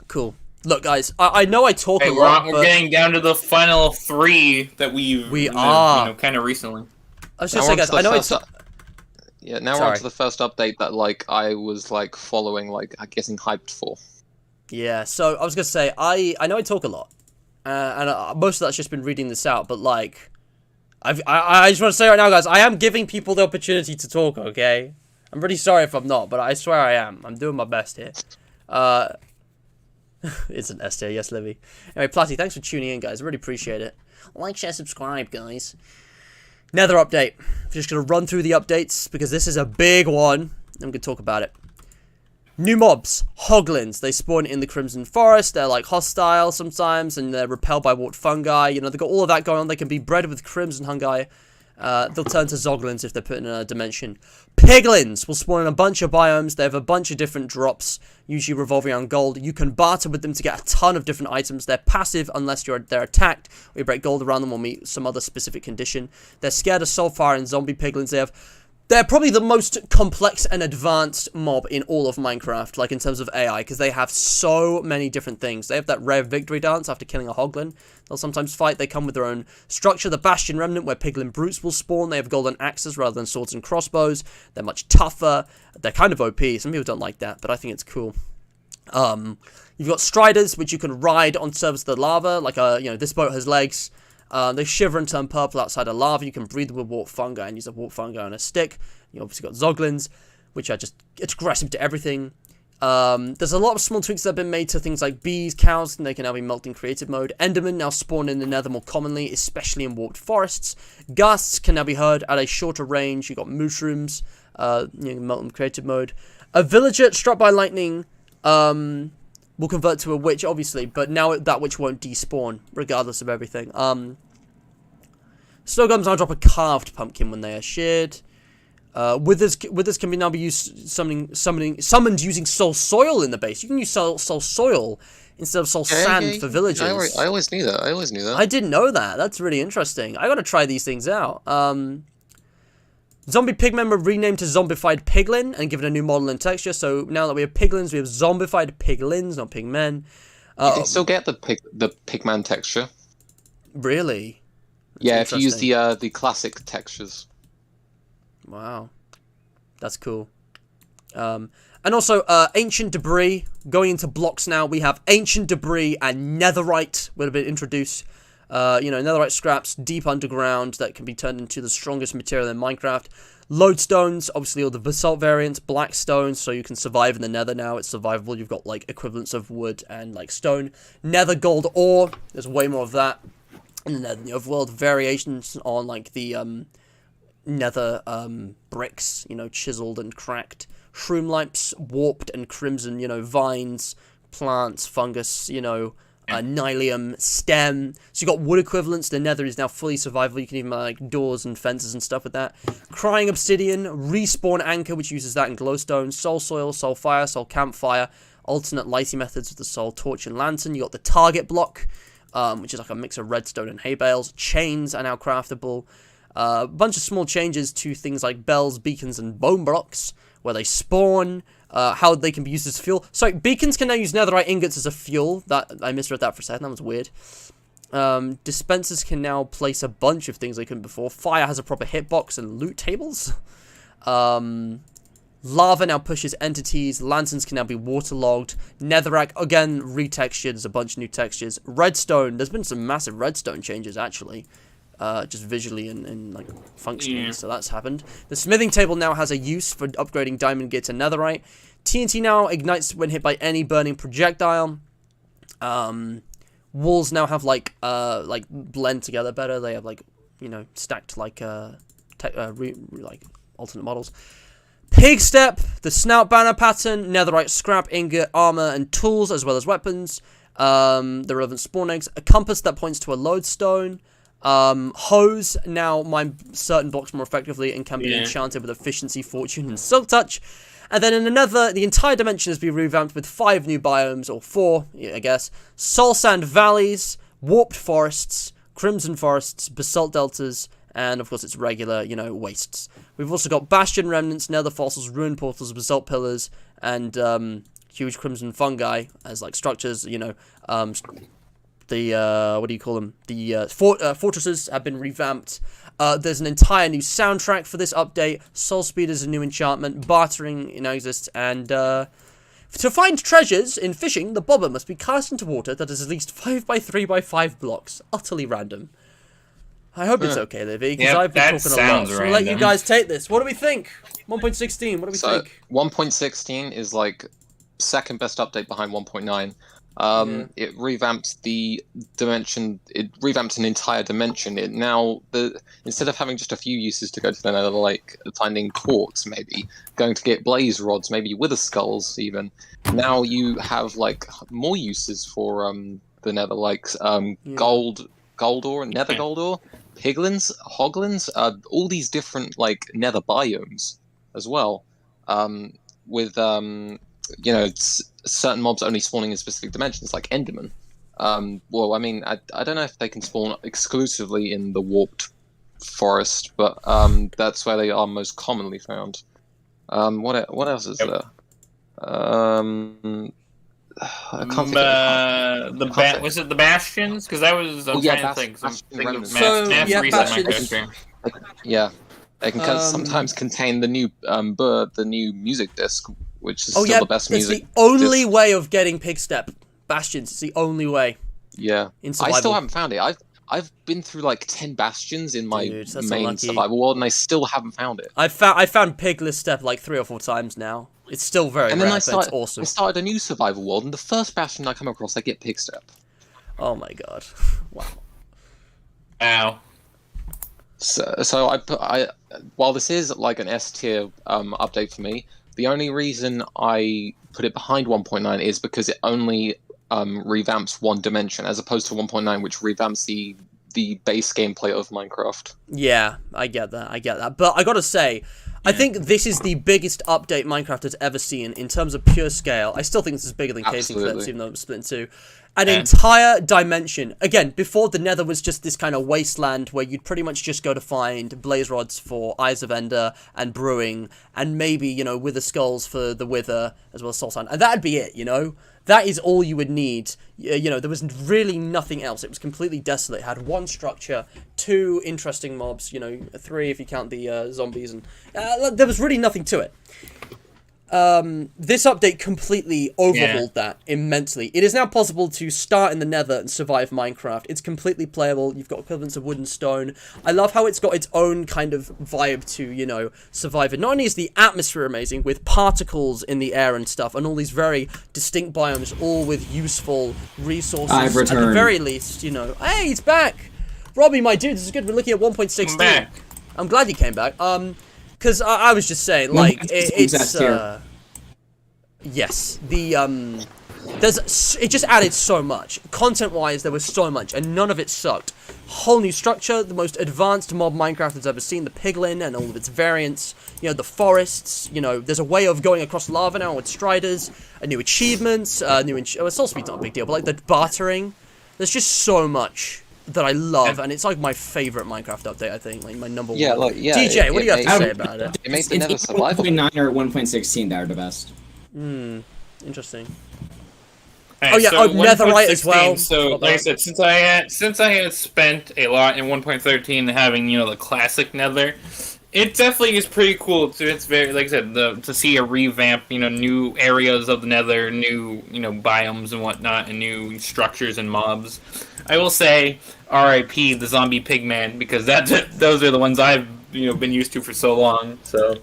Cool. Look, guys, I know I talk a lot.
We're getting down to the final 3 that we are kind of recently.
I was just saying, guys, I know it's.
Yeah, now we're on to the first update that I was following, getting hyped for.
Yeah, so I was gonna say I know I talk a lot, and most of that's just been reading this out, but like, I just want to say right now, guys, I am giving people the opportunity to talk, okay? I'm really sorry if I'm not, but I swear I am. I'm doing my best here. It's an S tier, yes, Livy. Anyway, Platty, thanks for tuning in, guys. I really appreciate it. Like, share, subscribe, guys. Nether update. I'm just going to run through the updates, because this is a big one. I'm going to talk about it. New mobs, hoglins. They spawn in the Crimson Forest. They're like hostile sometimes, and they're repelled by warped fungi. You know, they've got all of that going on. They can be bred with Crimson fungi. They'll turn to zoglins if they're put in a dimension. Piglins will spawn in a bunch of biomes. They have a bunch of different drops, usually revolving around gold. You can barter with them to get a ton of different items. They're passive unless they're attacked, or you break gold around them or meet some other specific condition. They're scared of soulfire and zombie piglins. They're probably the most complex and advanced mob in all of Minecraft, like in terms of AI, because they have so many different things. They have that rare victory dance after killing a hoglin. They'll sometimes fight. They come with their own structure. The Bastion Remnant, where piglin brutes will spawn. They have golden axes rather than swords and crossbows. They're much tougher. They're kind of OP. Some people don't like that, but I think it's cool. You've got Striders, which you can ride on surface of the lava, like this boat has legs. They shiver and turn purple outside of lava. You can breathe with warp fungi and use a warp fungi on a stick. You obviously got zoglins, which are just aggressive to everything. There's a lot of small tweaks that have been made to things like bees, cows, and they can now be melted in creative mode. Endermen now spawn in the nether more commonly, especially in warped forests. Ghasts can now be heard at a shorter range. You've got mushrooms, you can melt in creative mode. A villager struck by lightning will convert to a witch, obviously, but now that witch won't despawn, regardless of everything. Snow golems now drop a carved pumpkin when they are sheared. Withers can now be used summoned using soul soil in the base. You can use soul soil instead of soul sand for villagers.
I always knew that.
I didn't know that. That's really interesting. I gotta try these things out. Zombie pigmen were renamed to zombified piglin and given a new model and texture. So now that we have piglins, we have zombified piglins, not pigmen.
You can still get the pigman texture.
Really?
That's if you use the classic textures.
Wow, that's cool. And also, ancient debris going into blocks now. We have ancient debris and netherite would have been introduced. Netherite scraps deep underground that can be turned into the strongest material in Minecraft. Lodestones, obviously all the basalt variants. Black stones, so you can survive in the nether now. It's survivable. You've got like equivalents of wood and like stone. Nether gold ore. There's way more of that. And then the overworld variations on like the nether bricks, chiseled and cracked. Shroom lamps, warped and crimson, vines, plants, fungus, nylium, stem. So you got wood equivalents. The nether is now fully survivable. You can even like doors and fences and stuff with that. Crying obsidian, respawn anchor, which uses that, and glowstone, soul soil, soul fire, soul campfire, alternate lighting methods with the soul torch and lantern. You got the target block, which is like a mix of redstone and hay bales. Chains are now craftable. A bunch of small changes to things like bells, beacons, and bone blocks, where they spawn. How they can be used as fuel. So beacons can now use netherite ingots as a fuel. That I misread that for a second. That was weird. Dispensers can now place a bunch of things they couldn't before. Fire has a proper hitbox and loot tables. Lava now pushes entities. Lanterns can now be waterlogged. Netherrack, again, retextured. There's a bunch of new textures. Redstone. There's been some massive redstone changes, actually. Just visually and like functioning, yeah. So that's happened. The smithing table now has a use for upgrading diamond gear to netherite. TNT now ignites when hit by any burning projectile. Walls now have like blend together better. They have stacked like alternate models. Pig step, the snout banner pattern, netherite scrap, ingot, armor, and tools as well as weapons. The relevant spawn eggs. A compass that points to a lodestone. Hose now mine certain blocks more effectively and can be enchanted with efficiency, fortune, and silk touch. And then in another, the entire dimension has been revamped with 5 new biomes, or 4, I guess. Soul sand valleys, warped forests, crimson forests, basalt deltas, and of course it's regular, wastes. We've also got bastion remnants, nether fossils, ruin portals, basalt pillars, and huge crimson fungi as like structures, what do you call them? The fortresses have been revamped. There's an entire new soundtrack for this update. Soul Speed is a new enchantment. Bartering now exists. And To find treasures in fishing, the bobber must be cast into water that is at least 5 by 3 by 5 blocks. Utterly random. I hope it's okay, Livy, because I've been talking a lot. So we'll let you guys take this. What do we think? 1.16, what do we think?
1.16 is like second best update behind 1.9. It revamped the dimension. It revamped an entire dimension. It now instead of having just a few uses to go to the Nether, like finding quartz, maybe going to get blaze rods, maybe wither skulls, even. Now you have like more uses for the Nether, like gold ore, nether gold ore, piglins, hoglins, all these different like Nether biomes as well. With certain mobs only spawning in specific dimensions, like Enderman. Well, I mean, I don't know if they can spawn exclusively in the warped forest, but that's where they are most commonly found. What else is there? I can't think
was it the Bastions? Because that was I'm trying to think.
Bastions.
Yeah, they can sometimes contain the new music disc, which is still the best music.
It's the only way of getting Pigstep. Bastions. It's the only way.
Yeah,
in survival.
I still haven't found it. I've been through like 10 bastions in my main survival world, and I still haven't found it.
I found Pigless Step like 3 or 4 times now. It's still very rare, but it's awesome.
I started a new survival world, and the first bastion I come across, I get Pigstep.
Oh my god! Wow.
Ow.
So while this is like an S tier update for me, the only reason I put it behind 1.9 is because it only revamps one dimension, as opposed to 1.9, which revamps the base gameplay of Minecraft.
Yeah, I get that. But I gotta say, I think this is the biggest update Minecraft has ever seen in terms of pure scale. I still think this is bigger than Cave Clips, even though it's split in two. An entire dimension. Again, before the Nether was just this kind of wasteland where you'd pretty much just go to find blaze rods for Eyes of Ender and brewing, and maybe, wither skulls for the wither, as well as soul sand. And that'd be it, That is all you would need. There was really nothing else. It was completely desolate. It had one structure, 2 interesting mobs, 3 if you count the zombies, and there was really nothing to it. This update completely overhauled that immensely. It is now possible to start in the Nether and survive Minecraft. It's completely playable. You've got equivalents of wood and stone. I love how it's got its own kind of vibe to, survive it. Not only is the atmosphere amazing, with particles in the air and stuff, and all these very distinct biomes, all with useful resources.
I've returned.
At the very least, Hey, he's back! Robbie, my dude, this is good. We're looking at 1.16. I'm glad you came back. Because I was just saying, like, it's, yes, it just added so much. Content-wise, there was so much, and none of it sucked. Whole new structure, the most advanced mob Minecraft has ever seen, the piglin and all of its variants, the forests, there's a way of going across lava now with striders, new achievements, soul speed's not a big deal, but like the bartering, there's just so much that I love, and it's like my favorite Minecraft update, I think, like my number one. DJ, what do you have to say about it?
It makes the Nether survival.
1.9 or 1.16 that are the best.
Interesting.
Right,
Netherite as well.
So, like I said, since I had spent a lot in 1.13 having, the classic Nether, it definitely is pretty cool. It's very, like I said, to see a revamp, new areas of the Nether, new, biomes and whatnot, and new structures and mobs. I will say, R.I.P. the zombie pigman, because those are the ones I've, been used to for so long. So.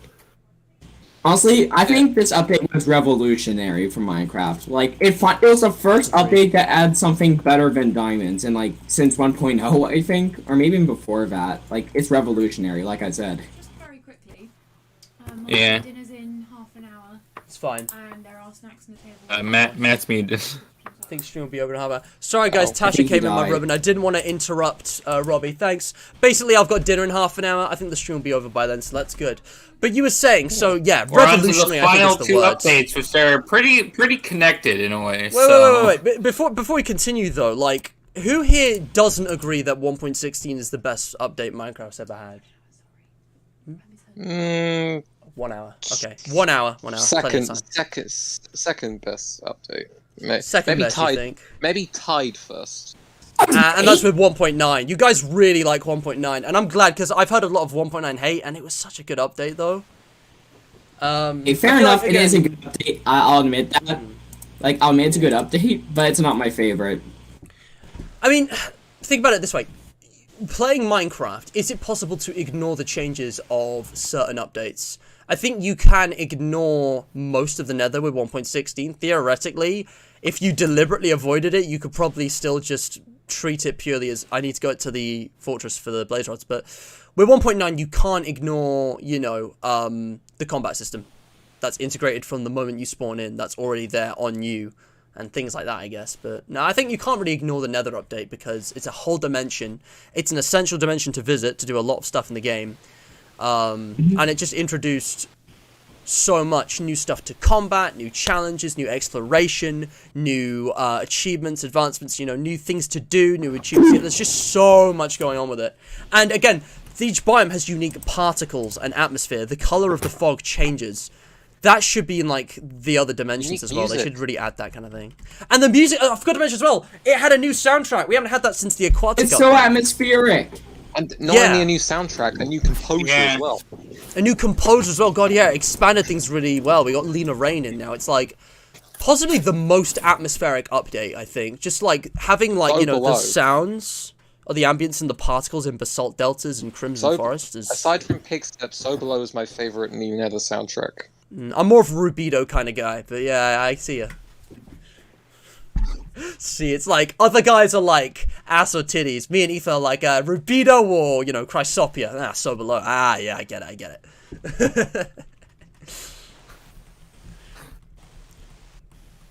Honestly, I think this update was revolutionary for Minecraft. Like, it was the first update that adds something better than diamonds, and since 1.0, I think, or maybe even before that. Like, it's revolutionary, like I said.
Just very quickly.
Yeah.
Dinner's in half an hour.
It's fine.
And there are snacks on the table.
Matt's muted.
I think stream will be over in half an hour. Sorry guys, Tasha came in my room and I didn't want to interrupt Robbie. Thanks. Basically, I've got dinner in half an hour. I think the stream will be over by then, so that's good. But you were saying, so yeah, revolutionary.
I think
is the word.
Final 2 updates, which are pretty connected in a way.
Wait. Before we continue though, like, who here doesn't agree that 1.16 is the best update Minecraft's ever had? 1 hour. Okay, 1 hour. 1 hour.
Second best update.
Second
maybe
best,
tied,
you think?
Maybe tied first.
And that's with 1.9. You guys really like 1.9, and I'm glad because I've heard a lot of 1.9 hate, and it was such a good update though.
Hey, fair enough. It is a good update. I'll admit that. Like, I'll admit it's a good update, but it's not my favorite.
I mean, think about it this way. Playing Minecraft, is it possible to ignore the changes of certain updates? I think you can ignore most of the Nether with 1.16. Theoretically, if you deliberately avoided it, you could probably still just treat it purely as, I need to go to the fortress for the blaze rods. But with 1.9, you can't ignore, you know, the combat system. That's integrated from the moment you spawn in. That's already there on you. And things like that, I guess. But no, I think you can't really ignore the Nether update because it's a whole dimension. It's an essential dimension to visit to do a lot of stuff in the game. And it just introduced so much new stuff to combat, new challenges, new exploration, new achievements, advancements, you know, new things to do, new achievements. There's just so much going on with it. And again, each biome has unique particles and atmosphere. The color of the fog changes. That should be in, like, the other dimensions as well. They should really add that kind of thing. And the music, I forgot to mention as well, it had a new soundtrack. We haven't had that since the Aquatic
It's so atmospheric.
And not only a new soundtrack, a new composer as well.
A new composer as well. God, yeah, expanded things really well. We got Lena Rain in now. It's, like, possibly the most atmospheric update, I think. Just, like, having, like, you know, the sounds or the ambience and the particles in Basalt Deltas and Crimson Forest.
Aside from Pigstep, So Below is my favorite new Nether soundtrack.
I'm more of a Rubido kind of guy, but yeah, I see ya. See, it's like, other guys are like, ass or titties. Me and Ethan are like, Rubido or, you know, Chrysopia. So below. Yeah, I get it.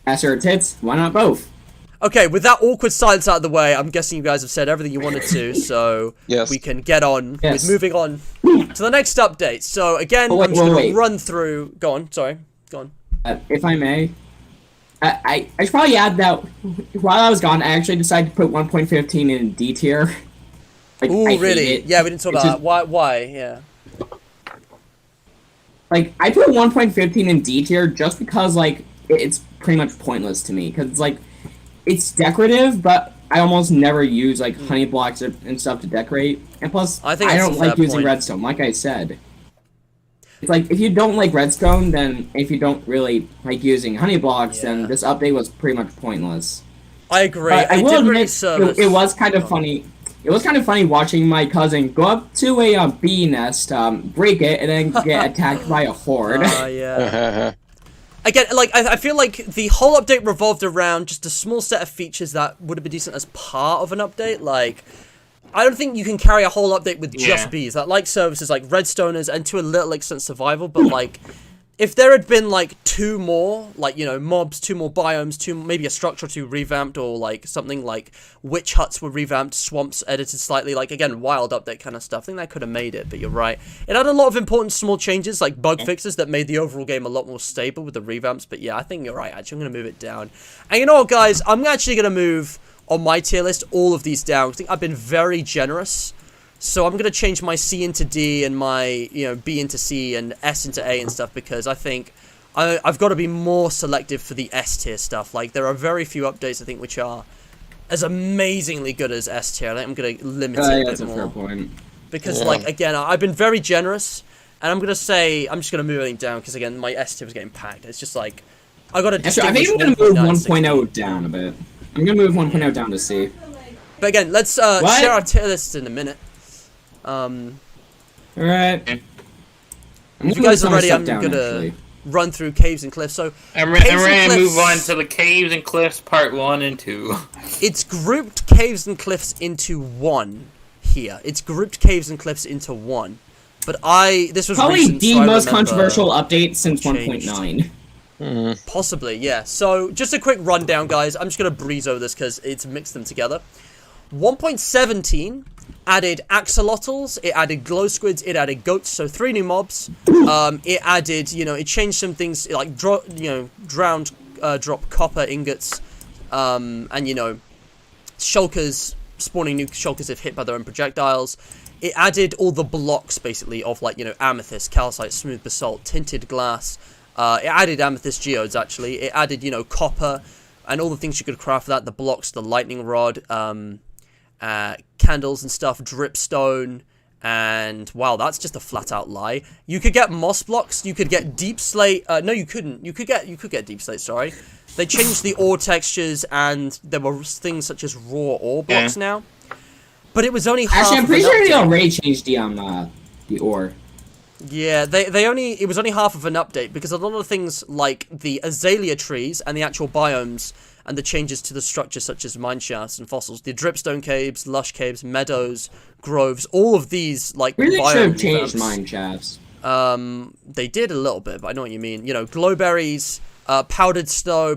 Ass or tits? Why not both?
Okay, with that awkward silence out of the way, I'm guessing you guys have said everything you wanted to, so we can get on with moving on to the next update. So again, I'm just going to run through... Go on, sorry. Go on.
If I may, I should probably add that while I was gone, I actually decided to put 1.15 in D tier. Like,
ooh, really? Yeah, we didn't talk about that. Why? Yeah.
Like, I put 1.15 in D tier just because, like, it's pretty much pointless to me. Because, like, it's decorative, but I almost never use, like, honey blocks and stuff to decorate. And plus, I don't like using redstone, like I said. It's like, if you don't like redstone, then if you don't really like using honey blocks, then this update was pretty much pointless.
I agree.
I will admit, it was kind of funny. It was kind of funny watching my cousin go up to a bee nest, break it, and then get attacked by a horde.
Yeah. Again, like, I feel like the whole update revolved around just a small set of features that would have been decent as part of an update. Like, I don't think you can carry a whole update with just bees. Like services like Redstoners and to a little extent survival, but like, if there had been like 2 more, like, you know, mobs, 2 more biomes, maybe a structure or 2 revamped, or like something like witch huts were revamped, swamps edited slightly, like, again, wild update kind of stuff. I think that could have made it, but you're right. It had a lot of important small changes, like bug fixes that made the overall game a lot more stable with the revamps, but yeah, I think you're right, actually. I'm going to move it down. And you know what, guys? I'm actually going to move, on my tier list, all of these down. I think I've been very generous. So I'm going to change my C into D and my, you know, B into C and S into A and stuff, because I think I've got to be more selective for the S tier stuff. Like, there are very few updates, I think, which are as amazingly good as S tier. I think I'm going to limit it a bit
that's
more.
A fair point.
Because, like, again, I've been very generous, and I'm going to say, I'm just going to move everything down, because, again, my S tier was getting packed. It's just like, I got to distinguish.
I think I'm going to move 1.0 down a bit. I'm going to move 1.0 down to C.
But again, let's share our tier list in a minute.
Alright.
If you guys are ready, I'm gonna run through caves and cliffs. So
I'm ready to move on to the caves and cliffs part 1 and 2.
It's grouped caves and cliffs into 1 here. It's grouped caves and cliffs into 1. But this was
probably
recent,
the
so
most controversial update since 1.9.
Possibly, yeah. So just a quick rundown, guys. I'm just gonna breeze over this because it's mixed them together. 1.17 added axolotls, it added glow squids, it added goats, so 3 new mobs. It added, you know, it changed some things like drop copper ingots, and, you know, shulkers, spawning new shulkers if hit by their own projectiles. It added all the blocks, basically, of, like, you know, amethyst, calcite, smooth basalt, tinted glass. It added amethyst geodes, actually. It added, you know, copper and all the things you could craft for that, the blocks, the lightning rod, candles and stuff, dripstone, And wow, that's just a flat out lie. You could get moss blocks, you could get deep slate. No, you couldn't. You could get deep slate, sorry. They changed the ore textures, and there were things such as raw ore blocks now. But it was only half.
Actually, I'm pretty
of an
sure they
update.
already changed the ore.
Yeah, it was only half of an update, because a lot of things like the azalea trees and the actual biomes and the changes to the structure such as mine shafts and fossils, the dripstone caves, lush caves, meadows, groves, all of these like
Really
biome
should have changed
revamps.
mine shafts.
They did a little bit, but I know what you mean. You know, glowberries, powdered snow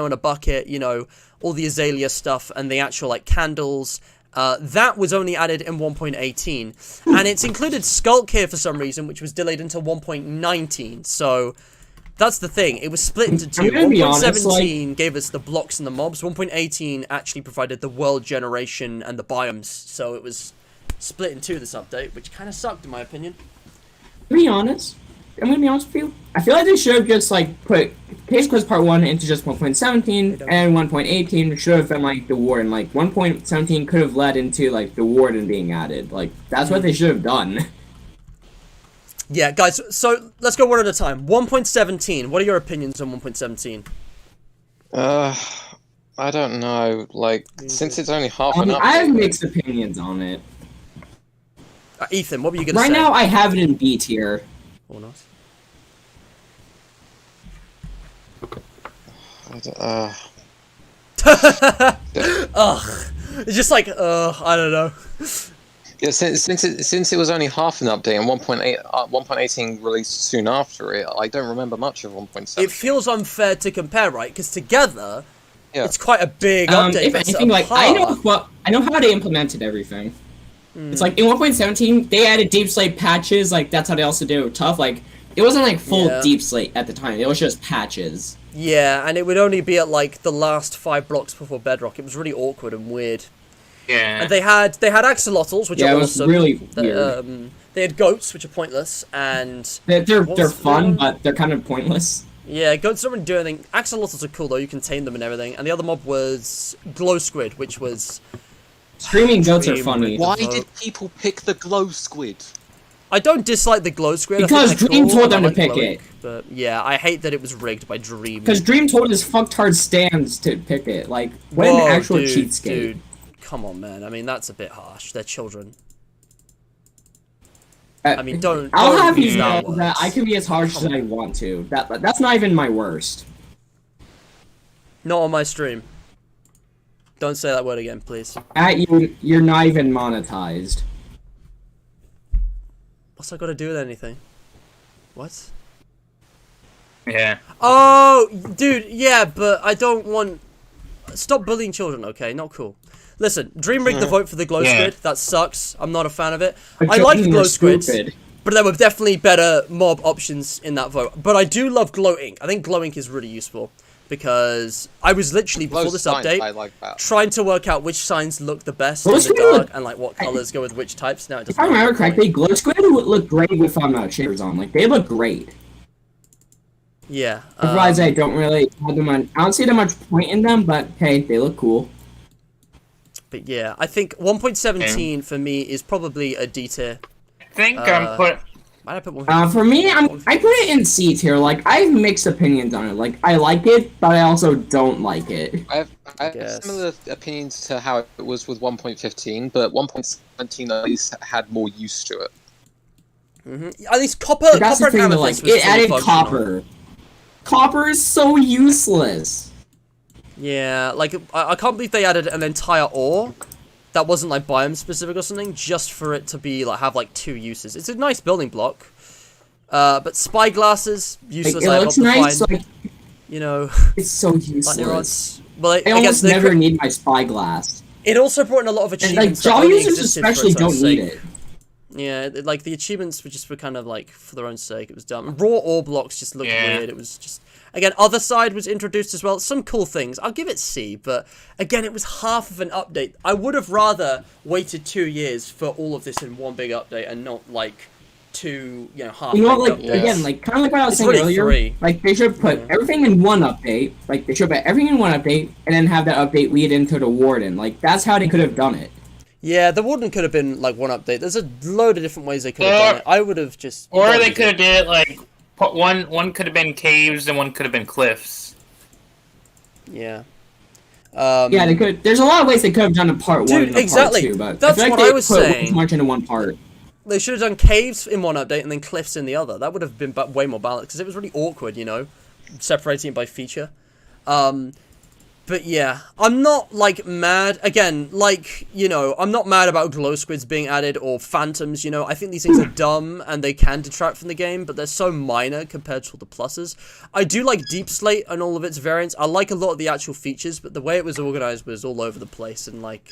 in a bucket, you know, all the azalea stuff and the actual like candles. That was only added in 1.18, and it's included Skulk here for some reason, which was delayed until 1.19. So that's the thing. It was split into two. 1.17 gave us the blocks and the mobs. 1.18 actually provided the world generation and the biomes. So it was split in two this update, which kind of sucked in my opinion.
To be honest, I'm gonna be honest with you. I feel like they should have just like put Case Quest Part 1 into just 1.17 and 1.18 should have been like the warden. Like 1.17 could have led into like the warden being added. Like that's what they should have done.
Yeah, guys, so let's go one at a time. 1.17, what are your opinions on 1.17?
I don't know. Like, since it's only half an update.
I have mixed opinions on it.
Ethan, what were you going to say?
Right now, I have it in B tier.
Oh, nice. Ugh. It's just like, I don't know.
Yeah, since it was only half an update and 1.18 released soon after it, I don't remember much of 1.7.
It feels unfair to compare, right? Because together,
yeah,
it's quite a big update.
If anything, like I know how they implemented everything. It's like in 1.17 they added deep slate patches. Like that's how they also do tough. Like it wasn't like full deep slate at the time. It was just patches.
Yeah, and it would only be at like the last 5 blocks before bedrock. It was really awkward and weird.
Yeah.
And they had axolotls, which are
it was
awesome.
really weird.
They had goats, which are pointless, and
they're fun, but they're kind of pointless.
yeah, goats don't really do anything. Axolotls are cool though; you can tame them and everything. And the other mob was glow squid, which was
Screaming goats are funny.
Why did people pick the glow squid?
I don't dislike the glow squid.
Because
I think they're
Dream
cool,
told them
and
to
I like
pick
glowing,
it.
But yeah, I hate that it was rigged by Dream.
Because Dream told his fucktard stands to pick it. Like, what
Whoa,
an actual
dude,
cheapskate.
Dude, come on, man. I mean, that's a bit harsh. They're children. I mean,
I'll have
use
you
that
know that I can be as harsh as I want to. That's not even my worst.
Not on my stream. Don't say that word again, please.
You're not even monetized.
What's that got to do with anything? What?
Yeah.
Oh, dude, yeah, but I don't want... Stop bullying children, okay? Not cool. Listen, Dream rigged the vote for the glow squid. That sucks. I'm not a fan of it. I like the glow squids, but there were definitely better mob options in that vote. But I do love glow ink. I think glow ink is really useful. Because I was literally, before this update, trying to work out which signs look the best in the dark and like what colors go with which types. Now it doesn't.
If I remember correctly, glow squid would look great with shaders on. Like they look great.
Yeah.
Otherwise, I don't really have them on. I don't see that much point in them, but hey, they look cool.
But yeah, I think 1.17 for me is probably a D tier.
I think I'm put.
Why did I put
for me, I put it in C tier. Like I have mixed opinions on it. Like I like it, but I also don't like it.
I have similar opinions to how it was with 1.15, but 1.17 at least had more use to it.
At least copper.
That's
copper
the thing.
and
Like
amethyst was
it added
fully functional.
copper. Copper is so useless.
Yeah, like I can't believe they added an entire ore that wasn't like biome specific or something, just for it to be like have like 2 uses. It's a nice building block, but spyglasses useless.
Like, it looks nice. Like
you know,
it's so useless.
Well,
I almost never need my spyglass.
It also brought in a lot of achievements.
Like Java users especially don't need it.
Yeah, like the achievements were kind of like for their own sake. It was dumb. Raw ore blocks just looked weird. It was just. Again, Other Side was introduced as well. Some cool things. I'll give it C, but again, it was half of an update. I would have rather waited 2 years for all of this in one big update and not like 2, half.
You know, like
updates.
again, like kind of like what I was saying
really
earlier.
3.
Like they should put everything in one update. Like they should put everything in one update, and then have that update lead into the warden. Like that's how they could have done it.
Yeah, the Warden could have been like one update. There's a load of different ways they could have done it. I would have just.
Or they could have did it like one could have been caves and one could have been cliffs.
Yeah.
Yeah, they could. There's a lot of ways they could have done a part 1 and a
exactly.
part 2, but
That's
I feel like
what
they
I was
put
saying.
too much into one part.
They should have done caves in one update and then cliffs in the other. That would have been way more balanced because it was really awkward, you know, separating it by feature. But yeah, I'm not like mad. Again, like, you know, I'm not mad about glow squids being added or phantoms, you know. I think these things are dumb and they can detract from the game, but they're so minor compared to all the pluses. I do like Deep Slate and all of its variants. I like a lot of the actual features, but the way it was organized was all over the place. And like,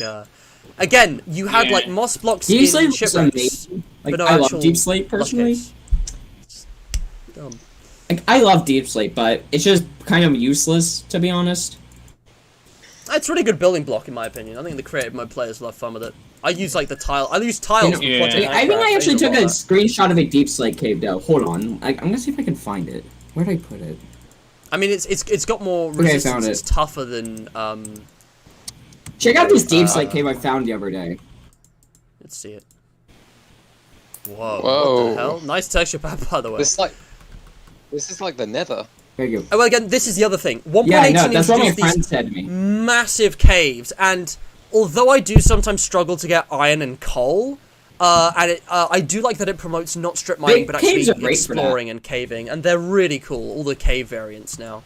again, you had like moss blocks
Deep
in
Slate was
shipwrecks,
amazing. Like,
but no
I
actual
love Deep Slate personally.
Dumb.
Like, I love Deep Slate, but it's just kind of useless, to be honest.
It's a really good building block in my opinion. I think the creative mode players will have fun with it. I use like the tile. I use tiles. For Project
I think I
Minecraft.
actually took a
that.
screenshot of a Deep Slate cave though. Hold on, I'm gonna see if I can find it. Where did I put it?
I mean, it's got more
Okay, I
resistance.
found it.
It's tougher than
Check out this Deep Slate cave I found the other day.
Let's see it. Whoa!
Whoa.
What the hell? Nice texture pack, by the way.
This is like the Nether.
There you go.
Oh, well, again, this is the other thing. 1.18
Yeah, no, that's what my
introduced
friend
these
said to me.
massive caves, and although I do sometimes struggle to get iron and coal, I do like that it promotes not strip mining, but actually
caves are great for that.
exploring and caving, and they're really cool. All the cave variants now.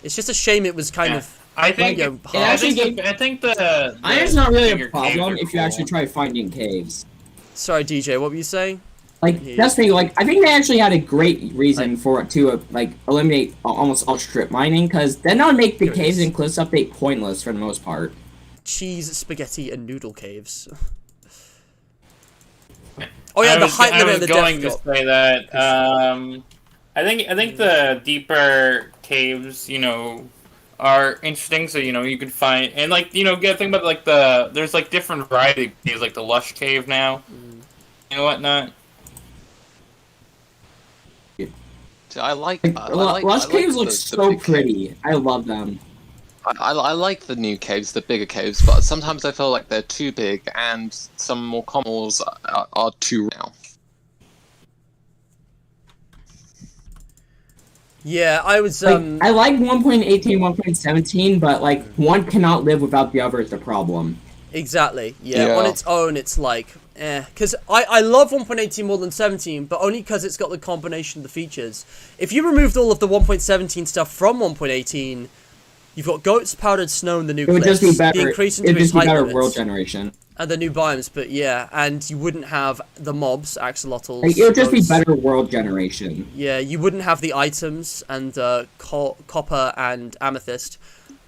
It's just a shame it was kind of.
I think
you know,
it actually
I think the
Iron's not really
bigger
a
caves
problem
are
if you
cool.
actually try finding caves.
Sorry, DJ. What were you saying?
Like, that's the thing, like, I think they actually had a great reason for it to, like, eliminate almost all strip mining, because then that would make the
Here it
caves
is.
and cliffs update pointless for the most part.
Cheese, spaghetti, and noodle caves. Oh yeah, the height
I
limit
was
and the
going to
depth.
say that. I think the deeper caves, you know, are interesting. So you know, you could find and like you know, get think about like there's like different variety of caves, like the lush cave now, and whatnot.
I like
Lush caves look
the
so
big
pretty. I love them.
I like the new caves, the bigger caves, but sometimes I feel like they're too big, and some more commons are too now.
Yeah, I was
Like, I like 1.18, 1.17, but, like, one cannot live without the other is the problem.
exactly. Yeah,
Yeah.
on its own, it's like because I love 1.18 more than 17, but only because it's got the combination of the features. If you removed all of the 1.17 stuff from 1.18, you've got goats, powdered snow, and the new
It would just be
cliffs,
better.
the increase
It
into
would
its
just be
height
better
limits,
world generation.
and the new biomes. But yeah, and you wouldn't have the mobs, axolotls.
Like, it would just be
goats.
better world generation.
Yeah, you wouldn't have the items and copper and amethyst.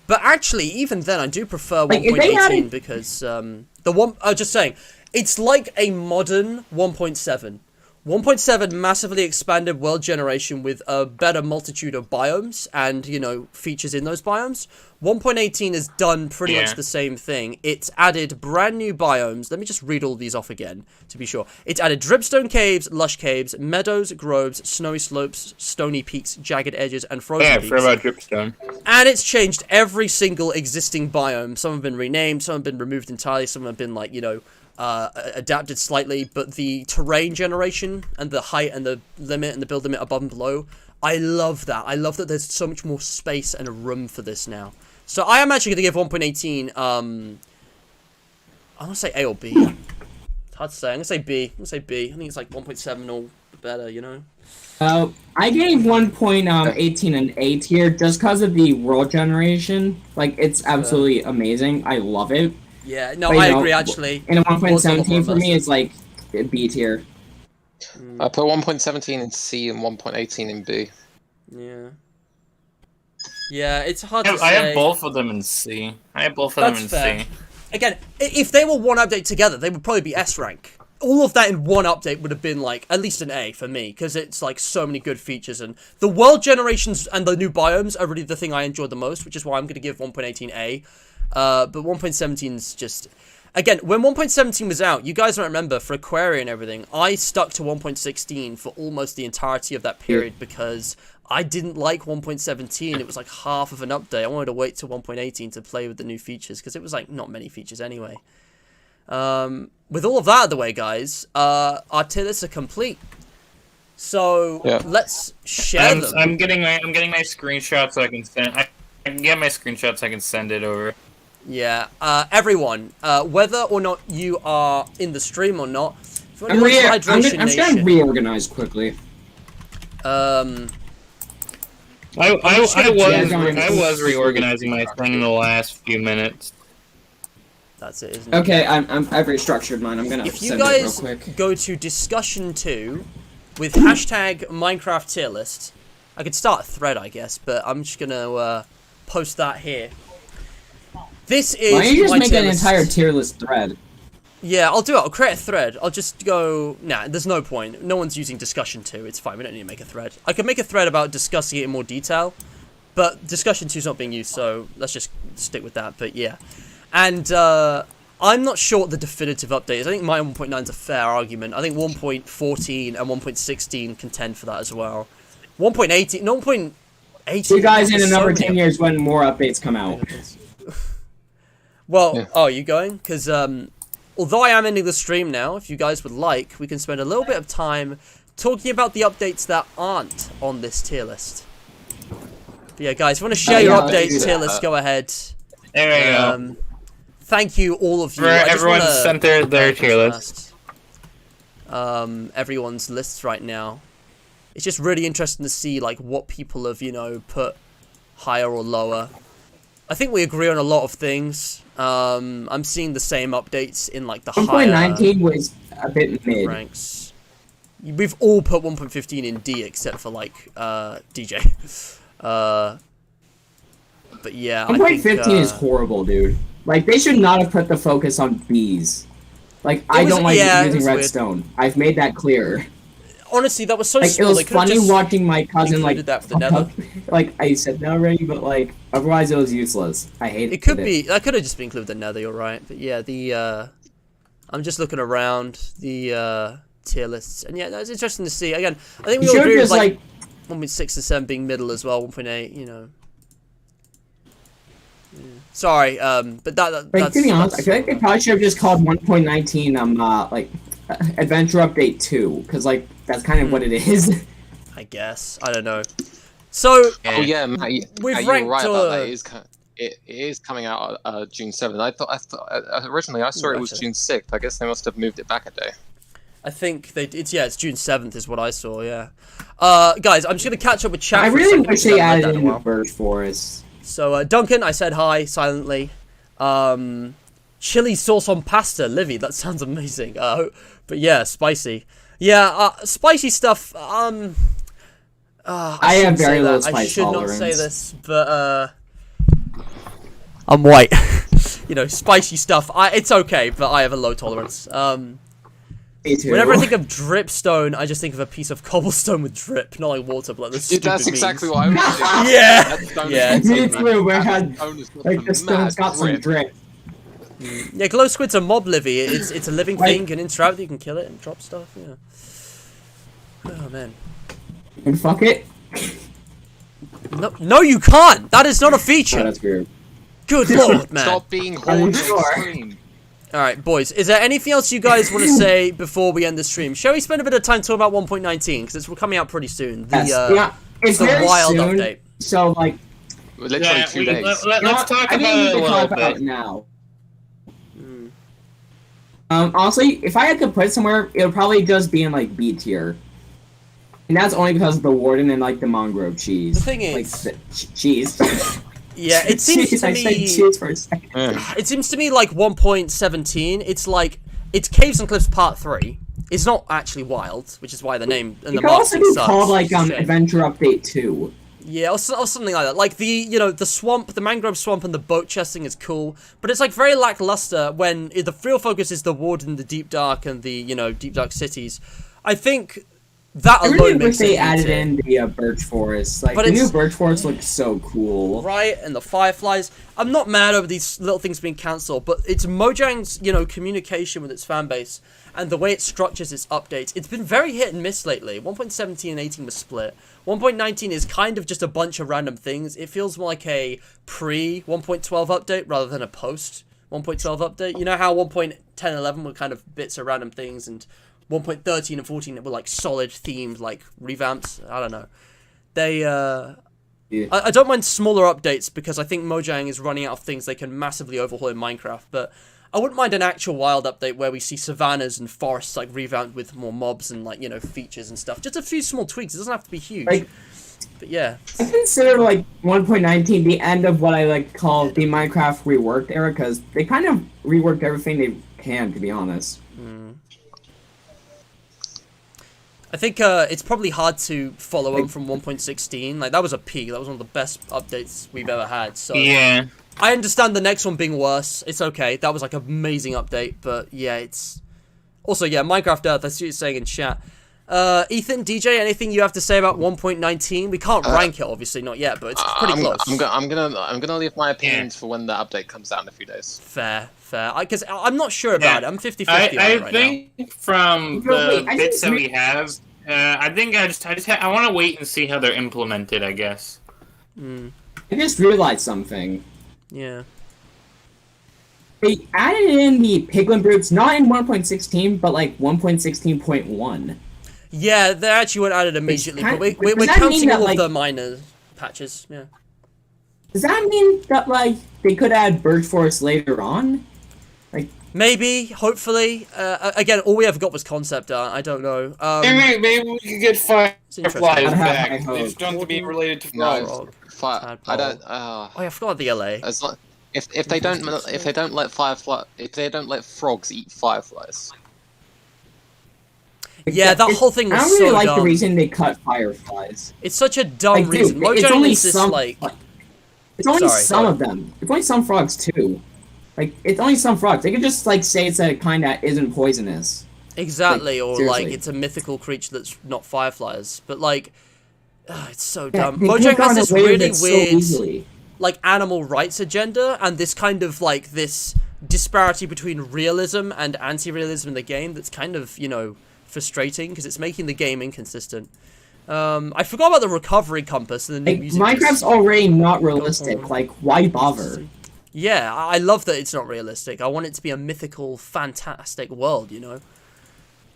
But actually, even then, I do prefer
Like, if they
1.18
added-
because the one. I was just saying, it's like a modern 1.7. 1.7 massively expanded world generation with a better multitude of biomes and, you know, features in those biomes. 1.18 has done pretty much the same thing. It's added brand new biomes. Let me just read all these off again, to be sure. It's added dripstone caves, lush caves, meadows, groves, snowy slopes, stony peaks, jagged edges, and frozen
Yeah,
peaks.
for about dripstone.
And it's changed every single existing biome. Some have been renamed, some have been removed entirely, some have been, like, you know, adapted slightly, but the terrain generation and the height and the limit and the build limit above and below, I love that. I love that there's so much more space and room for this now. So I am actually going to give 1.18, I want to say A or B. It's hard to say. I'm going to say B. I think it's like 1.7 or better, you know?
I gave 1.18 an A tier just because of the world generation. Like, it's absolutely amazing. I love it.
Yeah, no,
But, you
I
know,
agree, actually.
And a
It was a lot
1.17
more
for me
immersive.
is like B tier.
I put 1.17 in C and 1.18 in B.
Yeah. Yeah, it's hard to say.
I have both of them in C.
That's fair. Again, if they were one update together, they would probably be S rank. All of that in one update would have been like at least an A for me because it's like so many good features and the world generations and the new biomes are really the thing I enjoyed the most, which is why I'm going to give 1.18 A. But 1.17 is just again when 1.17 was out, you guys don't remember for Aquaria and everything. I stuck to 1.16 for almost the entirety of that period because I didn't like 1.17. It was like half of an update. I wanted to wait till 1.18 to play with the new features because it was like not many features anyway. With all of that out of the way, guys, our tier lists are complete. So let's share them.
I'm getting my screenshot so I can send. I can get my screenshots so I can send it over.
Yeah, everyone, whether or not you are in the stream or not, if you
I'm
want to
just gonna reorganize quickly.
I was reorganizing my thing in the last few minutes.
That's it, isn't it?
Okay, I've restructured mine. I'm gonna
If you
send it real
guys
quick.
go to discussion 2 with hashtag Minecraft tier list, I could start a thread, I guess, but I'm just gonna post that here. This is
Why don't you just
my
make
tier
an
list.
entire tier list thread?
Yeah, I'll do it. I'll create a thread. I'll just go... Nah, there's no point. No one's using discussion 2. It's fine. We don't need to make a thread. I could make a thread about discussing it in more detail, but discussion 2 is not being used, so let's just stick with that. But yeah. And I'm not sure what the definitive update is. I think my 1.9 is a fair argument. I think 1.14 and 1.16 contend for that as well. 1.18... No, 1.18...
See you guys in
there's
another
so
10
many
years when more updates come out.
Well, oh, you going? Because, although I am ending the stream now, if you guys would like, we can spend a little bit of time talking about the updates that aren't on this tier list. But yeah, guys, if you want to share your updates, tier list, go ahead.
There we go.
Thank you, all of you.
Everyone sent their tier list.
Everyone's lists right now. It's just really interesting to see, like, what people have, you know, put higher or lower. I think we agree on a lot of things. I'm seeing the same updates in like the
1.19 was a bit mid.
ranks. We've all put 1.15 in D except for like DJ. But yeah,
1.15 is horrible, dude. Like they should not have put the focus on bees. Like I don't like using redstone. I've made that clear.
Honestly, that was so
like
small.
it was funny watching my cousin like
that for the nether.
Like I said that already, but like otherwise it was useless. I hate it.
It could be. That could have just been included the nether. You're right, but yeah, the I'm just looking around the tier lists, and yeah, that's interesting to see. Again, I think we all agree with like 1.6 to 7 being middle as well. 1.8, you know. Yeah. Sorry, but that's.
To be honest, I feel like they probably should have just called 1.19 like Adventure Update 2, because like that's kind of what it is.
I guess. I don't know. So
oh yeah, Matt,
we've
you're
ranked,
right about that. It is coming out June 7th. I thought originally I saw it was June 6th. I guess they must have moved it back a day.
I think it's June 7th is what I saw. Yeah. Guys, I'm just gonna catch up with chat.
I really wish they added in the birch forest.
So Duncan, I said hi silently. Chili sauce on pasta, Livy. That sounds amazing. But yeah, spicy. Yeah, spicy stuff. I
have very low spice
I should
tolerance.
not say this, but I'm white. You know, spicy stuff. It's okay, but I have a low tolerance.
Me too.
Whenever I think of dripstone, I just think of a piece of cobblestone with drip, not like water, but like the
Dude, that's
stupid
exactly
memes.
what I was doing.
Yeah.
Me too. Where had like the stone's got some drip.
Yeah, glow squid's a mob, Livy. It's a living thing, and interact. You can kill it and drop stuff. Yeah. Oh man.
And fuck it.
No, you can't. That is not a feature.
Oh, that's weird.
Good lord, man.
Stop being horny.
All right, boys. Is there anything else you guys want to say before we end the stream? Shall we spend a bit of time talking about 1.19 because it's coming out pretty soon?
It's
the
very
wild
soon,
update.
So like,
literally 2 days.
Let's talk
I
about
think we
it a
need to
little
talk about it
bit.
now. Honestly, if I had to put it somewhere, it would probably just be in like B tier. And that's only because of the warden and like the mangrove cheese.
The thing is,
like, cheese.
Yeah, it seems
Jeez,
to
I said
me.
cheese for a second.
It seems to me like 1.17. It's like it's Caves and Cliffs Part 3. It's not actually wild, which is why the name and
It
the
could also
marketing
be
sucks.
called like
Shit.
Adventure Update 2.
Yeah, or something like that. Like the swamp, the mangrove swamp, and the boat chesting is cool, but it's like very lackluster when the real focus is the warden, the deep dark, and the deep dark cities. I think that
I
alone
really wish
makes
they
it
added
easier.
in the birch forest. Like
But
the new
it's-
birch forest looks so cool.
Right, and the fireflies. I'm not mad over these little things being cancelled, but it's Mojang's, communication with its fan base and the way it structures its updates. It's been very hit and miss lately. 1.17 and 18 was split. 1.19 is kind of just a bunch of random things. It feels more like a pre 1.12 update rather than a post 1.12 update. You know how 1.10.11 were kind of bits of random things, and 1.13 and 14 were like solid themed like revamps. I don't know. They I don't mind smaller updates because I think Mojang is running out of things they can massively overhaul in Minecraft, but I wouldn't mind an actual wild update where we see savannas and forests like revamped with more mobs and like, you know, features and stuff. Just a few small tweaks. It doesn't have to be huge.
Like,
but yeah.
I consider like 1.19 the end of what I like call the Minecraft reworked era, because they kind of reworked everything they can, to be honest.
I think it's probably hard to follow on from 1.16. Like, that was a peak. That was one of the best updates we've ever had. So
Yeah.
I understand the next one being worse. It's okay. That was like an amazing update. But yeah, it's... Also, yeah, Minecraft Earth, I see what you're saying in chat. Ethan, DJ, anything you have to say about 1.19? We can't rank it, obviously, not yet, but it's pretty close.
I'm gonna leave my opinions for when the update comes out in a few days.
Fair. Because I'm not sure about it. I'm 50-50 on it
I
right
think from the bits that we have, I think I want to wait and see how they're implemented, I guess.
I just realized something.
Yeah.
They added in the piglin brutes, not in 1.16, but like 1.16.1.
Yeah, they actually weren't added immediately, but we're
does that
counting
mean that,
all of
like-
the minor patches. Yeah.
Does that mean that like they could add birch forest later on?
Maybe, hopefully. Again, all we ever got was concept art. I don't know.
Maybe we could get
It's interesting.
fireflies
I have
back.
high
They
hopes.
just don't have to be related to
No,
frogs.
Tadpole.
I don't.
Oh yeah, I forgot the LA.
As long, if they don't let frogs eat fireflies.
Yeah, that whole thing
I
was
don't really
so
like
dumb.
the reason they cut fireflies.
It's such a dumb
Like, dude,
reason.
it's
Mojang
only
is this
some.
like...
It's only
Sorry,
some
go
of them. It's only some frogs too. Like, it's only some frogs. They could just like say it's a kind that isn't poisonous.
Exactly,
Like,
or
seriously.
like it's a mythical creature that's not fireflies. But like, it's so
Yeah,
dumb.
they
Mojang
take
has
on
this
away with
really
it so
weird,
easily.
like, animal rights agenda, and this kind of like this disparity between realism and anti-realism in the game that's kind of, you know, frustrating because it's making the game inconsistent. I forgot about the recovery compass and the new
Like,
music.
Minecraft's already not realistic. Like, why bother?
Yeah, I love that it's not realistic. I want it to be a mythical, fantastic world, you know?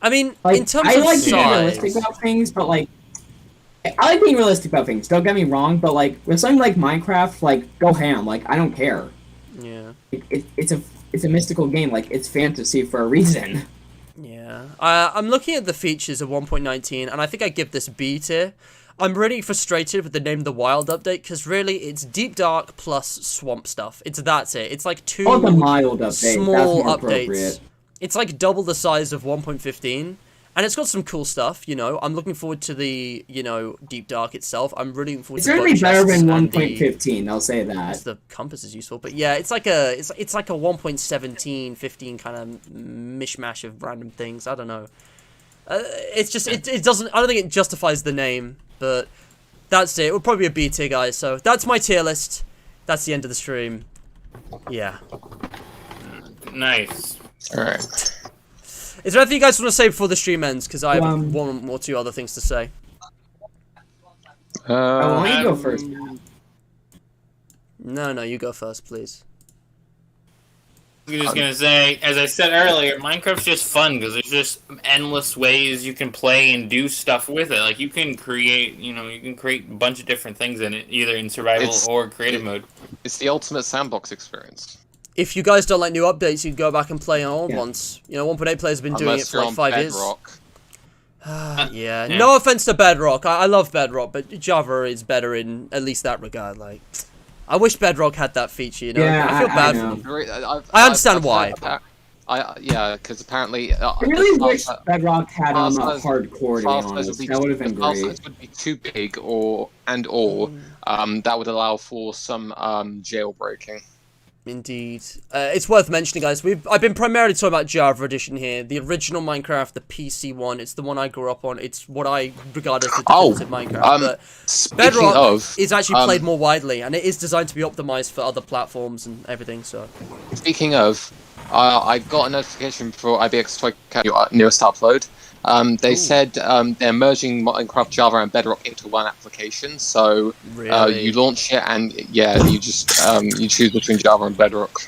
I mean,
Like,
in terms
I
of
like being
size...
realistic about things, but like, I like being realistic about things. Don't get me wrong, but like with something like Minecraft, like go ham. Like I don't care.
Yeah.
It's a mystical game. Like it's fantasy for a reason.
Yeah. I'm looking at the features of 1.19, and I think I give this B tier. I'm really frustrated with the name The Wild update, because really, it's Deep Dark plus Swamp stuff. That's it. It's like two
Oh, the mild update.
small
That's more
updates.
appropriate.
It's like double the size of 1.15, and it's got some cool stuff, you know. I'm looking forward to the, you know, Deep Dark itself. I'm really looking forward
It's
to
certainly
boat
better
chests
than
and the-
1.15. I'll say that.
the compass is useful, but yeah, it's like a 1.17, 15 kind of mishmash of random things. I don't know. It's just it doesn't. I don't think it justifies the name, but that's it. It would probably be a B tier, guys. So that's my tier list. That's the end of the stream. Yeah.
Nice.
All right.
Is there anything you guys want to say before the stream ends? Because I have
Um,
one or two other things to say.
Oh, why don't you go first?
No, you go first, please.
I'm just gonna say, as I said earlier, Minecraft's just fun because there's just endless ways you can play and do stuff with it. Like you can create a bunch of different things in it, either in survival or creative mode.
It's the ultimate sandbox experience.
If you guys don't like new updates, you can go back and play on old
Yeah.
ones. You know, 1.8 players have been doing it
Unless
for
you're
like
on
5 years.
Bedrock.
Yeah.
Yeah.
No offense to Bedrock. I love Bedrock, but Java is better in at least that regard. Like, I wish Bedrock had that feature, you know?
Yeah,
I feel
I
bad
know.
for them. I understand why.
Yeah, because apparently.
I really wish
file
Bedrock had a
size-
hardcore, to be
file size
honest.
would be-
That would have been
the file
great.
size would be too big, or that would allow for some jailbreaking.
Indeed. It's worth mentioning, guys. I've been primarily talking about Java Edition here. The original Minecraft, the PC one. It's the one I grew up on. It's what I regard as the definitive Minecraft. But
Speaking
Bedrock
of,
is actually played more widely, and it is designed to be optimized for other platforms and everything. So.
Speaking of, I got a notification for IBX Toy newest upload. They said they're merging Minecraft Java and Bedrock into one application. So
Really?
you launch it, and yeah, you just you choose between Java and Bedrock.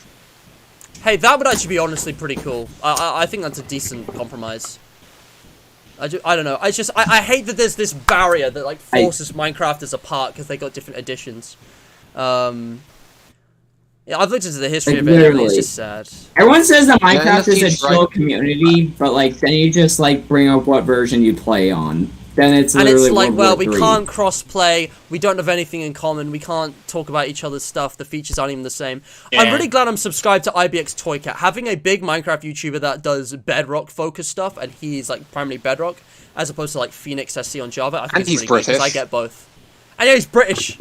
Hey, that would actually be honestly pretty cool. I think that's a decent compromise. I don't know. I hate that there's this barrier that like forces Minecrafters apart because they got different editions. Yeah, I've looked into the history of it, and it's just sad.
Everyone says that Minecraft is a chill community, but like then you just like bring up what version you play on. Then it's literally
and it's like, well, we
War III.
can't cross-play, we don't have anything in common, we can't talk about each other's stuff, the features aren't even the same. Yeah. I'm really glad I'm subscribed to IBX Toycat. Having a big Minecraft YouTuber that does Bedrock-focused stuff, and he's like primarily Bedrock, as opposed to like Phoenix SC on Java, I think it's really great, because I get both. And yeah, he's British.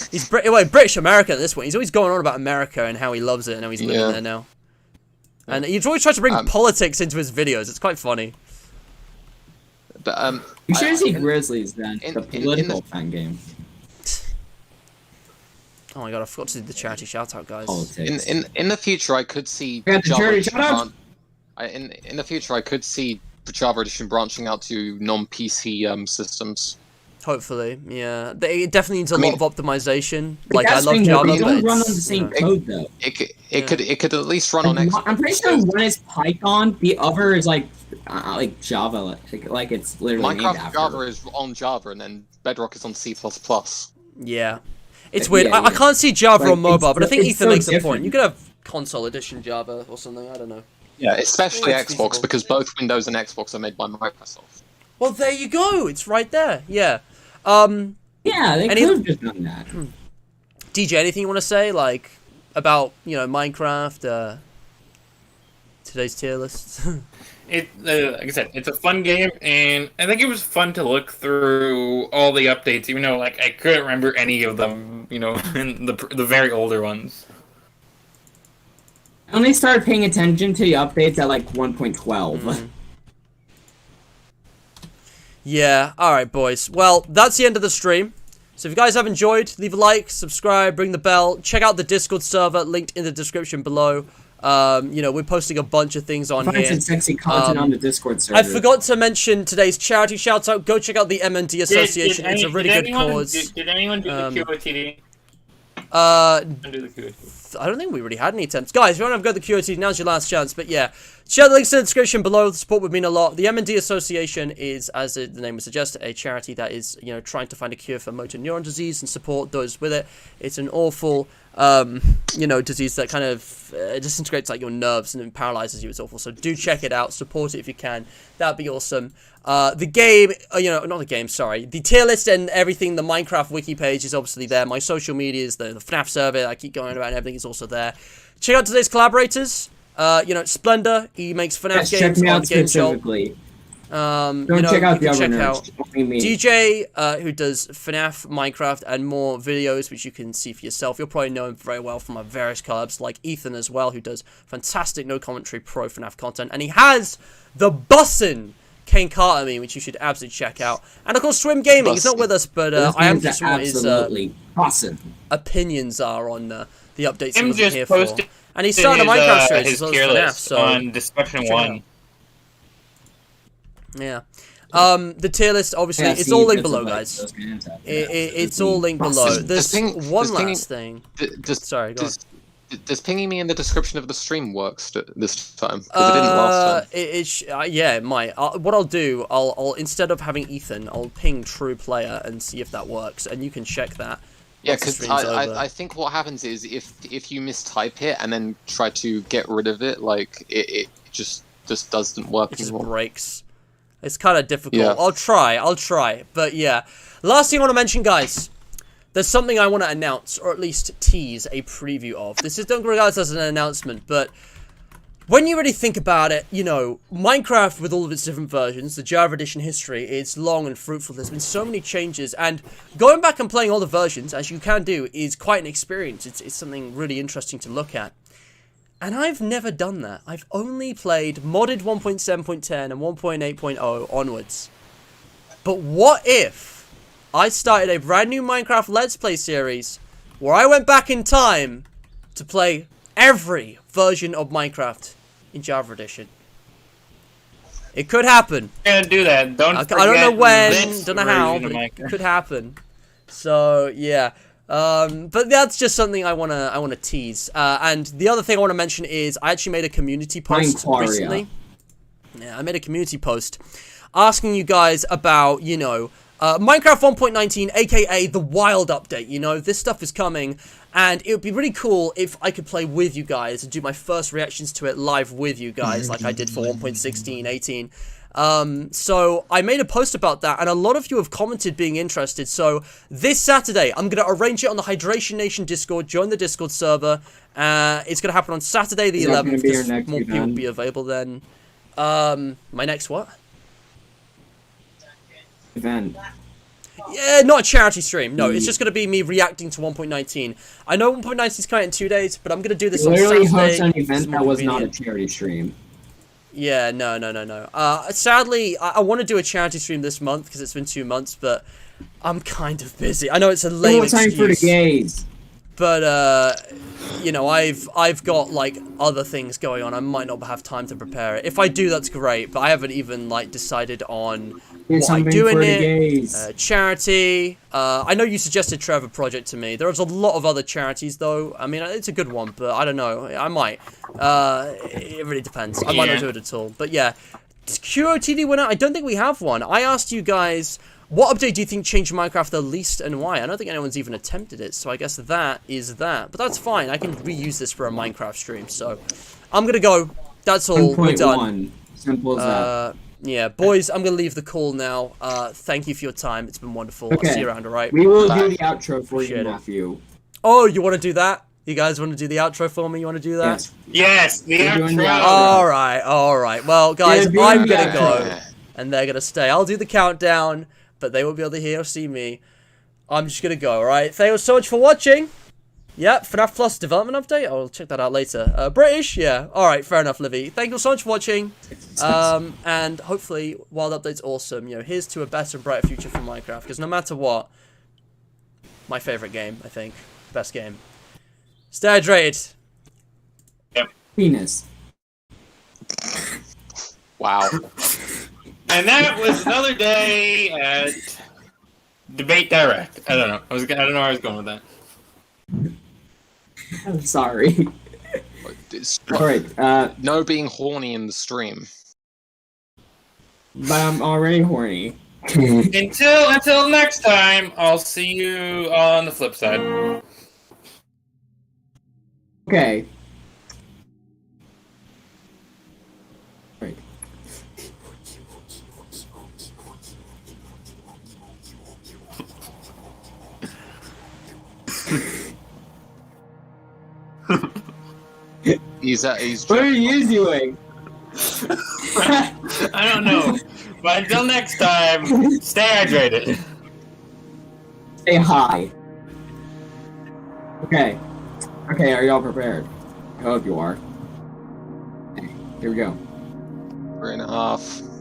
He's British American at this point. He's always going on about America and how he loves it and how he's living there now. And he's always tries to bring politics into his videos. It's quite funny.
But
you should see Grizzlies then. The political fan game.
Oh my god, I forgot to do the charity shoutout, guys.
Politics.
In the future, I could see
the charity shout-out.
In the future, I could see the Java edition branching out to non-PC systems.
Hopefully, yeah. It definitely needs a lot of optimization. Like
I
love Java,
they don't
but
run on the same code though.
It could at least run on Xbox.
I'm pretty sure one is Python, the other is like Java, like it's literally named
Minecraft
after.
Java is on Java, and then Bedrock is on C++.
Yeah, it's weird. I can't see Java on mobile, but I think Ethan makes a point. You could have console edition Java or something. I don't know.
Yeah, especially Xbox, because both Windows and Xbox are made by Microsoft.
Well, there you go. It's right there. Yeah.
Yeah, they could have just done that.
DJ, anything you want to say, like, about, you know, Minecraft, today's tier list?
Like I said, it's a fun game, and I think it was fun to look through all the updates, even though, like, I couldn't remember any of them, you know, in the very older ones.
I only started paying attention to the updates at, like, 1.12.
Yeah, alright boys. Well, that's the end of the stream. So if you guys have enjoyed, leave a like, subscribe, ring the bell, check out the Discord server, linked in the description below. You know, we're posting a bunch of things on here.
Some sexy content on the Discord server.
I forgot to mention today's charity shoutout. Go check out the MND Association. It's a really good cause.
Did anyone do the QOTD?
I don't think we really had any attempts. Guys, if you want to go to the QOTD, now's your last chance. But yeah, share the links in the description below. The support would mean a lot. The MND Association is, as the name would suggest, a charity that is, you know, trying to find a cure for motor neuron disease and support those with it. It's an awful, you know, disease that kind of disintegrates like your nerves and paralyzes you. It's awful. So do check it out. Support it if you can. That'd be awesome. The game, you know, not the game, sorry. The tier list and everything, the Minecraft wiki page is obviously there. My social medias, the FNAF survey that I keep going about and everything is also there. Check out today's collaborators. You know, Splendor, he makes FNAF games on the Game Shop. You know,
check out the
check
other
out DJ, who does FNAF, Minecraft, and more videos, which you can see for yourself. You'll probably know him very well from our various collabs, like Ethan as well, who does fantastic no commentary pro FNAF content, and he has the bussin' Kane Carter meme, which you should absolutely check out. And of course, Swim Gaming. He's not with us, but I am just what his opinions are on the updates he wasn't here for. And he's starting a Minecraft series as well as FNAF, so
on Discussion 1.
Yeah. The tier list, obviously, it's all linked below, guys. It's all linked below. There's one last thing. Sorry, go on.
Does pinging me in the description of the stream works this time? Because it didn't last time.
Yeah, it might. What I'll do, I'll instead of having Ethan, I'll ping True Player and see if that works, and you can check that.
Yeah, because I think what happens is if you mistype it and then try to get rid of it, like it just doesn't work
anymore. It
just
breaks. It's kind of difficult.
Yeah.
I'll try. But yeah, last thing I want to mention, guys. There's something I want to announce, or at least tease a preview of. This is, don't regard this as an announcement, but when you really think about it, you know, Minecraft with all of its different versions, the Java Edition history, it's long and fruitful. There's been so many changes, and going back and playing all the versions, as you can do, is quite an experience. It's something really interesting to look at. And I've never done that. I've only played modded 1.7.10 and 1.8.0 onwards. But what if I started a brand new Minecraft Let's Play series where I went back in time to play every version of Minecraft in Java Edition? It could happen.
You're gonna do that.
I don't know when, don't know how, but it could happen. So, yeah. But that's just something I wanna tease. And the other thing I want to mention is I actually made a community post recently. Yeah, I made a community post asking you guys about, you know, Minecraft 1.19, aka the wild update. You know, this stuff is coming, and it would be really cool if I could play with you guys and do my first reactions to it live with you guys, like I did for 1.16, 18. So I made a post about that, and a lot of you have commented being interested. So this Saturday, I'm going to arrange it on the Hydration Nation Discord. Join the Discord server. It's going to happen on Saturday the 11th, because more people will be available then. My next what?
Event.
Yeah, not a charity stream. No, it's just going to be me reacting to 1.19. I know 1.19 is coming in 2 days, but I'm going to do this on Saturday.
Literally host an event that was not a charity stream.
Yeah, no. Sadly, I want to do a charity stream this month because it's been 2 months, but I'm kind of busy. I know it's a lame excuse.
Time for the gays.
But, you know, I've got, like, other things going on. I might not have time to prepare it. If I do, that's great, but I haven't even, like, decided on what I'm doing it. Charity. I know you suggested Trevor Project to me. There's a lot of other charities, though. I mean, it's a good one, but I don't know. I might. It really depends. I might not do it at all. But, yeah. QOTD winner? I don't think we have one. I asked you guys, what update do you think changed Minecraft the least and why? I don't think anyone's even attempted it, so I guess that is that. But that's fine. I can reuse this for a Minecraft stream, so I'm gonna go. That's all. We're done.
Simple as that.
Yeah, boys, I'm gonna leave the call now. Thank you for your time. It's been wonderful.
Okay.
I'll see you around, alright?
We will do the outro for you, Matthew.
Oh, you want to do that? You guys want to do the outro for me? You want to do that?
Yes, the outro.
Alright. Well, guys, I'm gonna go, and they're gonna stay. I'll do the countdown, but they won't be able to hear or see me. I'm just gonna go, alright? Thank you so much for watching. Yep, FNAF Plus development update. I'll check that out later. British? Yeah. Alright, fair enough, Livy. Thank you so much for watching. And hopefully, Wild Update's awesome. You know, here's to a better and brighter future for Minecraft. Because no matter what, my favorite game, I think. Best game. Stay hydrated.
Yep.
Penis.
Wow.
And that was another day at Debate Direct. I don't know. I don't know where I was going with that.
I'm sorry. Alright,
no being horny in the stream.
But I'm already horny.
Until next time, I'll see you on the flip side.
Okay. Right.
He's
what are you doing?
I don't know. But until next time, stay hydrated.
Stay high. Okay. Okay, are y'all prepared? I hope you are. Okay, here we go.
3.5.